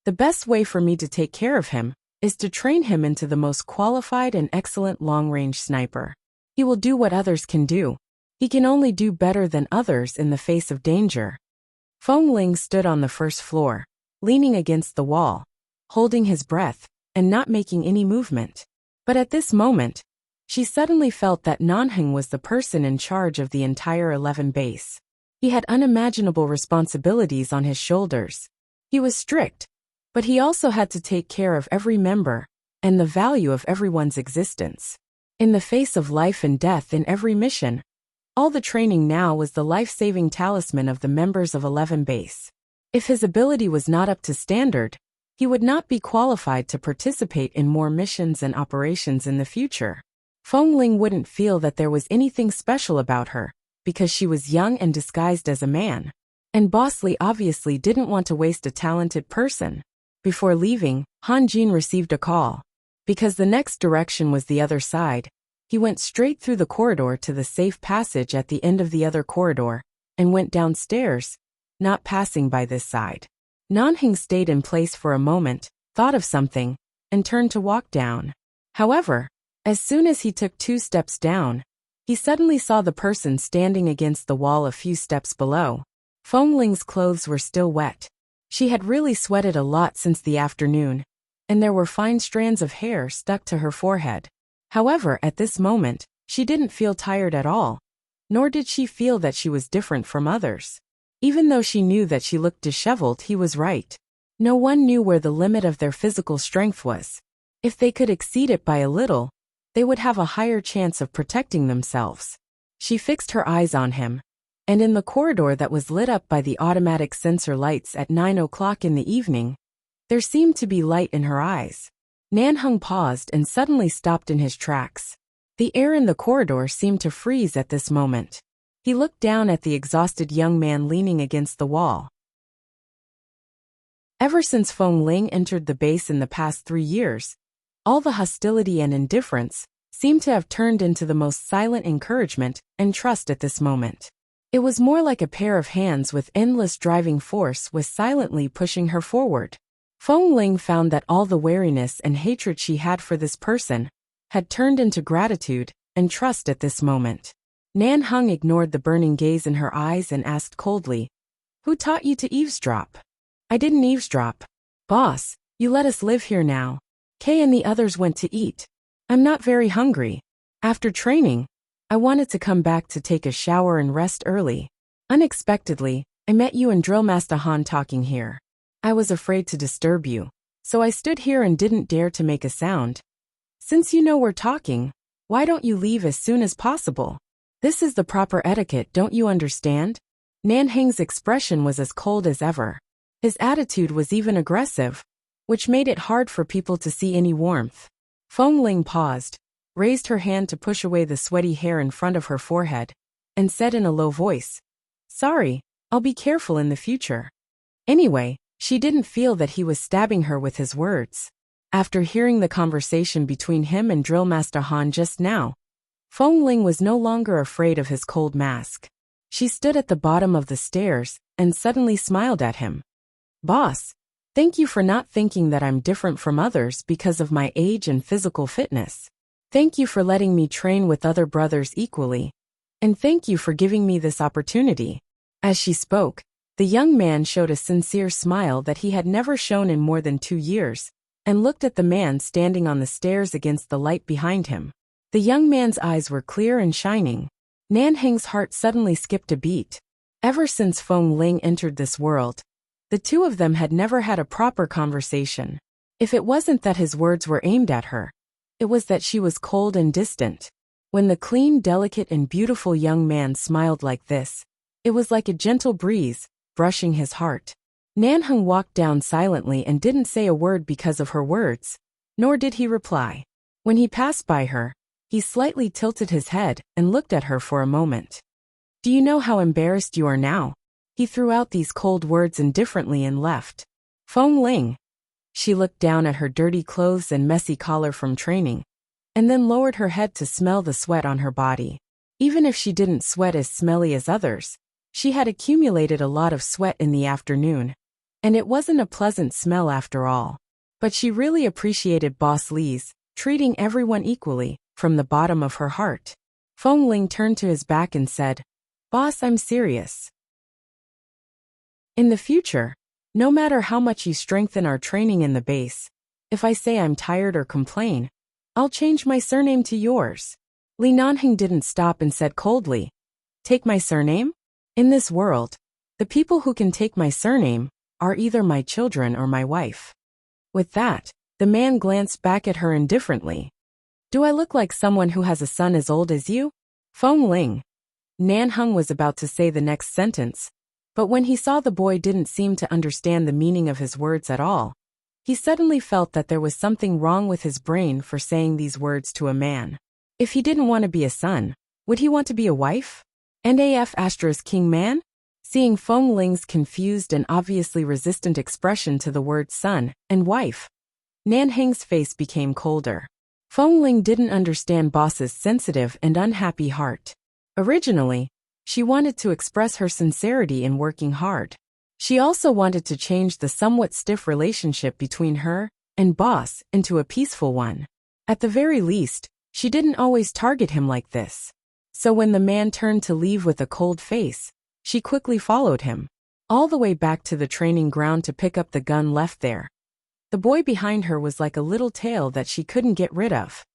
the best way for me to take care of him is to train him into the most qualified and excellent long-range sniper. He will do what others can do. He can only do better than others in the face of danger. Feng Ling stood on the first floor, leaning against the wall, holding his breath, and not making any movement. But at this moment, she suddenly felt that Nan Heng was the person in charge of the entire 11 base. He had unimaginable responsibilities on his shoulders. He was strict, but he also had to take care of every member and the value of everyone's existence. In the face of life and death in every mission, all the training now was the life-saving talisman of the members of 11 base. If his ability was not up to standard, he would not be qualified to participate in more missions and operations in the future. Feng Ling wouldn't feel that there was anything special about her, because she was young and disguised as a man. And Boss Li obviously didn't want to waste a talented person. Before leaving, Han Jin received a call. Because the next direction was the other side, he went straight through the corridor to the safe passage at the end of the other corridor, and went downstairs, not passing by this side. Nan Heng stayed in place for a moment, thought of something, and turned to walk down. However, as soon as he took 2 steps down, he suddenly saw the person standing against the wall a few steps below. Feng Ling's clothes were still wet. She had really sweated a lot since the afternoon, and there were fine strands of hair stuck to her forehead. However, at this moment, she didn't feel tired at all, nor did she feel that she was different from others. Even though she knew that she looked disheveled, he was right. No one knew where the limit of their physical strength was. If they could exceed it by a little, they would have a higher chance of protecting themselves. She fixed her eyes on him, and in the corridor that was lit up by the automatic sensor lights at 9 o'clock in the evening, there seemed to be light in her eyes. Nan Heng paused and suddenly stopped in his tracks. The air in the corridor seemed to freeze at this moment. He looked down at the exhausted young man leaning against the wall. Ever since Feng Ling entered the base in the past 3 years, all the hostility and indifference seemed to have turned into the most silent encouragement and trust at this moment. It was more like a pair of hands with endless driving force was silently pushing her forward. Feng Ling found that all the wariness and hatred she had for this person had turned into gratitude and trust at this moment. Nan Hung ignored the burning gaze in her eyes and asked coldly, "Who taught you to eavesdrop?" "I didn't eavesdrop. Boss, you let us live here now. Kay and the others went to eat. I'm not very hungry. After training, I wanted to come back to take a shower and rest early. Unexpectedly, I met you and Drill Master Han talking here. I was afraid to disturb you, so I stood here and didn't dare to make a sound. Since you know we're talking, why don't you leave as soon as possible? This is the proper etiquette, don't you understand?" Nan Heng's expression was as cold as ever. His attitude was even aggressive, which made it hard for people to see any warmth. Feng Ling paused, raised her hand to push away the sweaty hair in front of her forehead, and said in a low voice, "Sorry, I'll be careful in the future." Anyway, she didn't feel that he was stabbing her with his words. After hearing the conversation between him and Drill Master Han just now, Feng Ling was no longer afraid of his cold mask. She stood at the bottom of the stairs and suddenly smiled at him. "Boss, thank you for not thinking that I'm different from others because of my age and physical fitness. Thank you for letting me train with other brothers equally. And thank you for giving me this opportunity." As she spoke, the young man showed a sincere smile that he had never shown in more than 2 years, and looked at the man standing on the stairs against the light behind him. The young man's eyes were clear and shining. Nan Heng's heart suddenly skipped a beat. Ever since Feng Ling entered this world, the two of them had never had a proper conversation. If it wasn't that his words were aimed at her, it was that she was cold and distant. When the clean, delicate, and beautiful young man smiled like this, it was like a gentle breeze, brushing his heart. Nan Heng walked down silently and didn't say a word because of her words, nor did he reply. When he passed by her, he slightly tilted his head and looked at her for a moment. "Do you know how embarrassed you are now?" He threw out these cold words indifferently and left. Feng Ling. She looked down at her dirty clothes and messy collar from training, and then lowered her head to smell the sweat on her body. Even if she didn't sweat as smelly as others, she had accumulated a lot of sweat in the afternoon, and it wasn't a pleasant smell after all. But she really appreciated Boss Li's treating everyone equally, from the bottom of her heart. Feng Ling turned to his back and said, "Boss, I'm serious. In the future, no matter how much you strengthen our training in the base, if I say I'm tired or complain, I'll change my surname to yours." Li Nanheng didn't stop and said coldly, "Take my surname? In this world, the people who can take my surname are either my children or my wife." With that, the man glanced back at her indifferently. "Do I look like someone who has a son as old as you?" Feng Ling. Nan Heng was about to say the next sentence, but when he saw the boy didn't seem to understand the meaning of his words at all, he suddenly felt that there was something wrong with his brain for saying these words to a man. If he didn't want to be a son, would he want to be a wife? And AF King Man? Seeing Feng Ling's confused and obviously resistant expression to the words son and wife, Nan Heng's face became colder. Feng Ling didn't understand Boss's sensitive and unhappy heart. Originally, she wanted to express her sincerity in working hard. She also wanted to change the somewhat stiff relationship between her and Boss into a peaceful one. At the very least, she didn't always target him like this. So when the man turned to leave with a cold face, she quickly followed him, all the way back to the training ground to pick up the gun left there. The boy behind her was like a little tail that she couldn't get rid of.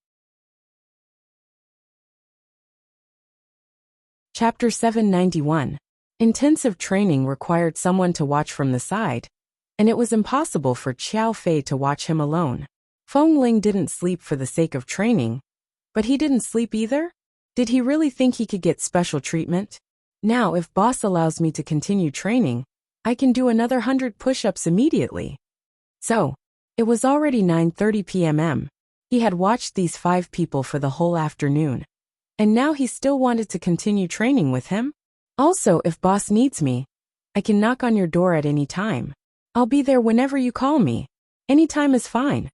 Chapter 791. Intensive training required someone to watch from the side, and it was impossible for Qiao Fei to watch him alone. Feng Ling didn't sleep for the sake of training, but he didn't sleep either? Did he really think he could get special treatment? Now if Boss allows me to continue training, I can do another 100 push-ups immediately. So, it was already 9:30 p.m. He had watched these 5 people for the whole afternoon, and now he still wanted to continue training with him? Also, if Boss needs me, I can knock on your door at any time. I'll be there whenever you call me. Any time is fine.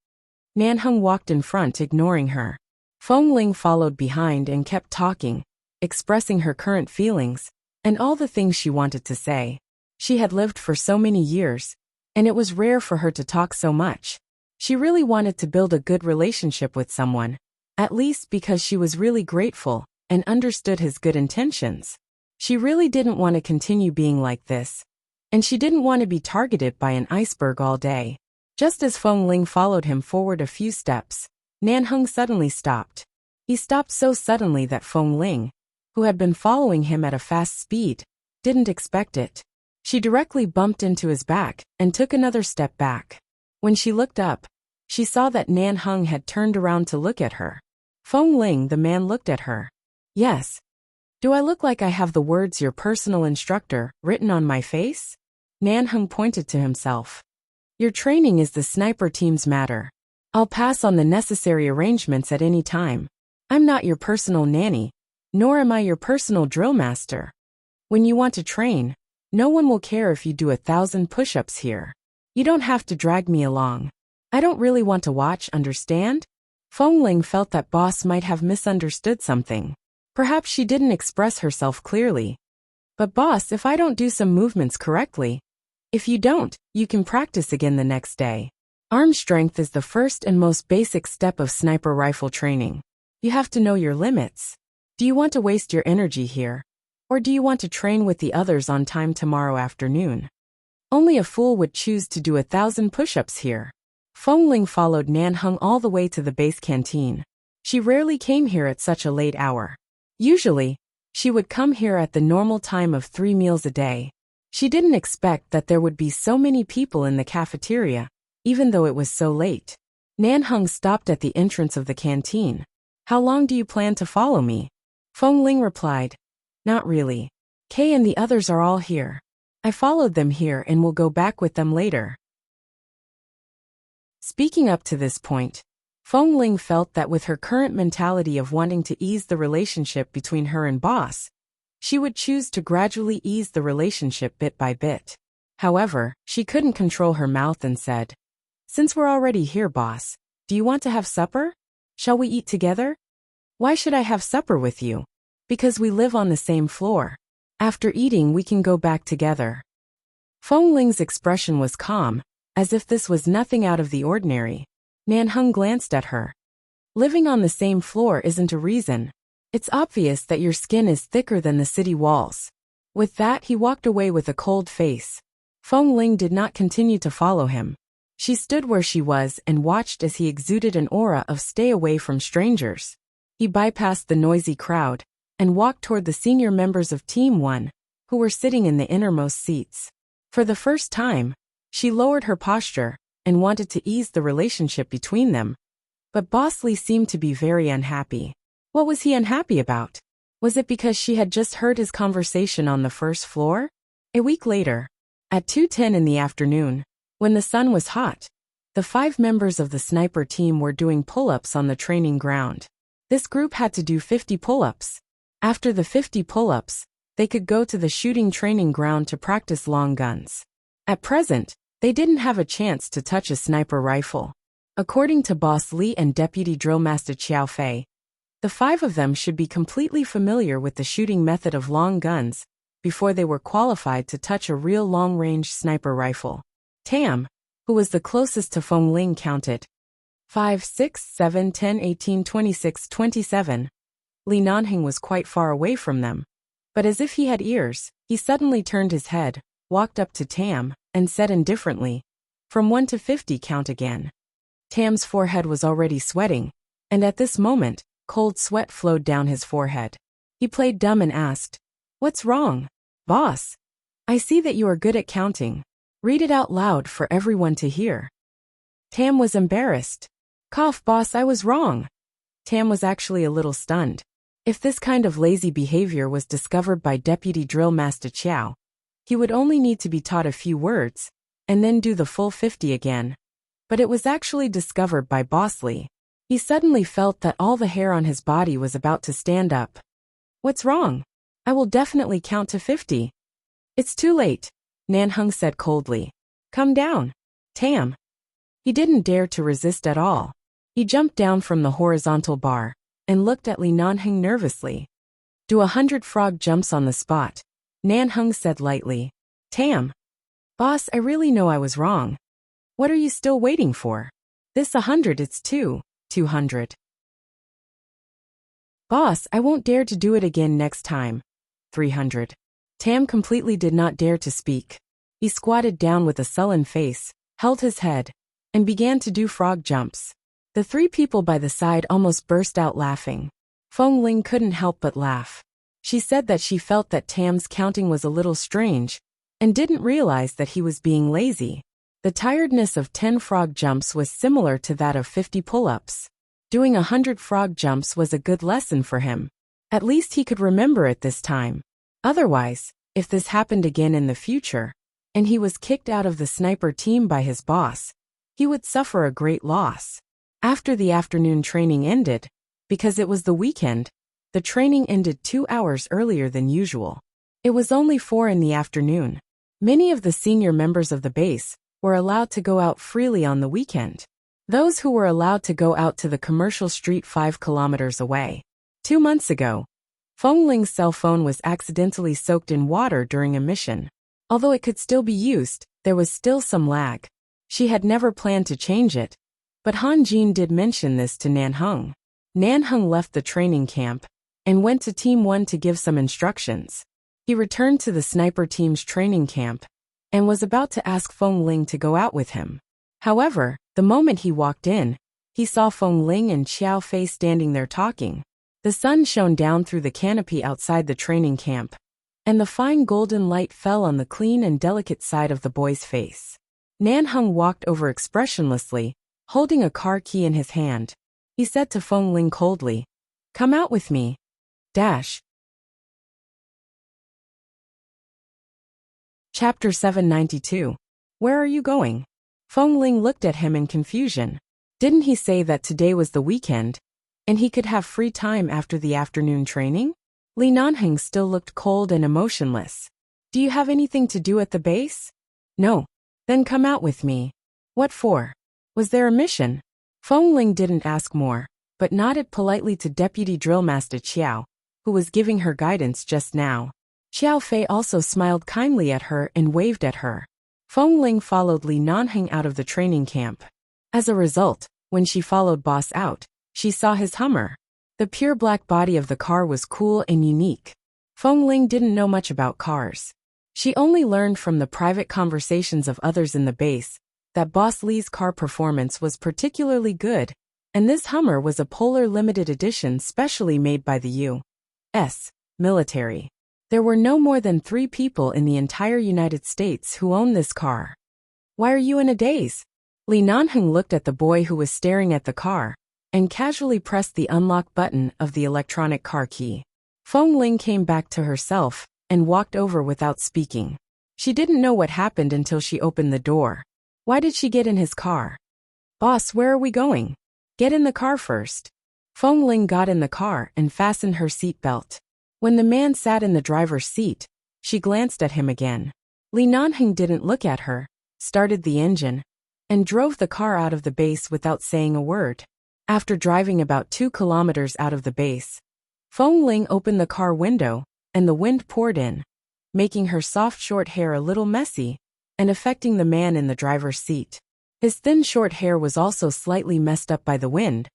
Nanheng walked in front, ignoring her. Fengling followed behind and kept talking, expressing her current feelings and all the things she wanted to say. She had lived for so many years, and it was rare for her to talk so much. She really wanted to build a good relationship with someone, at least because she was really grateful and understood his good intentions. She really didn't want to continue being like this, and she didn't want to be targeted by an iceberg all day. Just as Fengling followed him forward a few steps, Nanheng suddenly stopped. He stopped so suddenly that Fengling, who had been following him at a fast speed, didn't expect it. She directly bumped into his back and took another step back. When she looked up, she saw that Nanheng had turned around to look at her. Fengling, the man, looked at her. Yes. Do I look like I have the words "your personal instructor" written on my face? Nanheng pointed to himself. Your training is the sniper team's matter. I'll pass on the necessary arrangements at any time. I'm not your personal nanny, nor am I your personal drill master. When you want to train, no one will care if you do 1,000 push-ups here. You don't have to drag me along. I don't really want to watch, understand? Fengling felt that boss might have misunderstood something. Perhaps she didn't express herself clearly. But boss, if I don't do some movements correctly, if you don't, you can practice again the next day. Arm strength is the first and most basic step of sniper rifle training. You have to know your limits. Do you want to waste your energy here? Or do you want to train with the others on time tomorrow afternoon? Only a fool would choose to do 1,000 push-ups here. Fengling followed Nanheng all the way to the base canteen. She rarely came here at such a late hour. Usually, she would come here at the normal time of 3 meals a day. She didn't expect that there would be so many people in the cafeteria, even though it was so late. Nanheng stopped at the entrance of the canteen. How long do you plan to follow me? Fengling replied. Not really. Kay and the others are all here. I followed them here and will go back with them later. Speaking up to this point, Fengling felt that with her current mentality of wanting to ease the relationship between her and boss, she would choose to gradually ease the relationship bit by bit. However, she couldn't control her mouth and said, Since we're already here, boss, do you want to have supper? Shall we eat together? Why should I have supper with you? Because we live on the same floor. After eating, we can go back together. Fengling's expression was calm, as if this was nothing out of the ordinary. Nanheng glanced at her. Living on the same floor isn't a reason. It's obvious that your skin is thicker than the city walls. With that, he walked away with a cold face. Fengling did not continue to follow him. She stood where she was and watched as he exuded an aura of stay away from strangers. He bypassed the noisy crowd and walked toward the senior members of Team 1, who were sitting in the innermost seats. For the first time, she lowered her posture and wanted to ease the relationship between them. But Boss Lee seemed to be very unhappy. What was he unhappy about? Was it because she had just heard his conversation on the first floor? A week later, at 2:10 in the afternoon, when the sun was hot, the 5 members of the sniper team were doing pull-ups on the training ground. This group had to do 50 pull-ups. After the 50 pull-ups, they could go to the shooting training ground to practice long guns. At present, they didn't have a chance to touch a sniper rifle. According to Boss Lee and Deputy Drill Master Xiao Fei, the 5 of them should be completely familiar with the shooting method of long guns before they were qualified to touch a real long-range sniper rifle. Tam, who was the closest to Fengling, counted 5, 6, 7, 10, 18, 26, 27. Li Nanheng was quite far away from them. But as if he had ears, he suddenly turned his head, walked up to Tam, and said indifferently, "From 1 to 50, count again." Tam's forehead was already sweating, and at this moment, cold sweat flowed down his forehead. He played dumb and asked, "What's wrong, boss? I see that you are good at counting. Read it out loud for everyone to hear." Tam was embarrassed. "Cough, boss, I was wrong." Tam was actually a little stunned. If this kind of lazy behavior was discovered by Deputy Drill Master Qiao, he would only need to be taught a few words, and then do the full 50 again. But it was actually discovered by Boss Lee. He suddenly felt that all the hair on his body was about to stand up. "What's wrong? I will definitely count to 50. "It's too late," Nanheng said coldly. Come down. Tam. He didn't dare to resist at all. He jumped down from the horizontal bar and looked at Li Nanheng nervously. Do 100 frog jumps on the spot, Nanheng said lightly. Tam. Boss, I really know I was wrong. What are you still waiting for? This 100, it's 200. Boss, I won't dare to do it again next time. 300. Tam completely did not dare to speak. He squatted down with a sullen face, held his head, and began to do frog jumps. The three people by the side almost burst out laughing. Feng Ling couldn't help but laugh. She said that she felt that Tam's counting was a little strange, and didn't realize that he was being lazy. The tiredness of 10 frog jumps was similar to that of 50 pull-ups. Doing 100 frog jumps was a good lesson for him. At least he could remember it this time. Otherwise, if this happened again in the future, and he was kicked out of the sniper team by his boss, he would suffer a great loss. After the afternoon training ended, because it was the weekend, the training ended 2 hours earlier than usual. It was only 4 in the afternoon. Many of the senior members of the base were allowed to go out freely on the weekend. Those who were allowed to go out to the commercial street 5 kilometers away. 2 months ago, Feng Ling's cell phone was accidentally soaked in water during a mission. Although it could still be used, there was still some lag. She had never planned to change it, but Han Jin did mention this to Nanheng. Nanheng left the training camp and went to Team 1 to give some instructions. He returned to the sniper team's training camp and was about to ask Feng Ling to go out with him. However, the moment he walked in, he saw Feng Ling and Xiao Fei standing there talking. The sun shone down through the canopy outside the training camp, and the fine golden light fell on the clean and delicate side of the boy's face. Nanheng walked over expressionlessly, holding a car key in his hand. He said to Feng Ling coldly, "Come out with me." Chapter 792. Where are you going? Feng Ling looked at him in confusion. Didn't he say that today was the weekend, and he could have free time after the afternoon training? Li Nanheng still looked cold and emotionless. Do you have anything to do at the base? No. Then come out with me. What for? Was there a mission? Feng Ling didn't ask more, but nodded politely to Deputy Drill Master Qiao, who was giving her guidance just now. Xiao Fei also smiled kindly at her and waved at her. Feng Ling followed Li Nanheng out of the training camp. As a result, when she followed Boss out, she saw his Hummer. The pure black body of the car was cool and unique. Feng Ling didn't know much about cars. She only learned from the private conversations of others in the base that Boss Li's car performance was particularly good, and this Hummer was a Polar limited edition specially made by the U.S. military. There were no more than 3 people in the entire United States who owned this car. Why are you in a daze? Li Nanheng looked at the boy who was staring at the car, and casually pressed the unlock button of the electronic car key. Feng Ling came back to herself and walked over without speaking. She didn't know what happened until she opened the door. Why did she get in his car? Boss, where are we going? Get in the car first. Feng Ling got in the car and fastened her seat belt. When the man sat in the driver's seat, she glanced at him again. Li Nanheng didn't look at her, started the engine, and drove the car out of the base without saying a word. After driving about 2 kilometers out of the base, Feng Ling opened the car window, and the wind poured in, making her soft short hair a little messy, and affecting the man in the driver's seat. His thin short hair was also slightly messed up by the wind,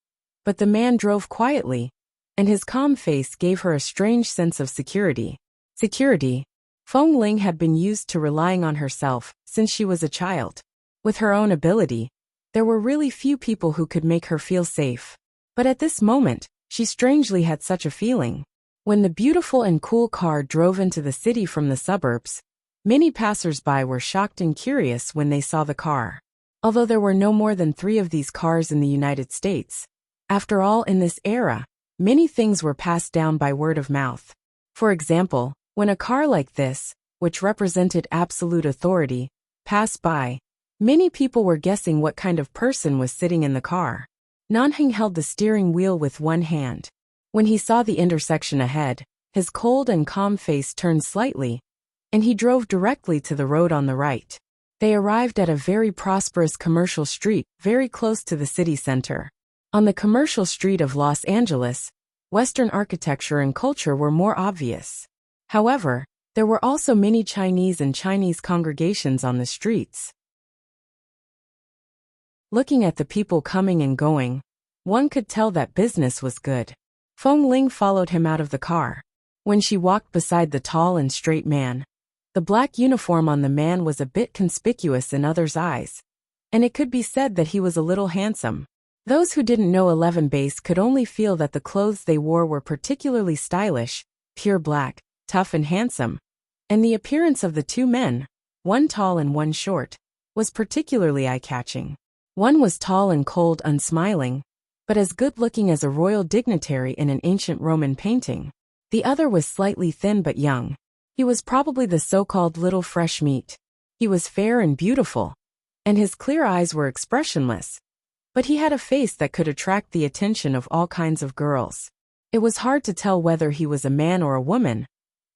but the man drove quietly, and his calm face gave her a strange sense of security. Feng Ling had been used to relying on herself since she was a child. With her own ability, there were really few people who could make her feel safe. But at this moment, she strangely had such a feeling. When the beautiful and cool car drove into the city from the suburbs, many passers-by were shocked and curious when they saw the car. Although there were no more than 3 of these cars in the United States, after all, in this era, many things were passed down by word of mouth. For example, when a car like this, which represented absolute authority, passed by, many people were guessing what kind of person was sitting in the car. Nanheng held the steering wheel with one hand. When he saw the intersection ahead, his cold and calm face turned slightly, and he drove directly to the road on the right. They arrived at a very prosperous commercial street, very close to the city center. On the commercial street of Los Angeles, Western architecture and culture were more obvious. However, there were also many Chinese and Chinese congregations on the streets. Looking at the people coming and going, one could tell that business was good. Feng Ling followed him out of the car. When she walked beside the tall and straight man, the black uniform on the man was a bit conspicuous in others' eyes, and it could be said that he was a little handsome. Those who didn't know 11 Base could only feel that the clothes they wore were particularly stylish, pure black, tough and handsome, and the appearance of the two men, one tall and one short, was particularly eye-catching. One was tall and cold, unsmiling, but as good-looking as a royal dignitary in an ancient Roman painting. The other was slightly thin but young. He was probably the so-called little fresh meat. He was fair and beautiful, and his clear eyes were expressionless, but he had a face that could attract the attention of all kinds of girls. It was hard to tell whether he was a man or a woman,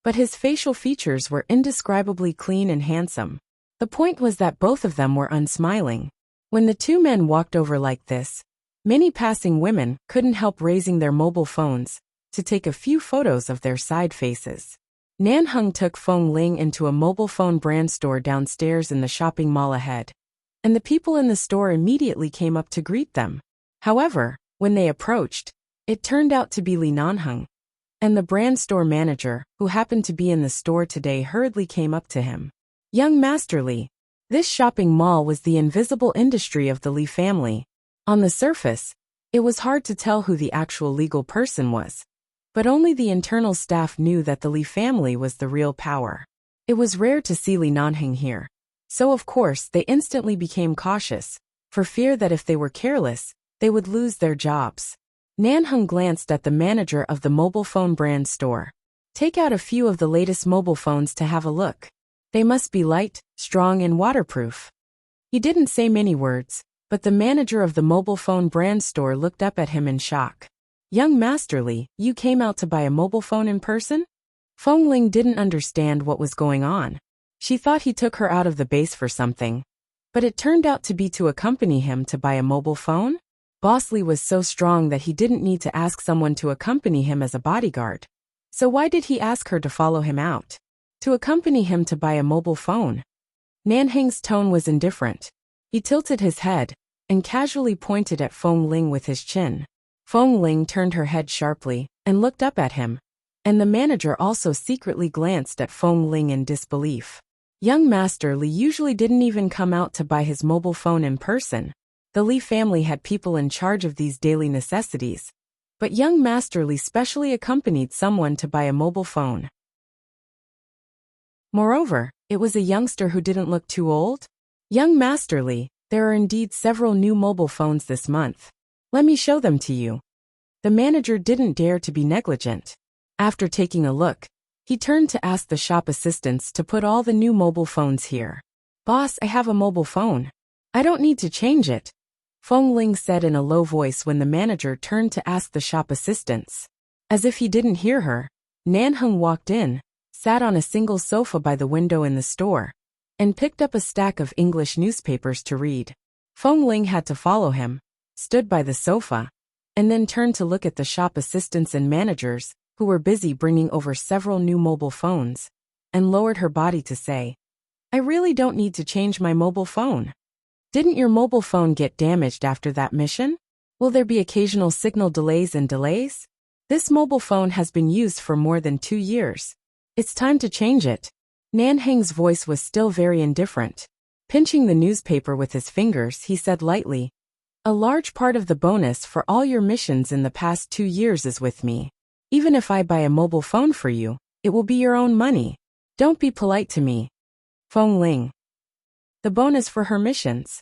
but his facial features were indescribably clean and handsome. The point was that both of them were unsmiling. When the two men walked over like this, many passing women couldn't help raising their mobile phones to take a few photos of their side faces. Nanheng took Feng Ling into a mobile phone brand store downstairs in the shopping mall ahead, and the people in the store immediately came up to greet them. However, when they approached, it turned out to be Li Nanheng, and the brand store manager, who happened to be in the store today, hurriedly came up to him. Young Master Li. This shopping mall was the invisible industry of the Li family. On the surface, it was hard to tell who the actual legal person was, but only the internal staff knew that the Li family was the real power. It was rare to see Li Nanheng here, so of course they instantly became cautious, for fear that if they were careless, they would lose their jobs. Nanheng glanced at the manager of the mobile phone brand store. Take out a few of the latest mobile phones to have a look. They must be light, strong and waterproof. He didn't say many words, but the manager of the mobile phone brand store looked up at him in shock. Young Master Li, you came out to buy a mobile phone in person? Feng Ling didn't understand what was going on. She thought he took her out of the base for something, but it turned out to be to accompany him to buy a mobile phone? Boss Li was so strong that he didn't need to ask someone to accompany him as a bodyguard. So why did he ask her to follow him out? To accompany him to buy a mobile phone? Nanheng's tone was indifferent. He tilted his head and casually pointed at Feng Ling with his chin. Feng Ling turned her head sharply and looked up at him, and the manager also secretly glanced at Feng Ling in disbelief. Young Master Li usually didn't even come out to buy his mobile phone in person. The Li family had people in charge of these daily necessities, but young Master Li specially accompanied someone to buy a mobile phone. Moreover, it was a youngster who didn't look too old. Young Master Li, there are indeed several new mobile phones this month. Let me show them to you. The manager didn't dare to be negligent. After taking a look, he turned to ask the shop assistants to put all the new mobile phones here. Boss, I have a mobile phone. I don't need to change it, Feng Ling said in a low voice when the manager turned to ask the shop assistants. As if he didn't hear her, Nanheng walked in, sat on a single sofa by the window in the store, and picked up a stack of English newspapers to read. Feng Ling had to follow him, stood by the sofa, and then turned to look at the shop assistants and managers, who were busy bringing over several new mobile phones, and lowered her body to say, I really don't need to change my mobile phone. Didn't your mobile phone get damaged after that mission? Will there be occasional signal delays and delays? This mobile phone has been used for more than 2 years. It's time to change it. Nanheng's voice was still very indifferent. Pinching the newspaper with his fingers, he said lightly, A large part of the bonus for all your missions in the past 2 years is with me. Even if I buy a mobile phone for you, it will be your own money. Don't be polite to me. Feng Ling. The bonus for her missions.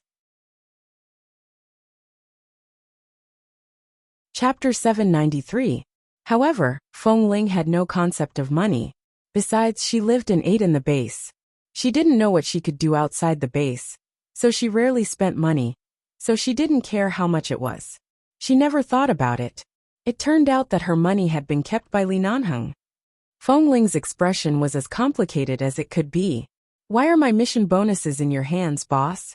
Chapter 793. However, Feng Ling had no concept of money. Besides, she lived and ate in the base. She didn't know what she could do outside the base, so she rarely spent money, so she didn't care how much it was. She never thought about it. It turned out that her money had been kept by Li Nanheng. Feng Ling's expression was as complicated as it could be. Why are my mission bonuses in your hands, boss?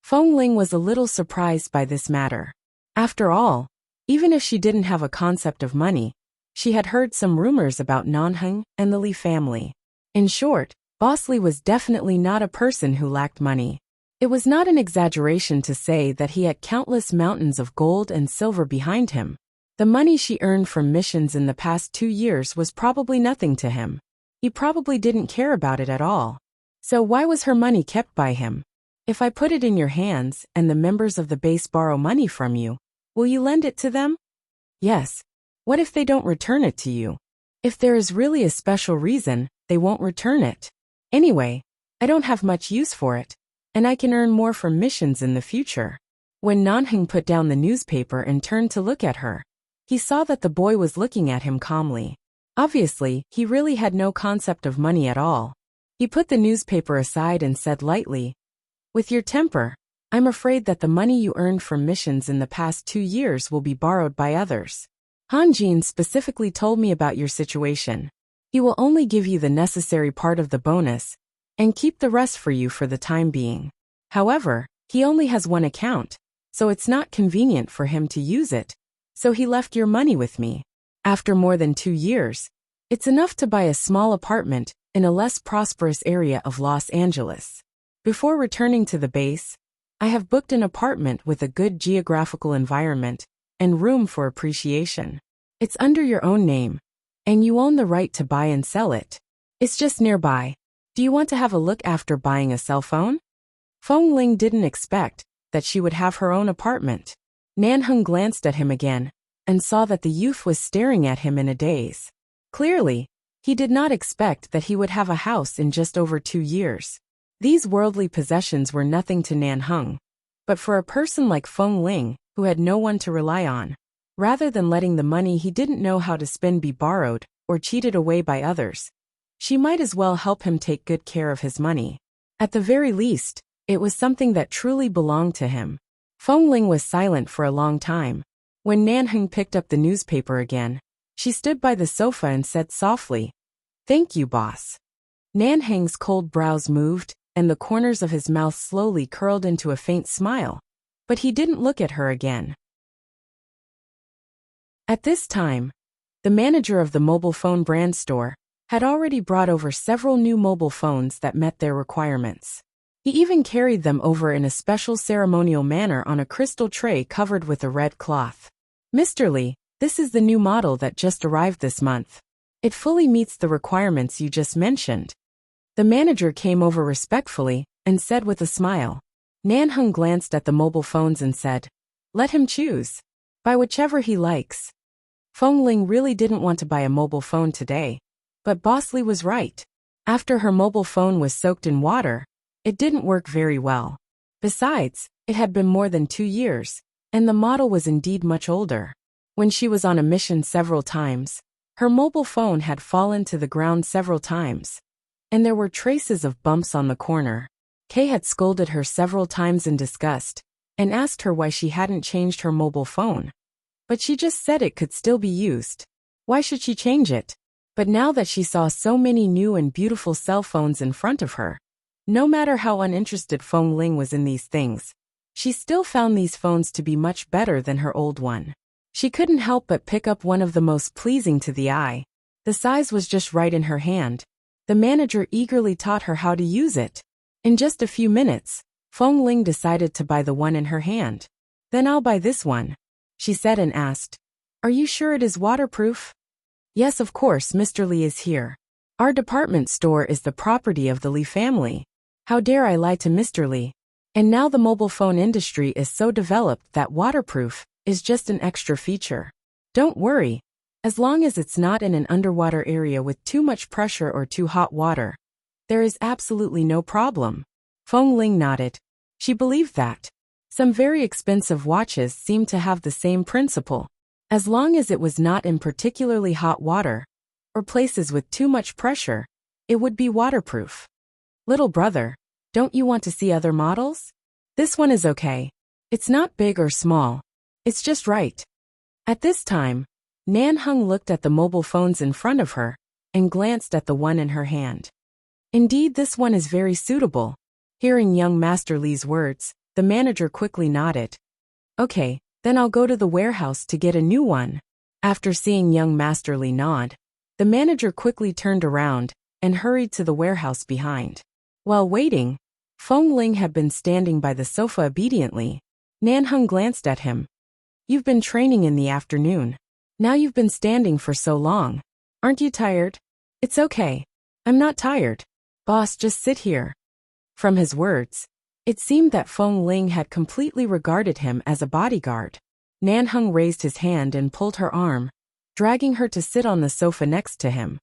Feng Ling was a little surprised by this matter. After all, even if she didn't have a concept of money, she had heard some rumors about Nanheng and the Li family. In short, Boss Li was definitely not a person who lacked money. It was not an exaggeration to say that he had countless mountains of gold and silver behind him. The money she earned from missions in the past 2 years was probably nothing to him. He probably didn't care about it at all. So why was her money kept by him? If I put it in your hands and the members of the base borrow money from you, will you lend it to them? Yes. What if they don't return it to you? If there is really a special reason, they won't return it. Anyway, I don't have much use for it, and I can earn more from missions in the future. When Nanheng put down the newspaper and turned to look at her, he saw that the boy was looking at him calmly. Obviously, he really had no concept of money at all. He put the newspaper aside and said lightly, "With your temper, I'm afraid that the money you earned from missions in the past 2 years will be borrowed by others. Han Jin specifically told me about your situation. He will only give you the necessary part of the bonus and keep the rest for you for the time being. However, he only has one account, so it's not convenient for him to use it. So he left your money with me. After more than 2 years, it's enough to buy a small apartment in a less prosperous area of Los Angeles. Before returning to the base, I have booked an apartment with a good geographical environment and room for appreciation. It's under your own name, and you own the right to buy and sell it. It's just nearby. Do you want to have a look after buying a cell phone?" Feng Ling didn't expect that she would have her own apartment. Nanheng glanced at him again and saw that the youth was staring at him in a daze. Clearly, he did not expect that he would have a house in just over 2 years. These worldly possessions were nothing to Nanheng, but for a person like Feng Ling, who had no one to rely on, rather than letting the money he didn't know how to spend be borrowed or cheated away by others, she might as well help him take good care of his money. At the very least, it was something that truly belonged to him. Feng Ling was silent for a long time. When Nanheng picked up the newspaper again, she stood by the sofa and said softly, "Thank you, boss." Nanheng's cold brows moved, and the corners of his mouth slowly curled into a faint smile, but he didn't look at her again. At this time, the manager of the mobile phone brand store had already brought over several new mobile phones that met their requirements. He even carried them over in a special ceremonial manner on a crystal tray covered with a red cloth. "Mr. Li, this is the new model that just arrived this month. It fully meets the requirements you just mentioned." The manager came over respectfully and said with a smile. Nanheng glanced at the mobile phones and said, "Let him choose. Buy whichever he likes." Feng Ling really didn't want to buy a mobile phone today, but Boss Li was right. After her mobile phone was soaked in water, it didn't work very well. Besides, it had been more than 2 years, and the model was indeed much older. When she was on a mission several times, her mobile phone had fallen to the ground several times, and there were traces of bumps on the corner. Kay had scolded her several times in disgust, and asked her why she hadn't changed her mobile phone. But she just said it could still be used. Why should she change it? But now that she saw so many new and beautiful cell phones in front of her, no matter how uninterested Feng Ling was in these things, she still found these phones to be much better than her old one. She couldn't help but pick up one of the most pleasing to the eye. The size was just right in her hand. The manager eagerly taught her how to use it. In just a few minutes, Feng Ling decided to buy the one in her hand. "Then I'll buy this one," she said and asked, "Are you sure it is waterproof?" "Yes, of course, Mr. Li is here. Our department store is the property of the Li family. How dare I lie to Mr. Li? And now the mobile phone industry is so developed that waterproof is just an extra feature. Don't worry, as long as it's not in an underwater area with too much pressure or too hot water, there is absolutely no problem." Feng Ling nodded. She believed that. Some very expensive watches seemed to have the same principle. As long as it was not in particularly hot water, or places with too much pressure, it would be waterproof. "Little brother, don't you want to see other models? This one is okay. It's not big or small. It's just right." At this time, Nanheng looked at the mobile phones in front of her and glanced at the one in her hand. Indeed, this one is very suitable. Hearing young Master Li's words, the manager quickly nodded. Okay, then I'll go to the warehouse to get a new one. After seeing young Master Li nod, the manager quickly turned around and hurried to the warehouse behind. While waiting, Feng Ling had been standing by the sofa obediently. Nanheng glanced at him. You've been training in the afternoon. Now you've been standing for so long. Aren't you tired? It's okay. I'm not tired. Boss, just sit here. From his words, it seemed that Feng Ling had completely regarded him as a bodyguard. Nanheng raised his hand and pulled her arm, dragging her to sit on the sofa next to him.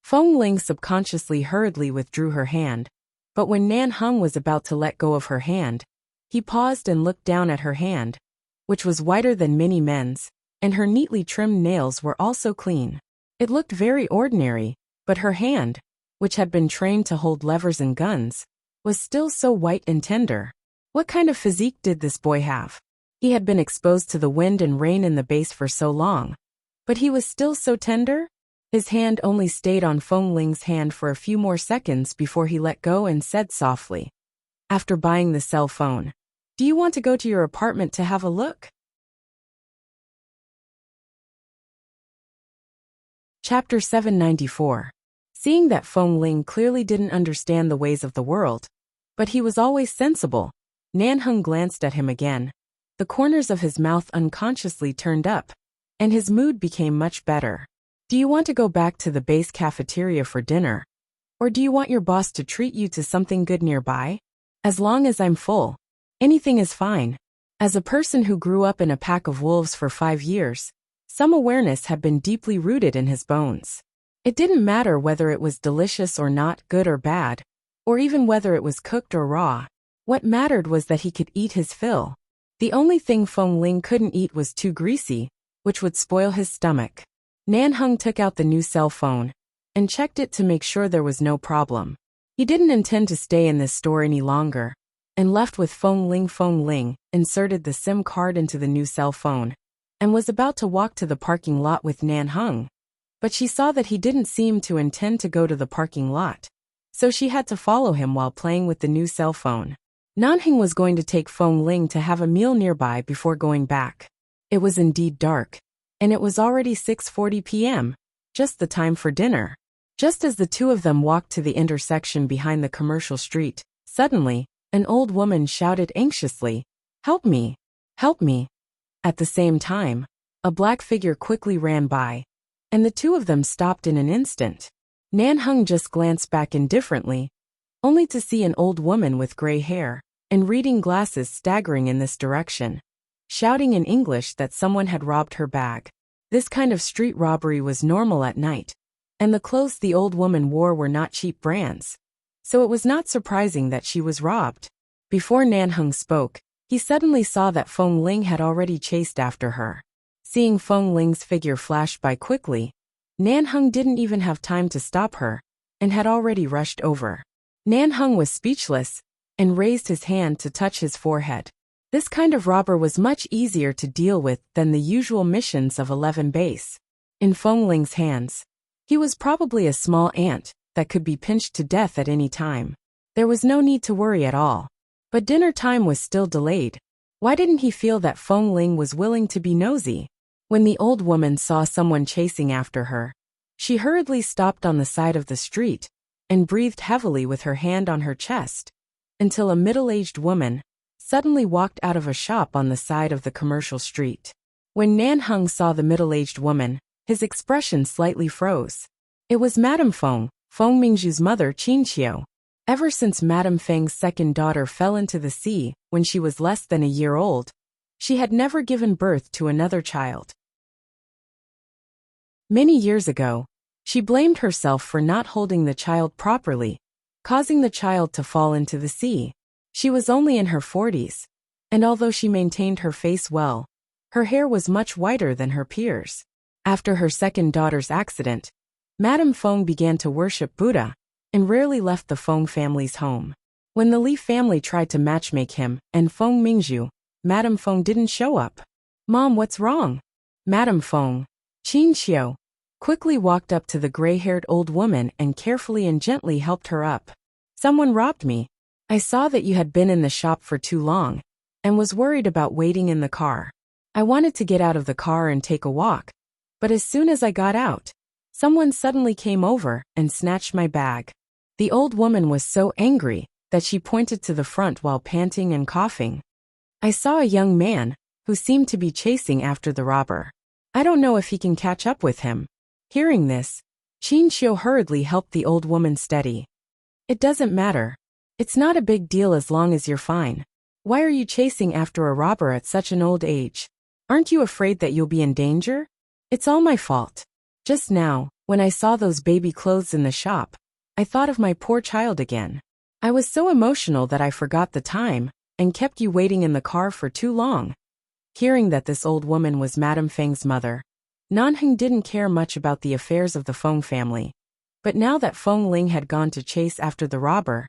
Feng Ling subconsciously hurriedly withdrew her hand, but when Nanheng was about to let go of her hand, he paused and looked down at her hand, which was whiter than many men's, and her neatly trimmed nails were also clean. It looked very ordinary, but her hand, which had been trained to hold levers and guns, was still so white and tender. What kind of physique did this boy have? He had been exposed to the wind and rain in the base for so long, but he was still so tender? His hand only stayed on Feng Ling's hand for a few more seconds before he let go and said softly, after buying the cell phone, "Do you want to go to your apartment to have a look?" Chapter 794. Seeing that Feng Ling clearly didn't understand the ways of the world, but he was always sensible, Nanheng glanced at him again. The corners of his mouth unconsciously turned up, and his mood became much better. Do you want to go back to the base cafeteria for dinner? Or do you want your boss to treat you to something good nearby? As long as I'm full, anything is fine. As a person who grew up in a pack of wolves for 5 years, some awareness had been deeply rooted in his bones. It didn't matter whether it was delicious or not, good or bad, or even whether it was cooked or raw. What mattered was that he could eat his fill. The only thing Feng Ling couldn't eat was too greasy, which would spoil his stomach. Nanheng took out the new cell phone and checked it to make sure there was no problem. He didn't intend to stay in this store any longer and left with Feng Ling. Feng Ling inserted the SIM card into the new cell phone and was about to walk to the parking lot with Nanheng, but she saw that he didn't seem to intend to go to the parking lot, so she had to follow him while playing with the new cell phone. Nanheng was going to take Feng Ling to have a meal nearby before going back. It was indeed dark, and it was already 6:40 p.m., just the time for dinner. Just as the two of them walked to the intersection behind the commercial street, suddenly, an old woman shouted anxiously, "Help me! Help me!" At the same time, a black figure quickly ran by, and the two of them stopped in an instant. Nanheng just glanced back indifferently, only to see an old woman with gray hair and reading glasses staggering in this direction, shouting in English that someone had robbed her bag. This kind of street robbery was normal at night, and the clothes the old woman wore were not cheap brands, so it was not surprising that she was robbed. Before Nanheng spoke, he suddenly saw that Feng Ling had already chased after her. Seeing Feng Ling's figure flash by quickly, Nanheng didn't even have time to stop her, and had already rushed over. Nanheng was speechless, and raised his hand to touch his forehead. This kind of robber was much easier to deal with than the usual missions of 11 base. In Feng Ling's hands, he was probably a small ant that could be pinched to death at any time. There was no need to worry at all. But dinner time was still delayed. Why didn't he feel that Feng Ling was willing to be nosy? When the old woman saw someone chasing after her, she hurriedly stopped on the side of the street and breathed heavily with her hand on her chest, until a middle-aged woman suddenly walked out of a shop on the side of the commercial street. When Nanheng saw the middle-aged woman, his expression slightly froze. It was Madame Feng, Feng Mingzhu's mother, Qinqiu. Ever since Madame Feng's second daughter fell into the sea when she was less than a year old, she had never given birth to another child. Many years ago, she blamed herself for not holding the child properly, causing the child to fall into the sea. She was only in her 40s, and although she maintained her face well, her hair was much whiter than her peers. After her second daughter's accident, Madame Feng began to worship Buddha, and rarely left the Feng family's home. When the Li family tried to matchmake him and Feng Mingzhu, Madame Feng didn't show up. "Mom, what's wrong?" "Madame Feng, Qinqiu, quickly walked up to the gray-haired old woman and carefully and gently helped her up. "Someone robbed me. I saw that you had been in the shop for too long and was worried about waiting in the car. I wanted to get out of the car and take a walk, but as soon as I got out, someone suddenly came over and snatched my bag." The old woman was so angry that she pointed to the front while panting and coughing. "I saw a young man who seemed to be chasing after the robber. I don't know if he can catch up with him." Hearing this, Xiao hurriedly helped the old woman steady. "It doesn't matter. It's not a big deal as long as you're fine. Why are you chasing after a robber at such an old age? Aren't you afraid that you'll be in danger? It's all my fault. Just now, when I saw those baby clothes in the shop, I thought of my poor child again. I was so emotional that I forgot the time and kept you waiting in the car for too long." Hearing that this old woman was Madame Feng's mother, Nanheng didn't care much about the affairs of the Feng family. But now that Feng Ling had gone to chase after the robber,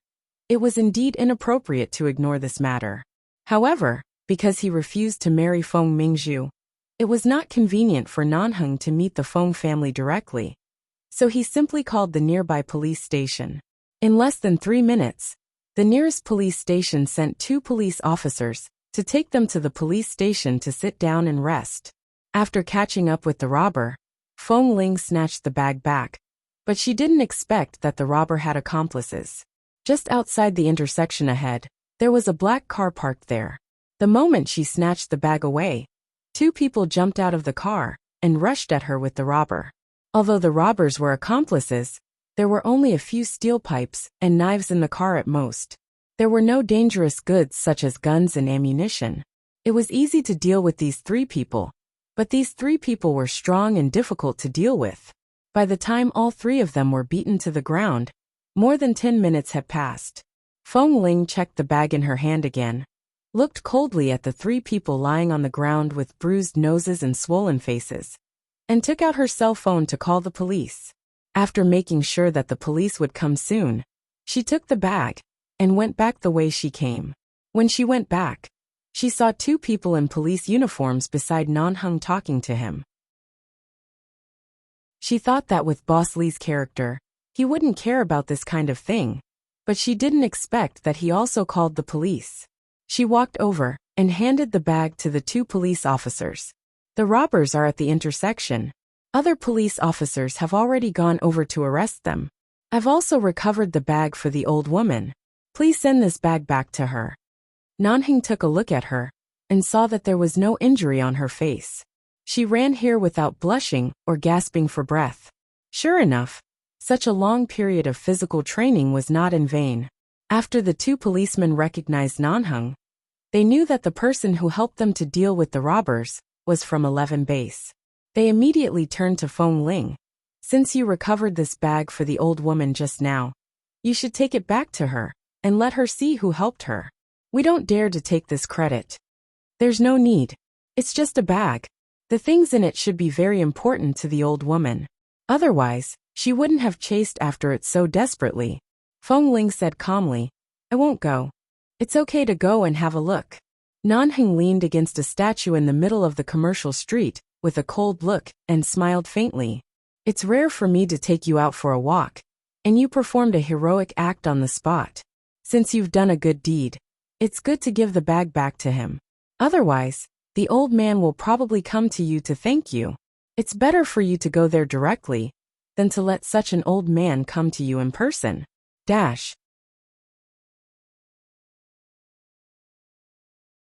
it was indeed inappropriate to ignore this matter. However, because he refused to marry Feng Mingzhu, it was not convenient for Nanheng to meet the Feng family directly, so he simply called the nearby police station. In less than 3 minutes, the nearest police station sent 2 police officers to take them to the police station to sit down and rest. After catching up with the robber, Feng Ling snatched the bag back, but she didn't expect that the robber had accomplices. Just outside the intersection ahead, there was a black car parked there. The moment she snatched the bag away, 2 people jumped out of the car and rushed at her with the robber. Although the robbers were accomplices, there were only a few steel pipes and knives in the car at most. There were no dangerous goods such as guns and ammunition. It was easy to deal with these 3 people, but these 3 people were strong and difficult to deal with. By the time all 3 of them were beaten to the ground, more than 10 minutes had passed. Feng Ling checked the bag in her hand again, looked coldly at the 3 people lying on the ground with bruised noses and swollen faces, and took out her cell phone to call the police. After making sure that the police would come soon, she took the bag and went back the way she came. When she went back, she saw 2 people in police uniforms beside Nanheng talking to him. She thought that with Boss Li's character, he wouldn't care about this kind of thing, but she didn't expect that he also called the police. She walked over and handed the bag to the 2 police officers. "The robbers are at the intersection. Other police officers have already gone over to arrest them. I've also recovered the bag for the old woman. Please send this bag back to her." Nanheng took a look at her and saw that there was no injury on her face. She ran here without blushing or gasping for breath. Sure enough, such a long period of physical training was not in vain. After the 2 policemen recognized Nanheng, they knew that the person who helped them to deal with the robbers was from 11 Base. They immediately turned to Feng Ling. "Since you recovered this bag for the old woman just now, you should take it back to her and let her see who helped her. We don't dare to take this credit." "There's no need. It's just a bag. The things in it should be very important to the old woman. Otherwise, she wouldn't have chased after it so desperately," Feng Ling said calmly. "I won't go. It's okay to go and have a look." Nanheng leaned against a statue in the middle of the commercial street with a cold look and smiled faintly. "It's rare for me to take you out for a walk, and you performed a heroic act on the spot. Since you've done a good deed, it's good to give the bag back to him. Otherwise, the old man will probably come to you to thank you. It's better for you to go there directly than to let such an old man come to you in person.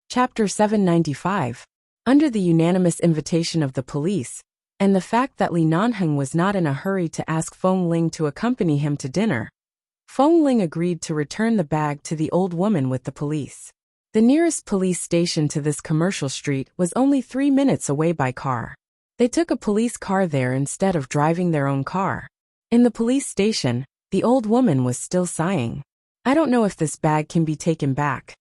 Chapter 795. Under the unanimous invitation of the police, and the fact that Li Nanheng was not in a hurry to ask Feng Ling to accompany him to dinner, Feng Ling agreed to return the bag to the old woman with the police. The nearest police station to this commercial street was only 3 minutes away by car. They took a police car there instead of driving their own car. In the police station, the old woman was still sighing. "I don't know if this bag can be taken back."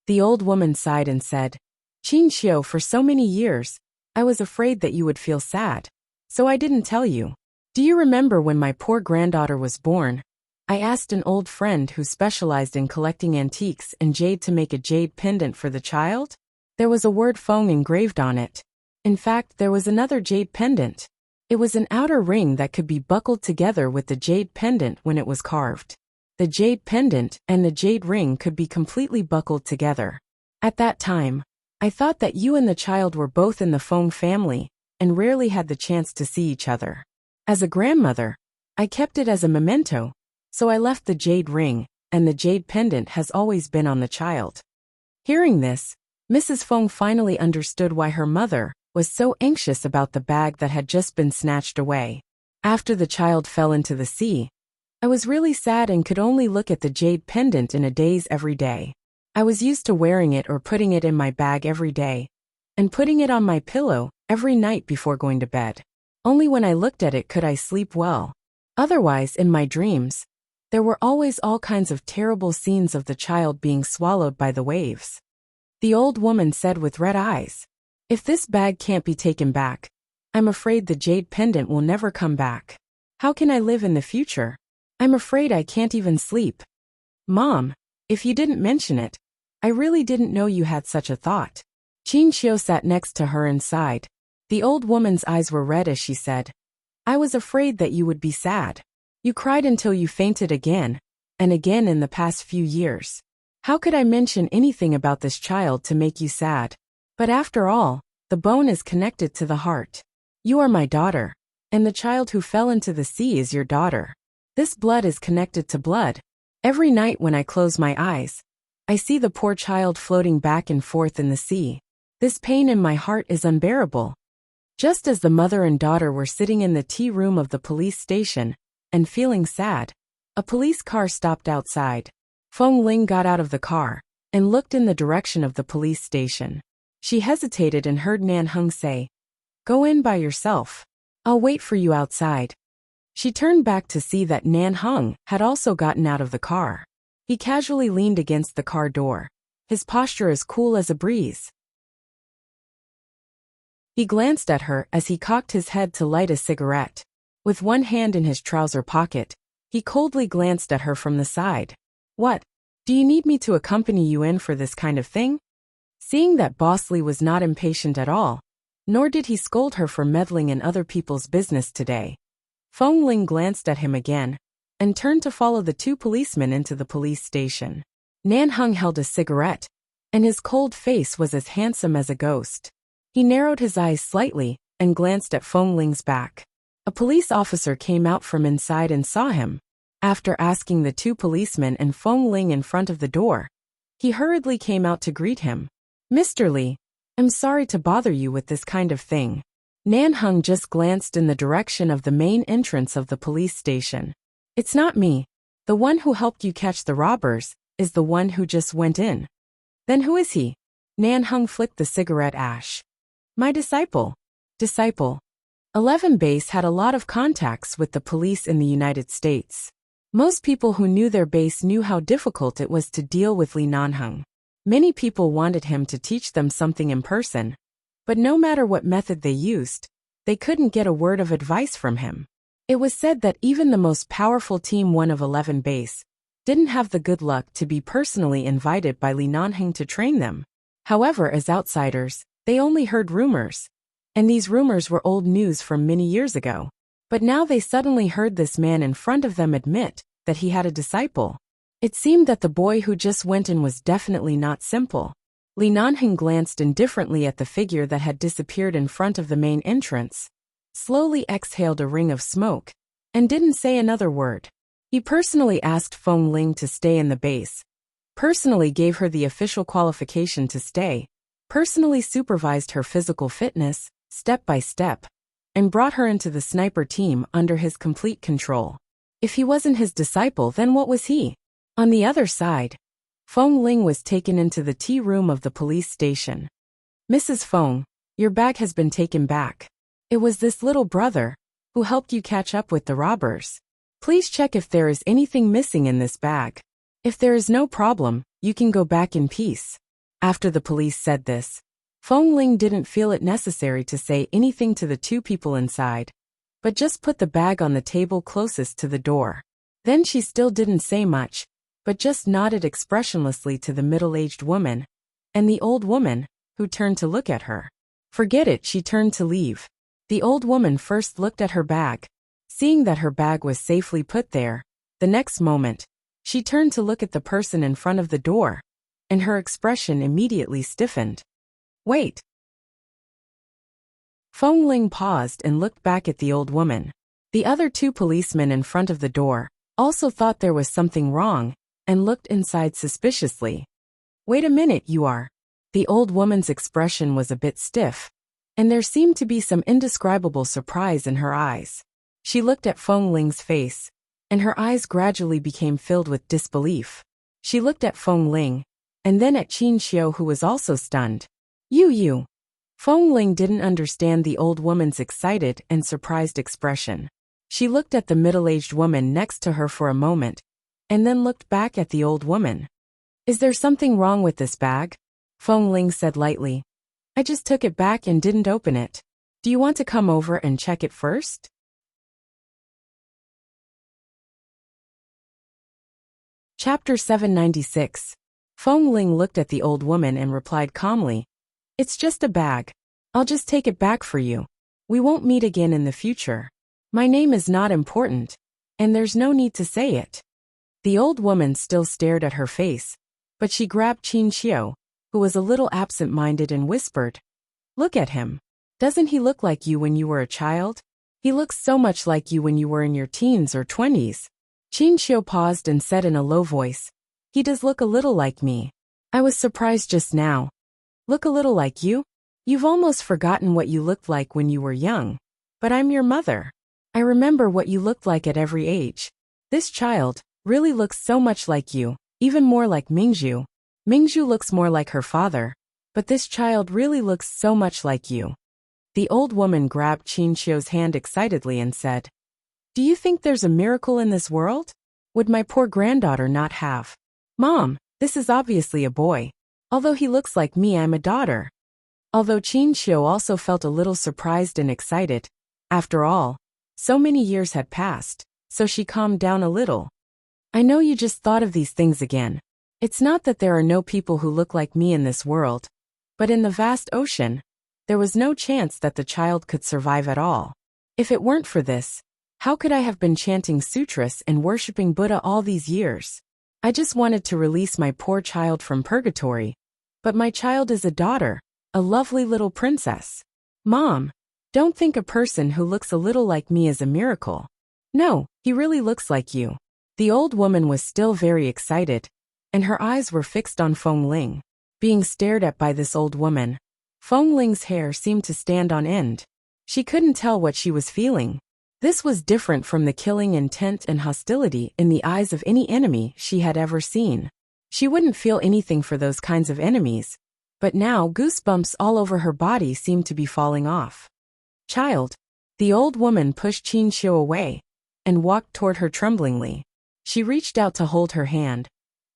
The old woman sighed and said, "Xiao, for so many years, I was afraid that you would feel sad, so I didn't tell you. Do you remember when my poor granddaughter was born? I asked an old friend who specialized in collecting antiques and jade to make a jade pendant for the child? There was a word Feng engraved on it. In fact, there was another jade pendant. It was an outer ring that could be buckled together with the jade pendant when it was carved. The jade pendant and the jade ring could be completely buckled together. At that time, I thought that you and the child were both in the Feng family and rarely had the chance to see each other. As a grandmother, I kept it as a memento, so I left the jade ring, and the jade pendant has always been on the child. Hearing this, Mrs. Feng finally understood why her mother was so anxious about the bag that had just been snatched away. After the child fell into the sea, I was really sad and could only look at the jade pendant in a daze every day. I was used to wearing it or putting it in my bag every day, and putting it on my pillow every night before going to bed. Only when I looked at it could I sleep well. Otherwise, in my dreams, there were always all kinds of terrible scenes of the child being swallowed by the waves. The old woman said with red eyes, "If this bag can't be taken back, I'm afraid the jade pendant will never come back. How can I live in the future? I'm afraid I can't even sleep." Mom, if you didn't mention it, I really didn't know you had such a thought. Qin Xiu sat next to her and sighed. The old woman's eyes were red as she said, "I was afraid that you would be sad. You cried until you fainted again and again in the past few years. How could I mention anything about this child to make you sad? But after all, the bone is connected to the heart. You are my daughter, and the child who fell into the sea is your daughter. This blood is connected to blood. Every night when I close my eyes, I see the poor child floating back and forth in the sea. This pain in my heart is unbearable." Just as the mother and daughter were sitting in the tea room of the police station and feeling sad, a police car stopped outside. Feng Ling got out of the car and looked in the direction of the police station. She hesitated and heard Nan Heng say, "Go in by yourself. I'll wait for you outside." She turned back to see that Nan Heng had also gotten out of the car. He casually leaned against the car door, his posture as cool as a breeze. He glanced at her as he cocked his head to light a cigarette. With one hand in his trouser pocket, he coldly glanced at her from the side. "What? Do you need me to accompany you in for this kind of thing?" Seeing that Boss Lee was not impatient at all, nor did he scold her for meddling in other people's business today, Feng Ling glanced at him again and turned to follow the two policemen into the police station. Nan Heng held a cigarette, and his cold face was as handsome as a ghost. He narrowed his eyes slightly and glanced at Feng Ling's back. A police officer came out from inside and saw him. After asking the two policemen and Feng Ling in front of the door, he hurriedly came out to greet him. "Mr. Lee, I'm sorry to bother you with this kind of thing." Nan Heng just glanced in the direction of the main entrance of the police station. "It's not me. The one who helped you catch the robbers is the one who just went in." "Then who is he?" Nan Heng flicked the cigarette ash. "My disciple." Disciple. 11 Base had a lot of contacts with the police in the United States. Most people who knew their base knew how difficult it was to deal with Li Nanheng. Many people wanted him to teach them something in person, but no matter what method they used, they couldn't get a word of advice from him. It was said that even the most powerful Team 1 of 11 Base didn't have the good luck to be personally invited by Li Nanheng to train them. However, as outsiders, they only heard rumors, and these rumors were old news from many years ago. But now they suddenly heard this man in front of them admit that he had a disciple. It seemed that the boy who just went in was definitely not simple. Li Nanheng glanced indifferently at the figure that had disappeared in front of the main entrance, slowly exhaled a ring of smoke, and didn't say another word. He personally asked Feng Ling to stay in the base, personally gave her the official qualification to stay, personally supervised her physical fitness, step by step, and brought her into the sniper team under his complete control. If he wasn't his disciple, then what was he? On the other side, Feng Ling was taken into the tea room of the police station. "Mrs. Feng, your bag has been taken back. It was this little brother who helped you catch up with the robbers. Please check if there is anything missing in this bag. If there is no problem, you can go back in peace." After the police said this, Feng Ling didn't feel it necessary to say anything to the two people inside, but just put the bag on the table closest to the door. Then she still didn't say much, but just nodded expressionlessly to the middle-aged woman and the old woman, who turned to look at her. Forget it, she turned to leave. The old woman first looked at her bag. Seeing that her bag was safely put there, the next moment, she turned to look at the person in front of the door, and her expression immediately stiffened. Wait. Feng Ling paused and looked back at the old woman. The other two policemen in front of the door also thought there was something wrong and looked inside suspiciously. Wait a minute, you are. The old woman's expression was a bit stiff, and there seemed to be some indescribable surprise in her eyes. She looked at Feng Ling's face, and her eyes gradually became filled with disbelief. She looked at Feng Ling, and then at Qin Xiu, who was also stunned. You. Feng Ling didn't understand the old woman's excited and surprised expression. She looked at the middle-aged woman next to her for a moment, and then looked back at the old woman. Is there something wrong with this bag? Feng Ling said lightly. I just took it back and didn't open it. Do you want to come over and check it first? Chapter 796. Feng Ling looked at the old woman and replied calmly. It's just a bag. I'll just take it back for you. We won't meet again in the future. My name is not important, and there's no need to say it. The old woman still stared at her face, but she grabbed Qin Xiu, who was a little absent-minded, and whispered, Look at him. Doesn't he look like you when you were a child? He looks so much like you when you were in your teens or 20s. Qin Xiu paused and said in a low voice, He does look a little like me. I was surprised just now. Look a little like you? You've almost forgotten what you looked like when you were young. But I'm your mother. I remember what you looked like at every age. This child really looks so much like you, even more like Mingzhu. Mingzhu looks more like her father, but this child really looks so much like you. The old woman grabbed Qin Xiu's hand excitedly and said, Do you think there's a miracle in this world? Would my poor granddaughter not have? Mom, this is obviously a boy. Although he looks like me, I'm a daughter. Although Qin Xiu also felt a little surprised and excited. After all, so many years had passed, so she calmed down a little. I know you just thought of these things again. It's not that there are no people who look like me in this world, but in the vast ocean, there was no chance that the child could survive at all. If it weren't for this, how could I have been chanting sutras and worshipping Buddha all these years? I just wanted to release my poor child from purgatory. But my child is a daughter, a lovely little princess. Mom, don't think a person who looks a little like me is a miracle. No, he really looks like you. The old woman was still very excited, and her eyes were fixed on Feng Ling. Being stared at by this old woman, Feng Ling's hair seemed to stand on end. She couldn't tell what she was feeling. This was different from the killing intent and hostility in the eyes of any enemy she had ever seen. She wouldn't feel anything for those kinds of enemies, but now goosebumps all over her body seemed to be falling off. Child. The old woman pushed Qin Xiu away and walked toward her tremblingly. She reached out to hold her hand,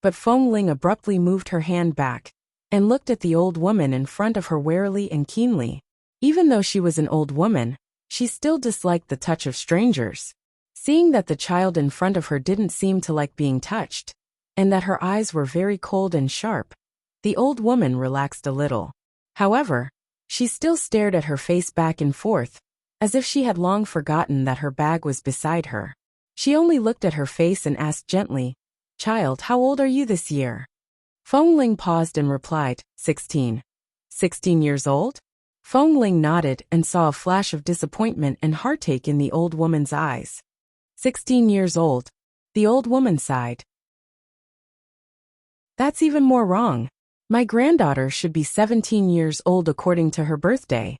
but Feng Ling abruptly moved her hand back and looked at the old woman in front of her warily and keenly. Even though she was an old woman, she still disliked the touch of strangers. Seeing that the child in front of her didn't seem to like being touched, and that her eyes were very cold and sharp, the old woman relaxed a little. However, she still stared at her face back and forth, as if she had long forgotten that her bag was beside her. She only looked at her face and asked gently, Child, how old are you this year? Feng Ling paused and replied, 16. 16 years old? Feng Ling nodded and saw a flash of disappointment and heartache in the old woman's eyes. 16 years old. The old woman sighed. That's even more wrong. My granddaughter should be 17 years old according to her birthday.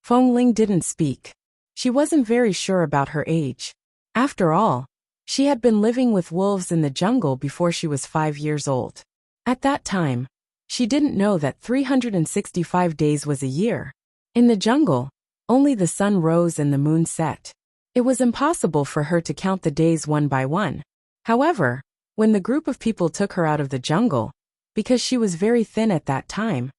Feng Ling didn't speak. She wasn't very sure about her age. After all, she had been living with wolves in the jungle before she was 5 years old. At that time, she didn't know that 365 days was a year. In the jungle, only the sun rose and the moon set. It was impossible for her to count the days one by one. However, when the group of people took her out of the jungle, because she was very thin at that time,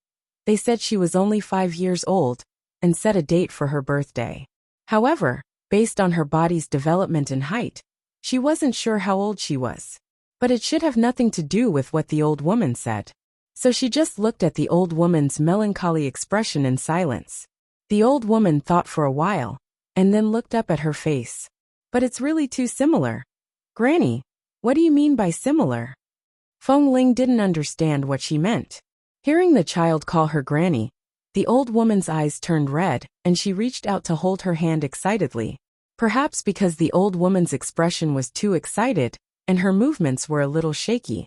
they said she was only 5 years old and set a date for her birthday. However, based on her body's development and height, she wasn't sure how old she was. But it should have nothing to do with what the old woman said. So she just looked at the old woman's melancholy expression in silence. The old woman thought for a while, and then looked up at her face. But it's really too similar. Granny, what do you mean by similar? Feng Ling didn't understand what she meant. Hearing the child call her Granny, the old woman's eyes turned red, and she reached out to hold her hand excitedly. Perhaps because the old woman's expression was too excited, and her movements were a little shaky.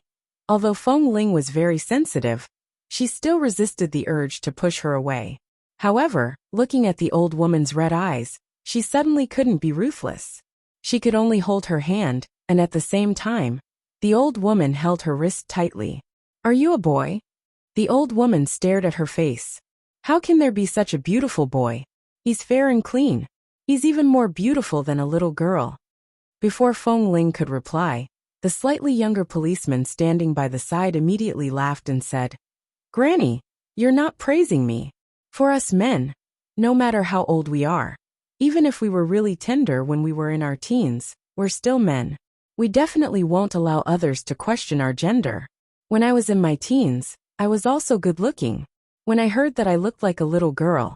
Although Feng Ling was very sensitive, she still resisted the urge to push her away. However, looking at the old woman's red eyes, she suddenly couldn't be ruthless. She could only hold her hand, and at the same time, the old woman held her wrist tightly. Are you a boy? The old woman stared at her face. How can there be such a beautiful boy? He's fair and clean. He's even more beautiful than a little girl. Before Feng Ling could reply, the slightly younger policeman standing by the side immediately laughed and said, Granny, you're not praising me. For us men, no matter how old we are, even if we were really tender when we were in our teens, we're still men. We definitely won't allow others to question our gender. When I was in my teens, I was also good-looking. When I heard that I looked like a little girl,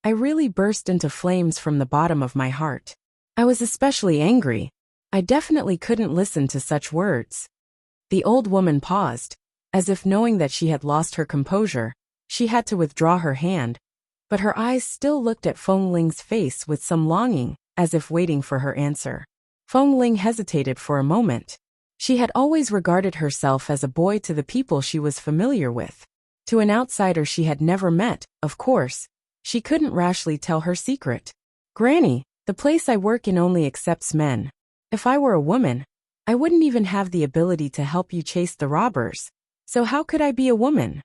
I really burst into flames from the bottom of my heart. I was especially angry. I definitely couldn't listen to such words. The old woman paused, as if knowing that she had lost her composure. She had to withdraw her hand, but her eyes still looked at Feng Ling's face with some longing, as if waiting for her answer. Feng Ling hesitated for a moment. She had always regarded herself as a boy to the people she was familiar with. To an outsider she had never met, of course, she couldn't rashly tell her secret. Granny, the place I work in only accepts men. If I were a woman, I wouldn't even have the ability to help you chase the robbers. So how could I be a woman?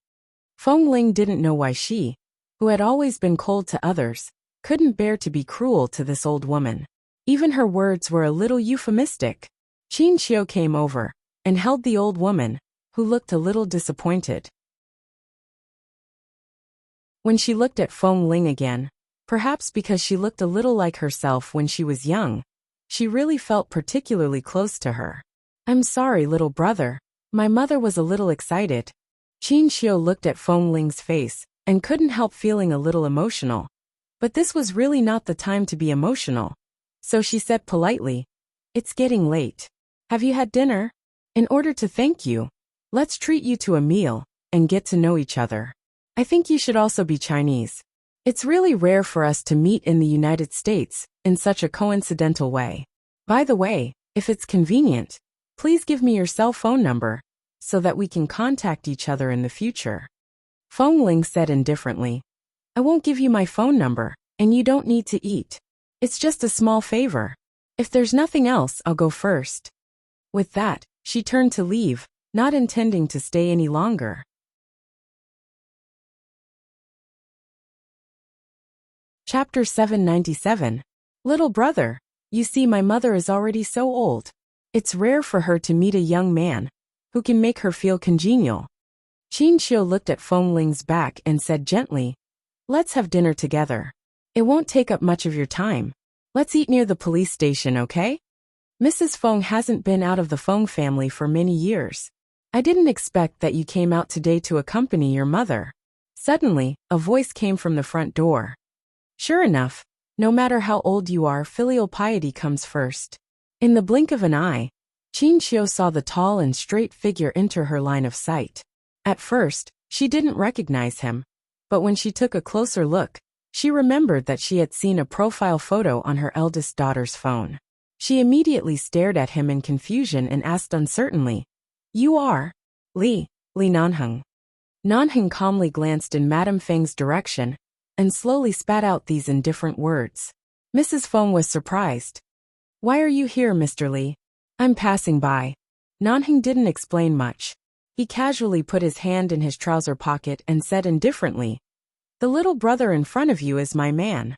Feng Ling didn't know why she, who had always been cold to others, couldn't bear to be cruel to this old woman. Even her words were a little euphemistic. Qin Xiu came over and held the old woman, who looked a little disappointed. When she looked at Feng Ling again, perhaps because she looked a little like herself when she was young, she really felt particularly close to her. I'm sorry, little brother. My mother was a little excited. Qin Xiu looked at Feng Ling's face and couldn't help feeling a little emotional. But this was really not the time to be emotional. So she said politely, It's getting late. Have you had dinner? In order to thank you, let's treat you to a meal and get to know each other. I think you should also be Chinese. It's really rare for us to meet in the United States in such a coincidental way. By the way, if it's convenient, please give me your cell phone number so that we can contact each other in the future. Feng Ling said indifferently, I won't give you my phone number, and you don't need to eat. It's just a small favor. If there's nothing else, I'll go first. With that, she turned to leave, not intending to stay any longer. Chapter 797. Little brother, you see my mother is already so old. It's rare for her to meet a young man who can make her feel congenial. Qin Xiu looked at Feng Ling's back and said gently, Let's have dinner together. It won't take up much of your time. Let's eat near the police station, okay? Mrs. Feng hasn't been out of the Feng family for many years. I didn't expect that you came out today to accompany your mother. Suddenly, a voice came from the front door. Sure enough, no matter how old you are, filial piety comes first. In the blink of an eye, Qin Xiu saw the tall and straight figure enter her line of sight. At first, she didn't recognize him, but when she took a closer look, she remembered that she had seen a profile photo on her eldest daughter's phone. She immediately stared at him in confusion and asked uncertainly, You are Li Nanheng. Nanheng calmly glanced in Madame Feng's direction and slowly spat out these indifferent words. Mrs. Feng was surprised. Why are you here, Mr. Li? I'm passing by. Nanheng didn't explain much. He casually put his hand in his trouser pocket and said indifferently, The little brother in front of you is my man.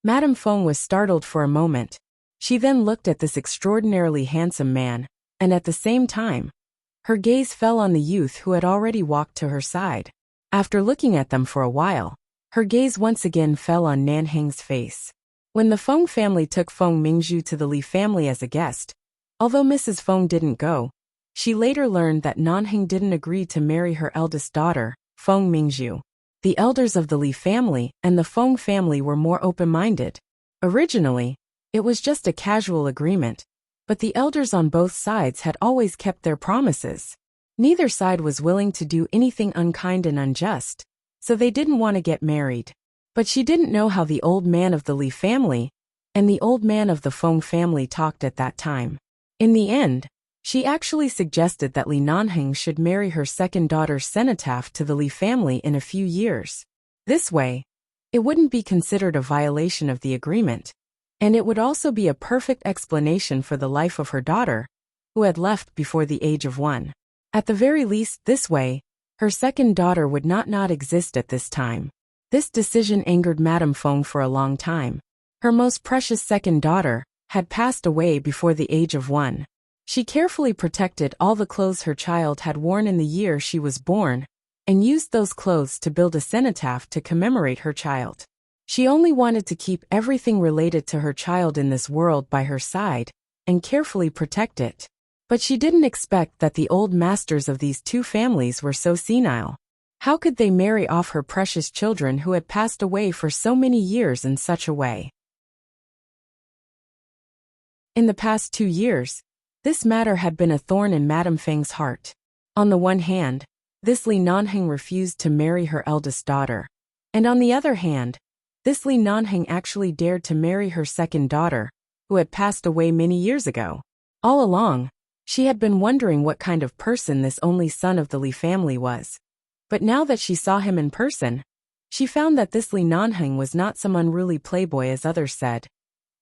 Madame Feng was startled for a moment. She then looked at this extraordinarily handsome man, and at the same time, her gaze fell on the youth who had already walked to her side. After looking at them for a while, her gaze once again fell on Nanheng's face. When the Feng family took Feng Mingzhu to the Li family as a guest, although Mrs. Feng didn't go, she later learned that Nanheng didn't agree to marry her eldest daughter, Feng Mingzhu. The elders of the Li family and the Feng family were more open-minded. Originally, it was just a casual agreement, but the elders on both sides had always kept their promises. Neither side was willing to do anything unkind and unjust, so they didn't want to get married. But she didn't know how the old man of the Li family and the old man of the Feng family talked at that time. In the end, she actually suggested that Li Nanheng should marry her second daughter's cenotaph to the Li family in a few years. This way, it wouldn't be considered a violation of the agreement, and it would also be a perfect explanation for the life of her daughter, who had left before the age of 1. At the very least, this way, her second daughter would not exist at this time. This decision angered Madame Feng for a long time. Her most precious second daughter had passed away before the age of 1. She carefully protected all the clothes her child had worn in the year she was born, and used those clothes to build a cenotaph to commemorate her child. She only wanted to keep everything related to her child in this world by her side, and carefully protect it. But she didn't expect that the old masters of these two families were so senile. How could they marry off her precious children who had passed away for so many years in such a way? In the past 2 years, this matter had been a thorn in Madame Feng's heart. On the one hand, this Li Nanheng refused to marry her eldest daughter. And on the other hand, this Li Nanheng actually dared to marry her second daughter, who had passed away many years ago. All along, she had been wondering what kind of person this only son of the Li family was. But now that she saw him in person, she found that this Li Nanheng was not some unruly playboy as others said.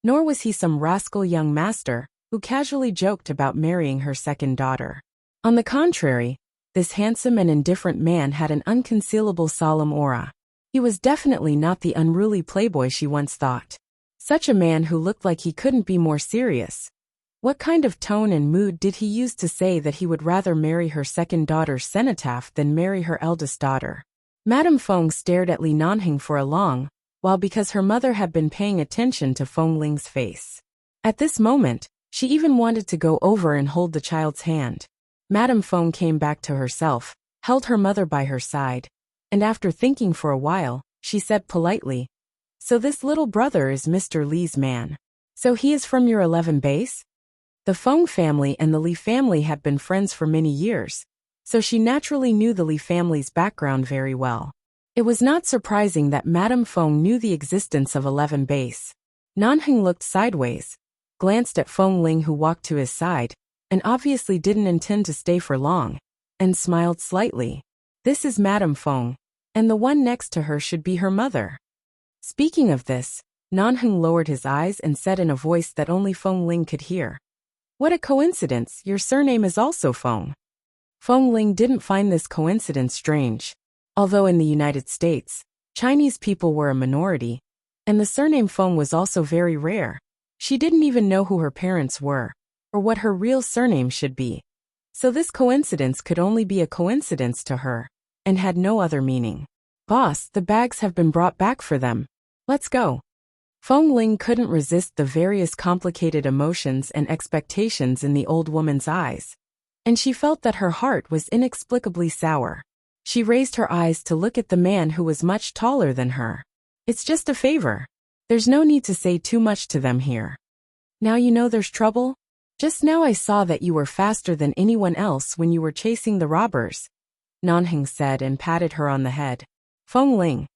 Nor was he some rascal young master who casually joked about marrying her second daughter. On the contrary, this handsome and indifferent man had an unconcealable solemn aura. He was definitely not the unruly playboy she once thought. Such a man who looked like he couldn't be more serious. What kind of tone and mood did he use to say that he would rather marry her second daughter's cenotaph than marry her eldest daughter? Madame Feng stared at Li Nanheng for a long while because her mother had been paying attention to Feng Ling's face. At this moment, she even wanted to go over and hold the child's hand. Madame Feng came back to herself, held her mother by her side, and after thinking for a while, she said politely, "So this little brother is Mr. Li's man. So he is from your 11 base?" The Feng family and the Li family had been friends for many years, so she naturally knew the Li family's background very well. It was not surprising that Madame Feng knew the existence of 11 base. Nanheng looked sideways, glanced at Feng Ling who walked to his side, and obviously didn't intend to stay for long, and smiled slightly. This is Madame Feng, and the one next to her should be her mother. Speaking of this, Nanheng lowered his eyes and said in a voice that only Feng Ling could hear, "What a coincidence, your surname is also Feng." Feng Ling didn't find this coincidence strange. Although in the United States, Chinese people were a minority, and the surname Feng was also very rare, she didn't even know who her parents were, or what her real surname should be. So this coincidence could only be a coincidence to her, and had no other meaning. "Boss, the bags have been brought back for them. Let's go." Feng Ling couldn't resist the various complicated emotions and expectations in the old woman's eyes, and she felt that her heart was inexplicably sour. She raised her eyes to look at the man who was much taller than her. "It's just a favor. There's no need to say too much to them here. Now you know there's trouble? Just now I saw that you were faster than anyone else when you were chasing the robbers," Nanheng said and patted her on the head. Feng Ling.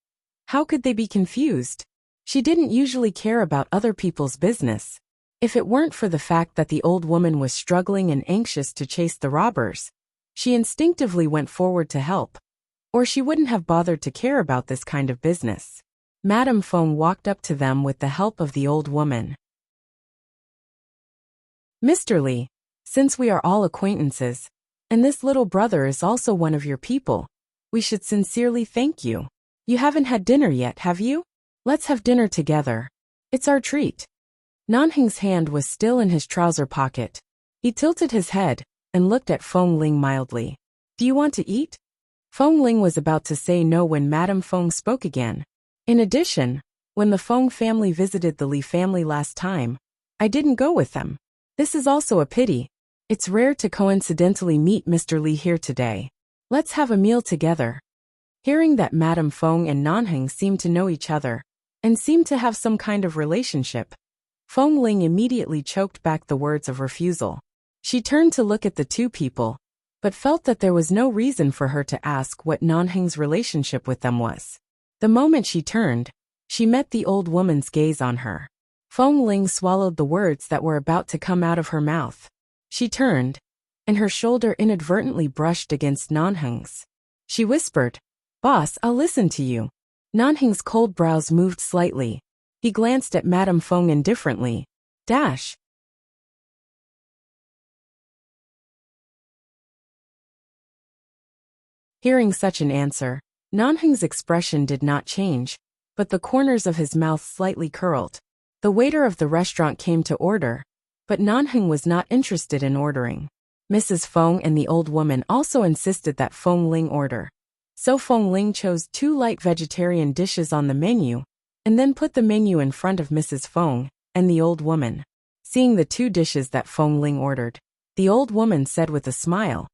How could they be confused? She didn't usually care about other people's business. If it weren't for the fact that the old woman was struggling and anxious to chase the robbers, she instinctively went forward to help, or she wouldn't have bothered to care about this kind of business. Madame Feng walked up to them with the help of the old woman. "Mr. Li, since we are all acquaintances, and this little brother is also one of your people, we should sincerely thank you. You haven't had dinner yet, have you? Let's have dinner together. It's our treat." Nanheng's hand was still in his trouser pocket. He tilted his head and looked at Feng Ling mildly. "Do you want to eat?" Feng Ling was about to say no when Madame Feng spoke again. "In addition, when the Feng family visited the Li family last time, I didn't go with them. This is also a pity. It's rare to coincidentally meet Mr. Li here today. Let's have a meal together." Hearing that Madame Feng and Nanheng seemed to know each other, and seemed to have some kind of relationship, Feng Ling immediately choked back the words of refusal. She turned to look at the two people, but felt that there was no reason for her to ask what Nanheng's relationship with them was. The moment she turned, she met the old woman's gaze on her. Feng Ling swallowed the words that were about to come out of her mouth. She turned, and her shoulder inadvertently brushed against Nanheng's. She whispered, "Boss, I'll listen to you." Nanheng's cold brows moved slightly. He glanced at Madame Feng indifferently. Dash. Hearing such an answer, Nanheng's expression did not change, but the corners of his mouth slightly curled. The waiter of the restaurant came to order, but Nanheng was not interested in ordering. Mrs. Feng and the old woman also insisted that Feng Ling order. So Feng Ling chose 2 light vegetarian dishes on the menu, and then put the menu in front of Mrs. Feng and the old woman. Seeing the 2 dishes that Feng Ling ordered, the old woman said with a smile,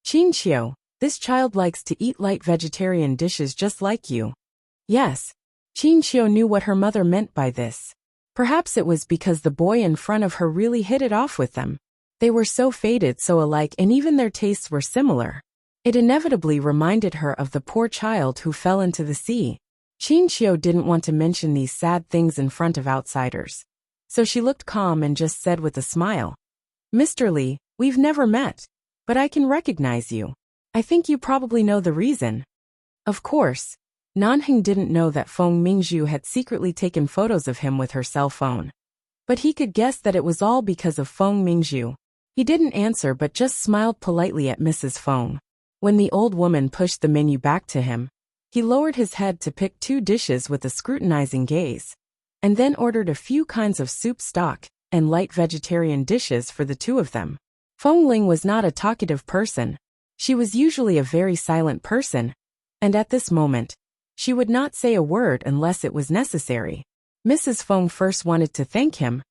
"Qin Qiu, this child likes to eat light vegetarian dishes just like you." Yes, Qin Qiu knew what her mother meant by this. Perhaps it was because the boy in front of her really hit it off with them. They were so faded, so alike, and even their tastes were similar. It inevitably reminded her of the poor child who fell into the sea. Qin Qiu didn't want to mention these sad things in front of outsiders. So she looked calm and just said with a smile, "Mr. Li, we've never met, but I can recognize you. I think you probably know the reason." Of course, Nanheng didn't know that Feng Mingzhu had secretly taken photos of him with her cell phone. But he could guess that it was all because of Feng Mingzhu. He didn't answer but just smiled politely at Mrs. Feng. When the old woman pushed the menu back to him, he lowered his head to pick 2 dishes with a scrutinizing gaze, and then ordered a few kinds of soup stock and light vegetarian dishes for the 2 of them. Feng Ling was not a talkative person. She was usually a very silent person, and at this moment, she would not say a word unless it was necessary. Mrs. Feng first wanted to thank him,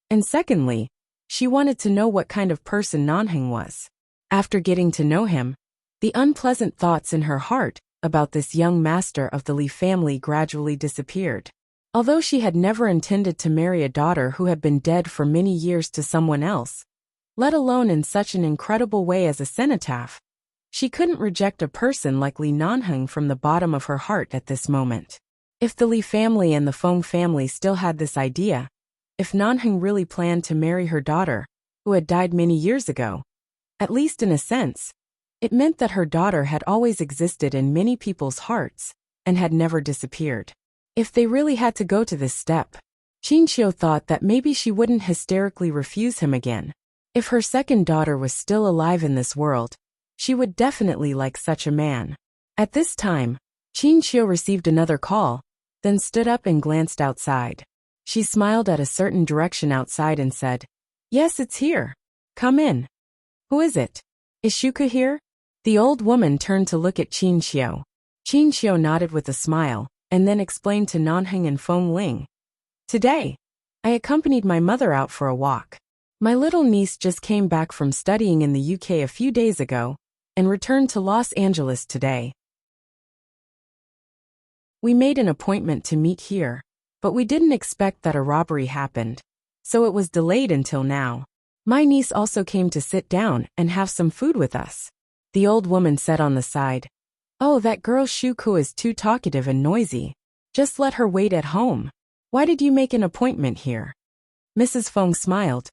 and secondly, she wanted to know what kind of person Nanheng was. After getting to know him, the unpleasant thoughts in her heart about this young master of the Li family gradually disappeared. Although she had never intended to marry a daughter who had been dead for many years to someone else, let alone in such an incredible way as a cenotaph, she couldn't reject a person like Li Nanheng from the bottom of her heart at this moment. If the Li family and the Feng family still had this idea, if Nanheng really planned to marry her daughter, who had died many years ago, at least in a sense, it meant that her daughter had always existed in many people's hearts and had never disappeared. If they really had to go to this step, Qin Qiu thought that maybe she wouldn't hysterically refuse him again. If her second daughter was still alive in this world, she would definitely like such a man. At this time, Qin Qiu received another call, then stood up and glanced outside. She smiled at a certain direction outside and said, "Yes, it's here. Come in." "Who is it? Is Shuka here?" The old woman turned to look at Qin Qiu. Qin Qiu nodded with a smile, and then explained to Nanheng and Feng Ling, "Today, I accompanied my mother out for a walk. My little niece just came back from studying in the UK a few days ago, and returned to Los Angeles today. We made an appointment to meet here, but we didn't expect that a robbery happened, so it was delayed until now. My niece also came to sit down and have some food with us." The old woman said on the side, "Oh, that girl Shuku is too talkative and noisy. Just let her wait at home. Why did you make an appointment here?" Mrs. Feng smiled.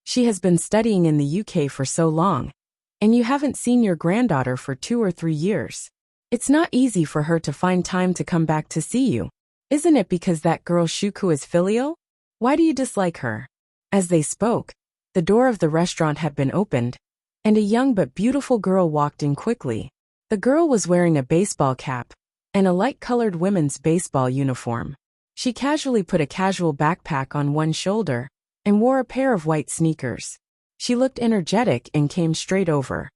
"She has been studying in the UK for so long, and you haven't seen your granddaughter for 2 or 3 years. It's not easy for her to find time to come back to see you. Isn't it because that girl Shuku is filial? Why do you dislike her?" As they spoke, the door of the restaurant had been opened, and a young but beautiful girl walked in quickly. The girl was wearing a baseball cap and a light-colored women's baseball uniform. She casually put a casual backpack on one shoulder and wore a pair of white sneakers. She looked energetic and came straight over.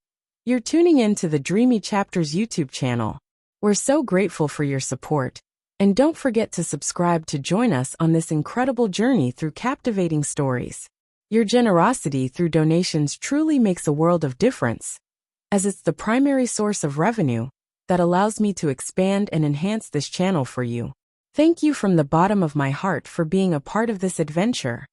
"You're tuning in to the Dreamy Chapters YouTube channel. We're so grateful for your support, and don't forget to subscribe to join us on this incredible journey through captivating stories. Your generosity through donations truly makes a world of difference, as it's the primary source of revenue that allows me to expand and enhance this channel for you. Thank you from the bottom of my heart for being a part of this adventure.